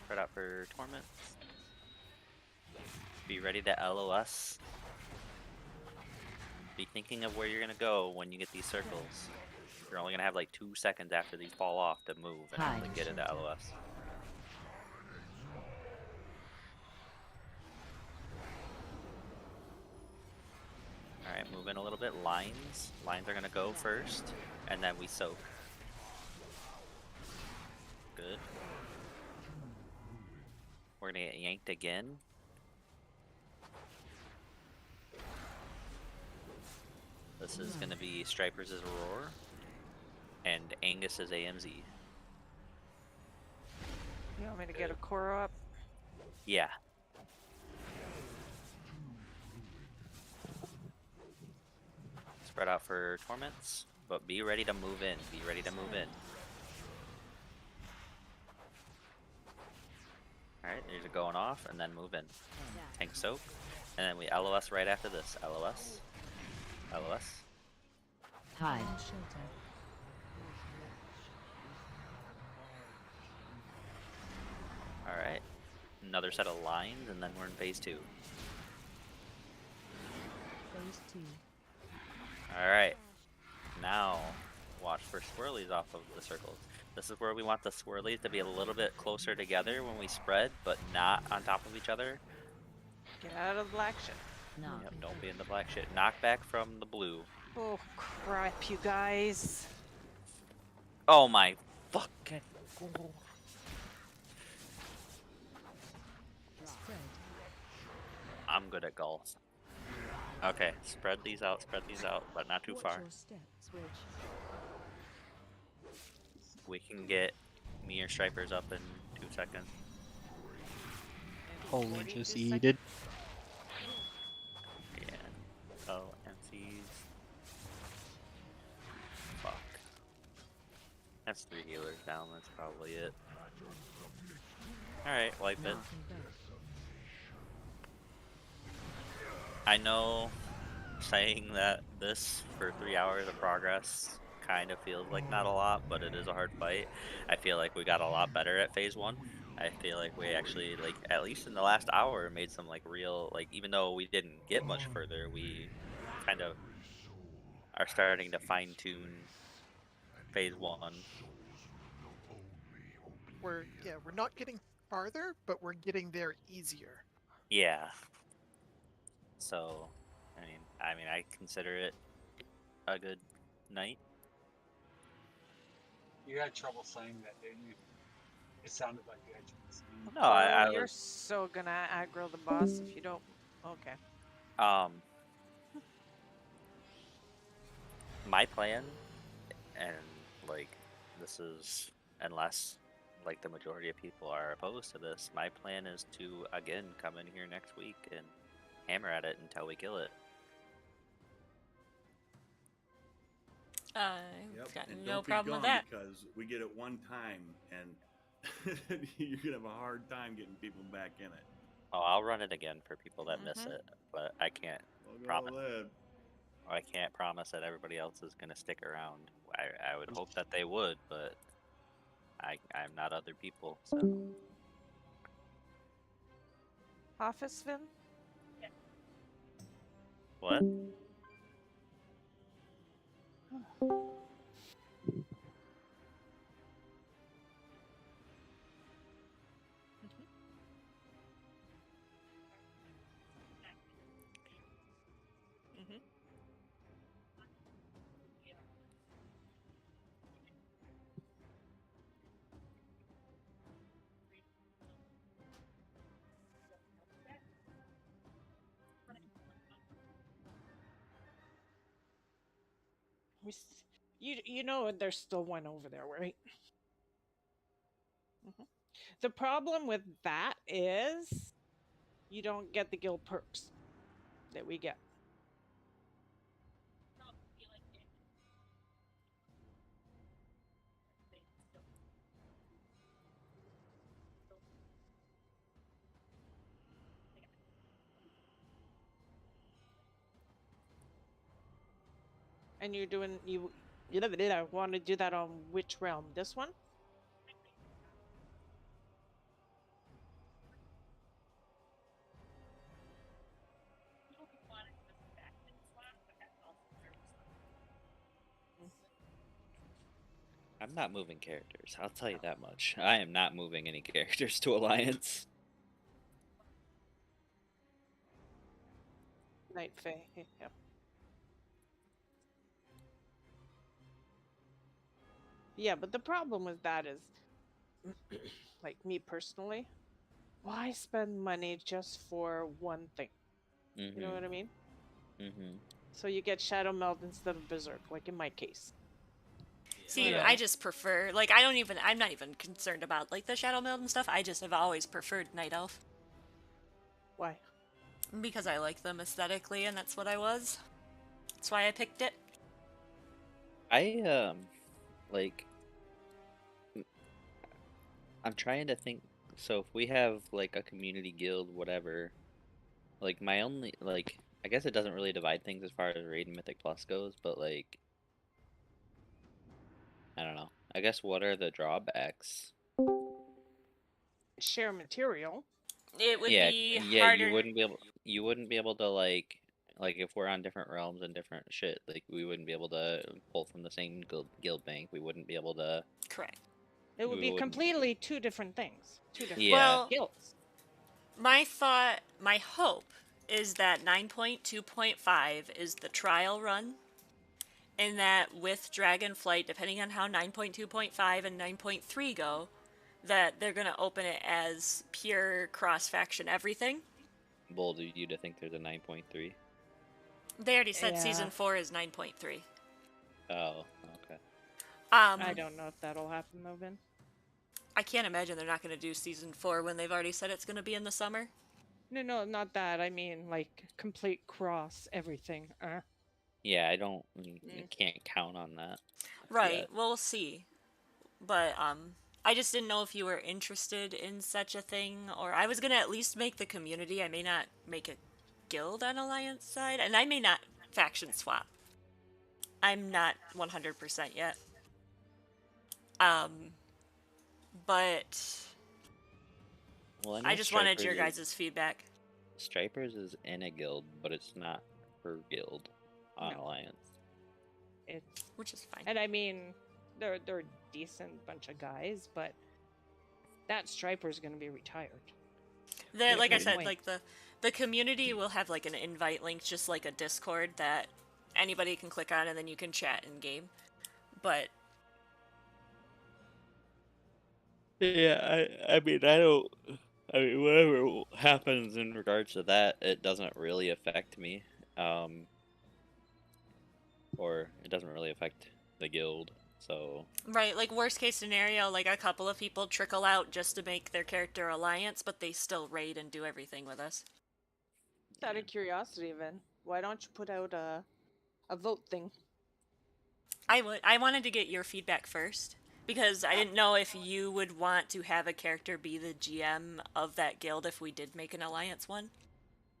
Spread out for Torment. Be ready to LOS. Be thinking of where you're gonna go when you get these circles. You're only gonna have like 2 seconds after these fall off to move and actually get into LOS. Alright, move in a little bit. Lines. Lines are gonna go first, and then we soak. Good. We're gonna get yanked again. This is gonna be Striper's Roar and Angus's AMZ. You want me to get a core up? Yeah. Spread out for Torments, but be ready to move in. Be ready to move in. Alright, these are going off, and then move in. Tank soak, and then we LOS right after this. LOS. LOS. Hide. Alright. Another set of lines, and then we're in phase 2. Phase 2. Alright. Now, watch for swirlies off of the circles. This is where we want the swirlies to be a little bit closer together when we spread, but not on top of each other. Get out of the black shit. No. Yep, don't be in the black shit. Knockback from the blue. Oh crap, you guys. Oh my fucking... I'm good at golf. Okay, spread these out, but not too far. We can get me or Stripers up in 2 seconds. Holy just eated. Yeah. Oh, MCs. Fuck. That's 3 healers down, that's probably it. Alright, wipe it. I know saying that this for 3 hours of progress kind of feels like not a lot, but it is a hard fight. I feel like we got a lot better at phase 1. I feel like we actually, like, at least in the last hour, made some, like, real, like, even though we didn't get much further, we kind of are starting to fine-tune phase 1. We're not getting farther, but we're getting there easier. Yeah. So, I mean, I consider it a good night. You had trouble saying that, didn't you? It sounded like you had trouble saying that. No, I You're was... so gonna aggro the boss if you don't. Okay. My plan, and like, this is, unless like the majority of people are opposed to this, my plan is to again come in here next week and hammer at it until we kill it. I've got and no don't be problem with gone that. because we get it one time, and you're gonna have a hard time getting people back in it. Oh, I'll run it again for people that miss it, but I can't promise. I can't promise that everybody else is gonna stick around. I would hope that they would, but I'm not other people, so. Office Vin? What? You know there's still one over there, right? The problem with that is you don't get the guild perks that we get. And you're doing you want to do that on which realm? This one? I'm not moving characters. I'll tell you that much. I am not moving any characters to Alliance. Night Fae. Yeah. Yeah, but the problem with that is, like me personally, why spend money just for one thing? You know what I mean? So you get Shadow Meld instead of Berserk, like in my case. See, I just prefer, like, I'm not even concerned about, like, the Shadow Meld and stuff. I just have always preferred Night Elf. Why? Because I like them aesthetically, and that's what I was. That's why I picked it. Like, I'm trying to think. So if we have, like, a community guild, whatever, like, my only, like, I guess it doesn't really divide things as far as Raid and Mythic Plus goes, but, like, I don't know. I guess what are the drawbacks? Share material. It would be yeah, harder. you wouldn't be able to like if we're on different realms and different shit, like we wouldn't be able to pull from the same guild bank. We wouldn't be able to. Correct. It would be completely two different things. Two different guilds. My hope is that 9.2.5 is the trial run, and that with Dragonflight, depending on how 9.2.5 and 9.3 go, that they're going to open it as pure cross-faction everything. Bold of you to think there's a 9.3. They already said Season 4 is 9.3. Oh, okay. I don't know if that'll happen though, Ben. I can't imagine they're not going to do Season 4 when they've already said it's going to be in the summer. No, not that. I mean, like, complete cross everything. Yeah, I can't count on that. Right, yet. we'll see. But, I just didn't know if you were interested in such a thing, or I was going to at least make the community. I may not make a guild on Alliance side, and I may not faction swap. I'm not 100% yet. But well, I just wanted your guys' feedback. Stripers is in a guild, but it's not per guild on Alliance. Which is fine. And I mean, they're a decent bunch of guys, but that Striper's going to be retired. Like I said, like the community will have like an invite link, just like a Discord that anybody can click on, and then you can chat in game. But yeah, I mean, whatever happens in regards to that, it doesn't really affect me, or it doesn't really affect the guild. So right, like worst case scenario, like a couple of people trickle out just to make their character Alliance, but they still raid and do everything with us. Out of curiosity, Vin, why don't you put out a vote thing? I wanted to get your feedback first, because I didn't know if you would want to have a character be the GM of that guild if we did make an Alliance one.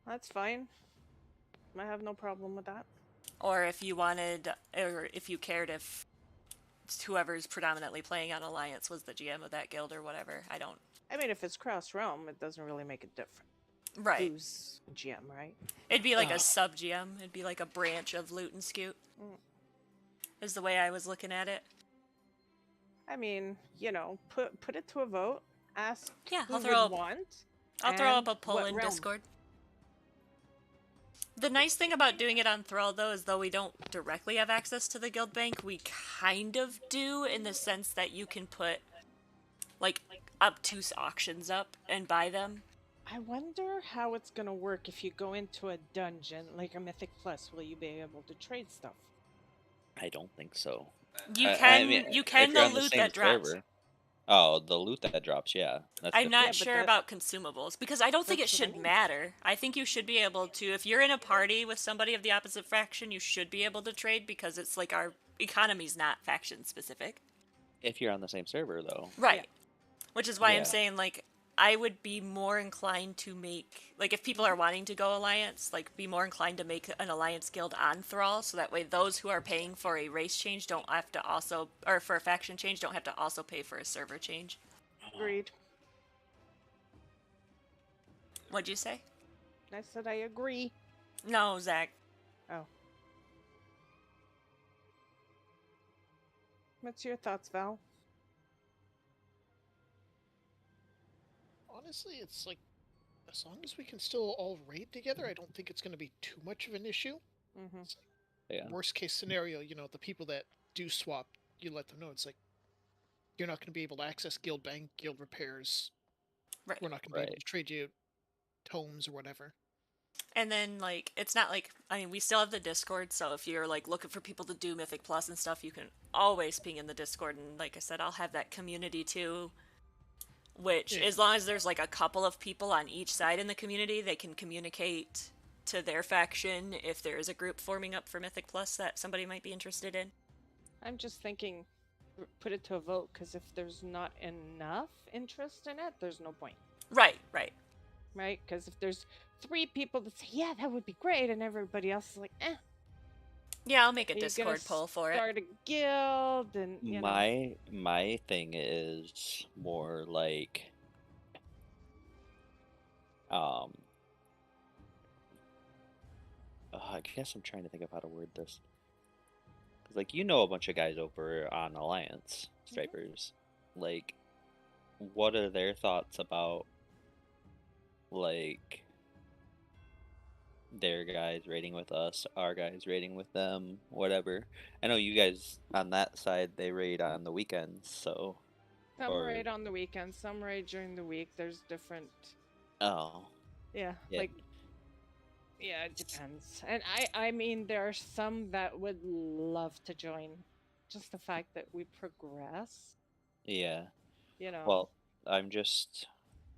That's fine. I have no problem with that. or if you wanted, or if you cared if whoever's predominantly playing on Alliance was the GM of that guild or whatever. I don't. I mean, if it's cross realm, it doesn't really make a difference. Right. Who's GM, right? It'd be like a sub GM. It'd be like a branch of LootNScoot. Is the way I was looking at it. I mean, you know, put it to a vote. Ask Yeah, who I'll throw would up. want. I'll throw up and a poll what in realm. Discord. The nice thing about doing it on Thrall, though, is though we don't directly have access to the guild bank, we kind of do in the sense that you can put, like, obtuse auctions up and buy them. I wonder how it's gonna work if you go into a dungeon, like a Mythic Plus. Will you be able to trade stuff? I don't think so. You I can, mean, you if can you're the on the loot same that drops. server- Oh, the loot that drops, yeah. That's I'm not different. sure about consumables, because I don't think it That's what I should mean. matter. I think you should be able to, if you're in a party with somebody of the opposite faction, you should be able to trade, because it's like our economy's not faction specific. If you're on the same server, though. Right. Which is why Yeah. I'm saying, like, I would be more inclined to make, like, if people are wanting to go Alliance, like, be more inclined to make an Alliance guild on Thrall, so that way those who are paying for a race change don't have to also, or for a faction change, don't have to also pay for a server change. Agreed. What'd you say? I said I agree. No, Zach. Oh. What's your thoughts, Val? Honestly, it's like, as long as we can still all raid together, I don't think it's going to be too much of an issue. Mm-hmm. Yeah. Worst case scenario, you know, the people that do swap, you let them know. It's like, you're not going to be able to access guild bank, guild repairs. Right. We're not going to be able to trade you tomes or whatever. And then, like, it's not like, I mean, we still have the Discord, so if you're, like, looking for people to do Mythic Plus and stuff, you can always ping in the Discord, and like I said, I'll have that community too, which, as long as there's, like, a couple of people on each side in the community, they can communicate to their faction if there is a group forming up for Mythic Plus that somebody might be interested in. I'm just thinking, put it to a vote, because if there's not enough interest in it, there's no point. Right, right. Right? Because if there's 3 people that say, yeah, that would be great, and everybody else is like, eh. Yeah, I'll make a Are you Discord gonna poll for it. Start a guild, and, you know. My thing is more like I guess I'm trying to think of how to word this. 'Cause, like, you know a bunch of guys over on Alliance, Stripers. Like, what are their thoughts about, like, their guys raiding with us, our guys raiding with them, whatever? I know you guys on that side, they raid on the weekends, so... Some raid on the weekends, some raid during the week. There's different... Oh. Yeah, Yeah. like... Yeah, it depends. And I mean, there are some that would love to join. Just the fact that we progress. Yeah. You know. Well, I'm just...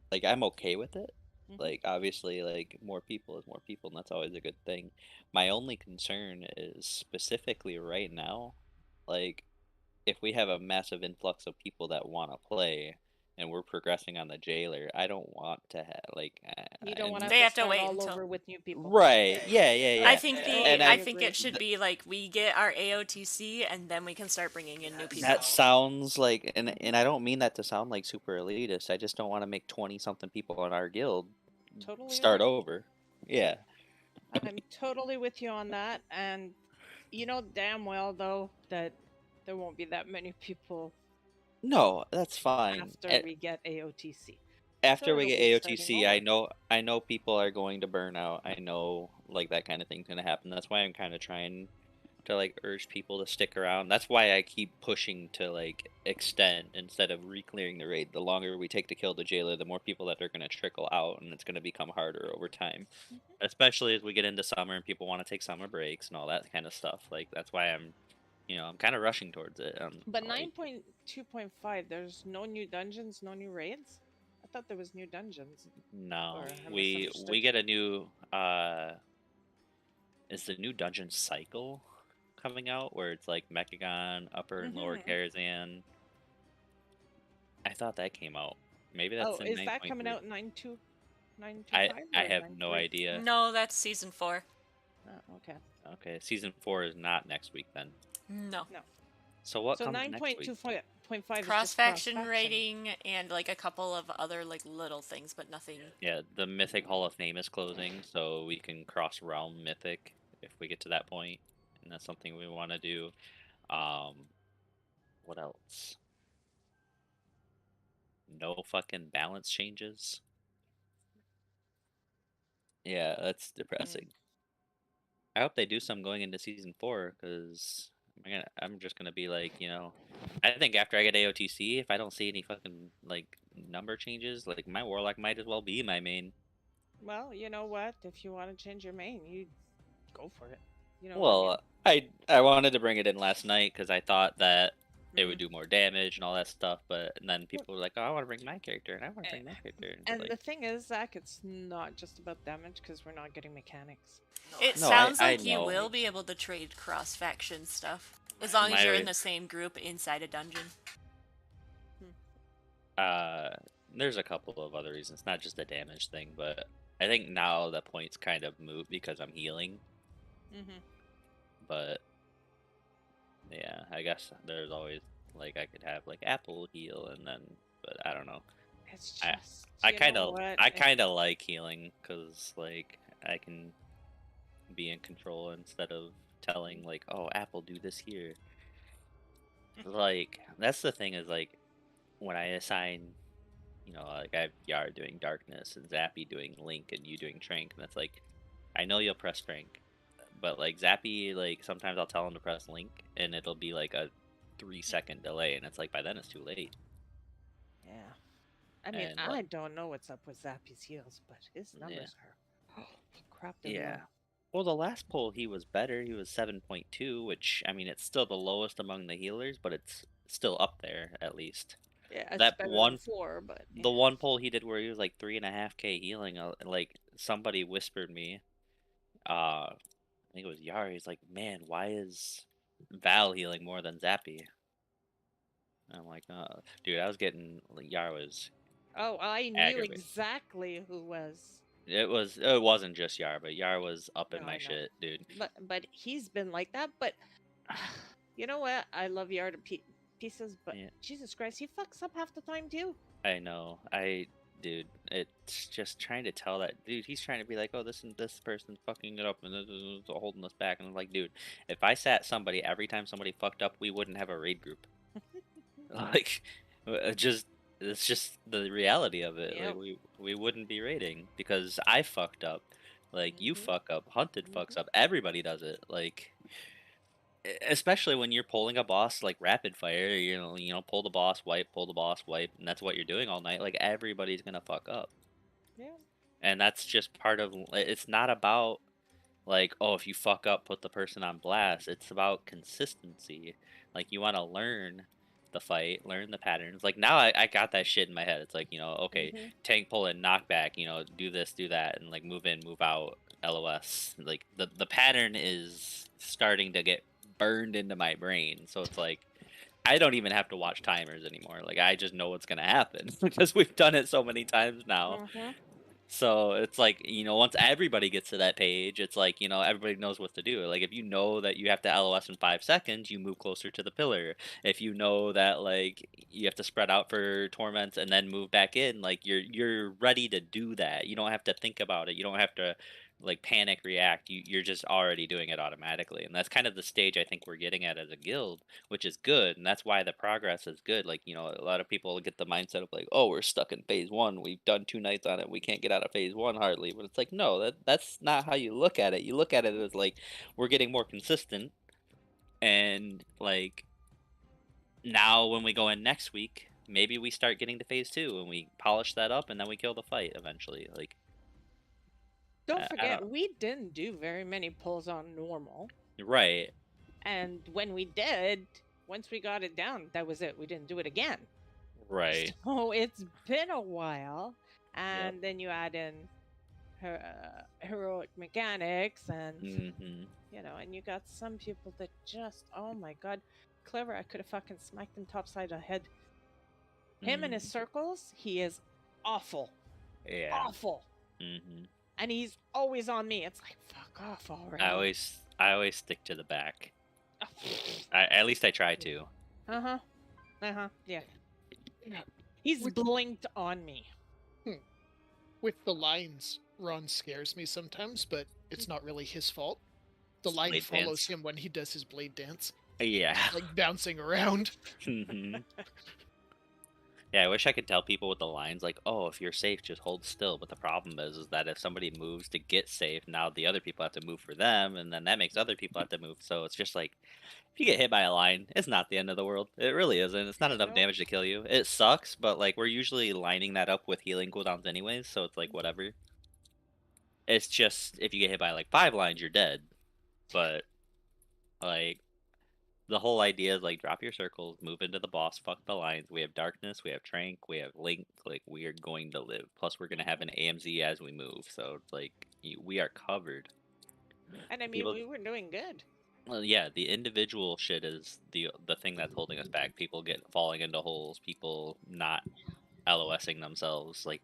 Like, I'm okay with it. Mhm. Like, obviously, like, more people is more people, and that's always a good thing. My only concern is specifically right now, like, if we have a massive influx of people that want to play, and we're progressing on the jailer, I don't want to have, like... You don't want They have to start wait all until... over with new people. Right, yeah. I think And I think it should be like we get our AOTC and then we can start bringing in new people. That sounds like, and I don't mean that to sound like super elitist. I just don't want to make 20-something people in our guild Totally start agree. over. Yeah. I'm totally with you on that, and you know damn well though that there won't be that many people No, that's fine. after we get AOTC. After So we it'll get be AOTC, starting over. I know people are going to burn out. I know, like, that kind of thing's gonna happen. That's why I'm kind of trying to, like, urge people to stick around. That's why I keep pushing to, like, extend instead of re-clearing the raid. The longer we take to kill the jailer, the more people that are gonna trickle out, and it's gonna become harder over time. Especially as we get into summer and people want to take summer breaks and all that kind of stuff. Like, that's why I'm kind of rushing towards it. But like, 9.2.5, there's no new dungeons, no new raids? I thought there was new dungeons. No, Or I we misunderstood. get a new is the new dungeon cycle coming out where it's like Mechagon, Upper and Lower Mhm. Karazhan. I thought that came out. Maybe that's Oh, in is that 9.3. coming out in 9.2? 9.25? I or have no 9.3? idea. No, that's season 4. Oh, okay. Okay, season 4 is not next week then. No. No. So what So comes next week? 9.2.5 is Cross just faction cross-faction. rating and like a couple of other like little things, but nothing. Yeah, the Mythic Hall of Fame is closing, so we can cross realm Mythic if we get to that point, and that's something we want to do. What else? No fucking balance changes. Yeah, that's depressing. I hope they do some going into season 4, because I'm just gonna be like, I think after I get AOTC, if I don't see any fucking like number changes, like my Warlock might as well be my main. Well, you know what? If you want to change your main, you go for it. You know. Well, I wanted to bring it in last night because I thought that it would do more damage and all that stuff, but then people were like, "Oh, I want to bring my character, and I want to bring my character." And like, the thing is, Zach, it's not just about damage because we're not getting mechanics. It No, sounds I like you know. will be able to trade cross faction stuff as long as you're in My- the same group inside a dungeon. There's a couple of other reasons, not just the damage thing, but I think now the point's kind of moot because I'm healing. But yeah, I guess there's always like I could have like Apple heal and then, but I don't know. It's just I you kind know of what? I kind of like healing because like I can be in control instead of telling like, oh, Apple, do this here. Like that's the thing is like when I assign, like I have Yar doing darkness and Zappy doing Link and you doing Trank, and it's like I know you'll press Trank, but like Zappy, like sometimes I'll tell him to press Link and it'll be like a 3-second delay, and it's like by then it's too late. Yeah. I mean, And, I like- don't know what's up with Zappy's heals, but his numbers are crap. Yeah. Well, the last poll he was better. He was 7.2, which I mean it's still the lowest among the healers, but it's still up there at least. Yeah, it's that better one than 4, but the one poll he did where he was like 3.5k healing, like somebody whispered me, I think it was Yar. He's like, man, why is Val healing more than Zappy? And I'm like, dude, I was getting Yar was. Oh, I knew aggravated. exactly who was. It wasn't just Yar, but Yar was up in No, my I know. shit, dude. But he's been like that. But you know what? I love Yar to pieces, but Jesus Christ, he fucks up half the time too. I know. Dude, it's just trying to tell that dude. He's trying to be like, oh, this person's fucking it up and this is holding us back. And I'm like, dude, if I sat somebody every time somebody fucked up, we wouldn't have a raid group. Like, it's just the reality of it. Yep. Like, we wouldn't be raiding because I fucked up. Like, you fuck up, Hunted fucks up, everybody does it. Like, especially when you're pulling a boss like rapid fire, pull the boss, wipe, and that's what you're doing all night. Like, everybody's gonna fuck up. Yeah. And that's just part of it's not about like, oh, if you fuck up, put the person on blast. It's about consistency. Like, you want to learn the fight, learn the patterns. Like, now I got that shit in my head. It's like, okay, tank pull in, knockback, do this, do that, and like move in, move out, LOS. Like, the pattern is starting to get burned into my brain. So it's like I don't even have to watch timers anymore. Like, I just know what's gonna happen because we've done it so many times now. So it's like, once everybody gets to that page, it's like, everybody knows what to do. Like, if you know that you have to LOS in 5 seconds, you move closer to the pillar. If you know that, like, you have to spread out for torments and then move back in, like, you're ready to do that. You don't have to think about it. You don't have to, like, panic react. You're just already doing it automatically. And that's kind of the stage I think we're getting at as a guild, which is good. And that's why the progress is good. Like, a lot of people get the mindset of like, oh, we're stuck in phase 1. We've done 2 nights on it. We can't get out of phase 1 hardly. But it's like, no, that's not how you look at it. You look at it as like, we're getting more consistent. And like, now when we go in next week, maybe we start getting to phase 2 and we polish that up and then we kill the fight eventually. Like, Don't forget, we didn't do very many pulls on normal. Right. And when we did, once we got it down, that was it. We didn't do it again. Right. So it's been a while. And then you add in heroic mechanics and, and you got some people that just, oh my god, Clever, I could have fucking smacked him topside of the head. Him and his circles, he is awful. Yeah. Awful. And he's always on me. It's like, fuck off already. I always I always stick to the back. At least I try to. Yeah. He's blinked on me. With the lines, Ron scares me sometimes, but it's not really his fault. The line Blade follows dance. him when he does his blade dance. Yeah. Like bouncing around. Yeah, I wish I could tell people with the lines like, oh, if you're safe, just hold still. But the problem is that if somebody moves to get safe, now the other people have to move for them, and then that makes other people have to move. So it's just like, if you get hit by a line, it's not the end of the world. It really isn't. It's not enough damage to kill you. It sucks, but like we're usually lining that up with healing cooldowns anyways, so it's like whatever. It's just if you get hit by like 5 lines, you're dead. But like the whole idea is like drop your circles, move into the boss, fuck the lines. We have darkness, we have trank, we have link. Like we are going to live. Plus we're gonna have an AMZ as we move, so it's like we are covered. And I mean, People- we were doing good. Well, yeah, the individual shit is the thing that's holding us back. People get falling into holes, people not LOSing themselves, like.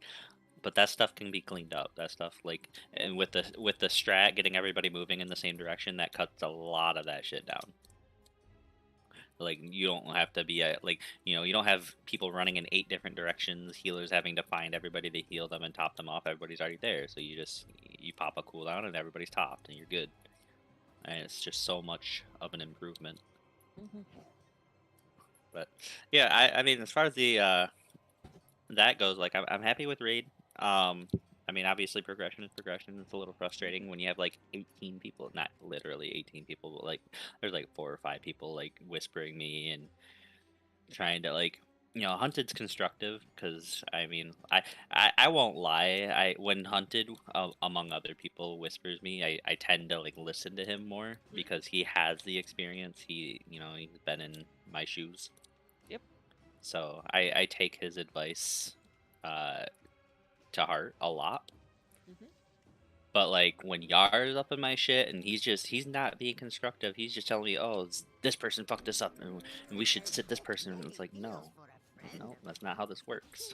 But that stuff can be cleaned up. That stuff, like, and with the strat, getting everybody moving in the same direction, that cuts a lot of that shit down. Like you don't have to be like you don't have people running in 8 different directions, healers having to find everybody to heal them and top them off. Everybody's already there, so you pop a cooldown and everybody's topped and you're good. And it's just so much of an improvement. But yeah, I mean, as far as the that goes, like I'm happy with raid. I mean, obviously progression is progression. It's a little frustrating when you have like 18 people, not literally 18 people, but like there's like 4 or 5 people like whispering me and trying to like, Hunted's constructive because I mean, I won't lie. When Hunted among other people whispers me, I tend to like listen to him more because he has the experience. He's been in my shoes. Yep. So I take his advice to heart a lot. But like when Yar's up in my shit and he's not being constructive, he's just telling me, oh, this person fucked us up and we should sit this person, and it's like, no, that's not how this works.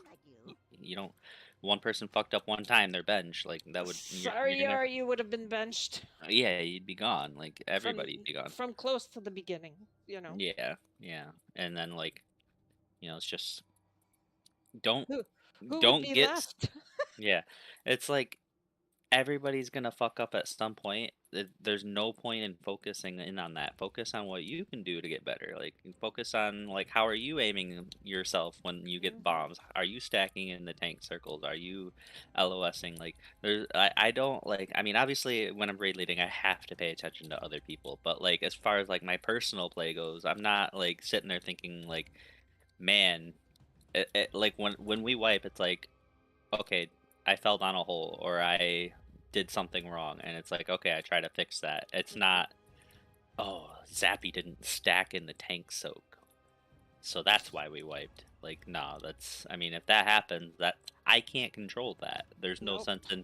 You don't, one person fucked up one time, they're benched. Like that would Sorry, you're gonna, Yar, you would have been benched. Yeah, you'd be gone. Like everybody'd be gone. From close to the beginning, Yeah, and then like, it's just don't Who don't would be get left? yeah, it's like everybody's gonna fuck up at some point. There's no point in focusing in on that. Focus on what you can do to get better. Like focus on like how are you aiming yourself when you get bombs? Are you stacking in the tank circles? Are you LOSing? Like I don't like. I mean, obviously when I'm raid leading, I have to pay attention to other people. But like as far as like my personal play goes, I'm not like sitting there thinking like, man, like when we wipe, it's like, okay, I fell down a hole or I did something wrong, and it's like, okay, I try to fix that. It's not, oh, Zappy didn't stack in the tank soak, so that's why we wiped. Like, no, that's, I mean, if that happens, that I can't control that. There's no sense in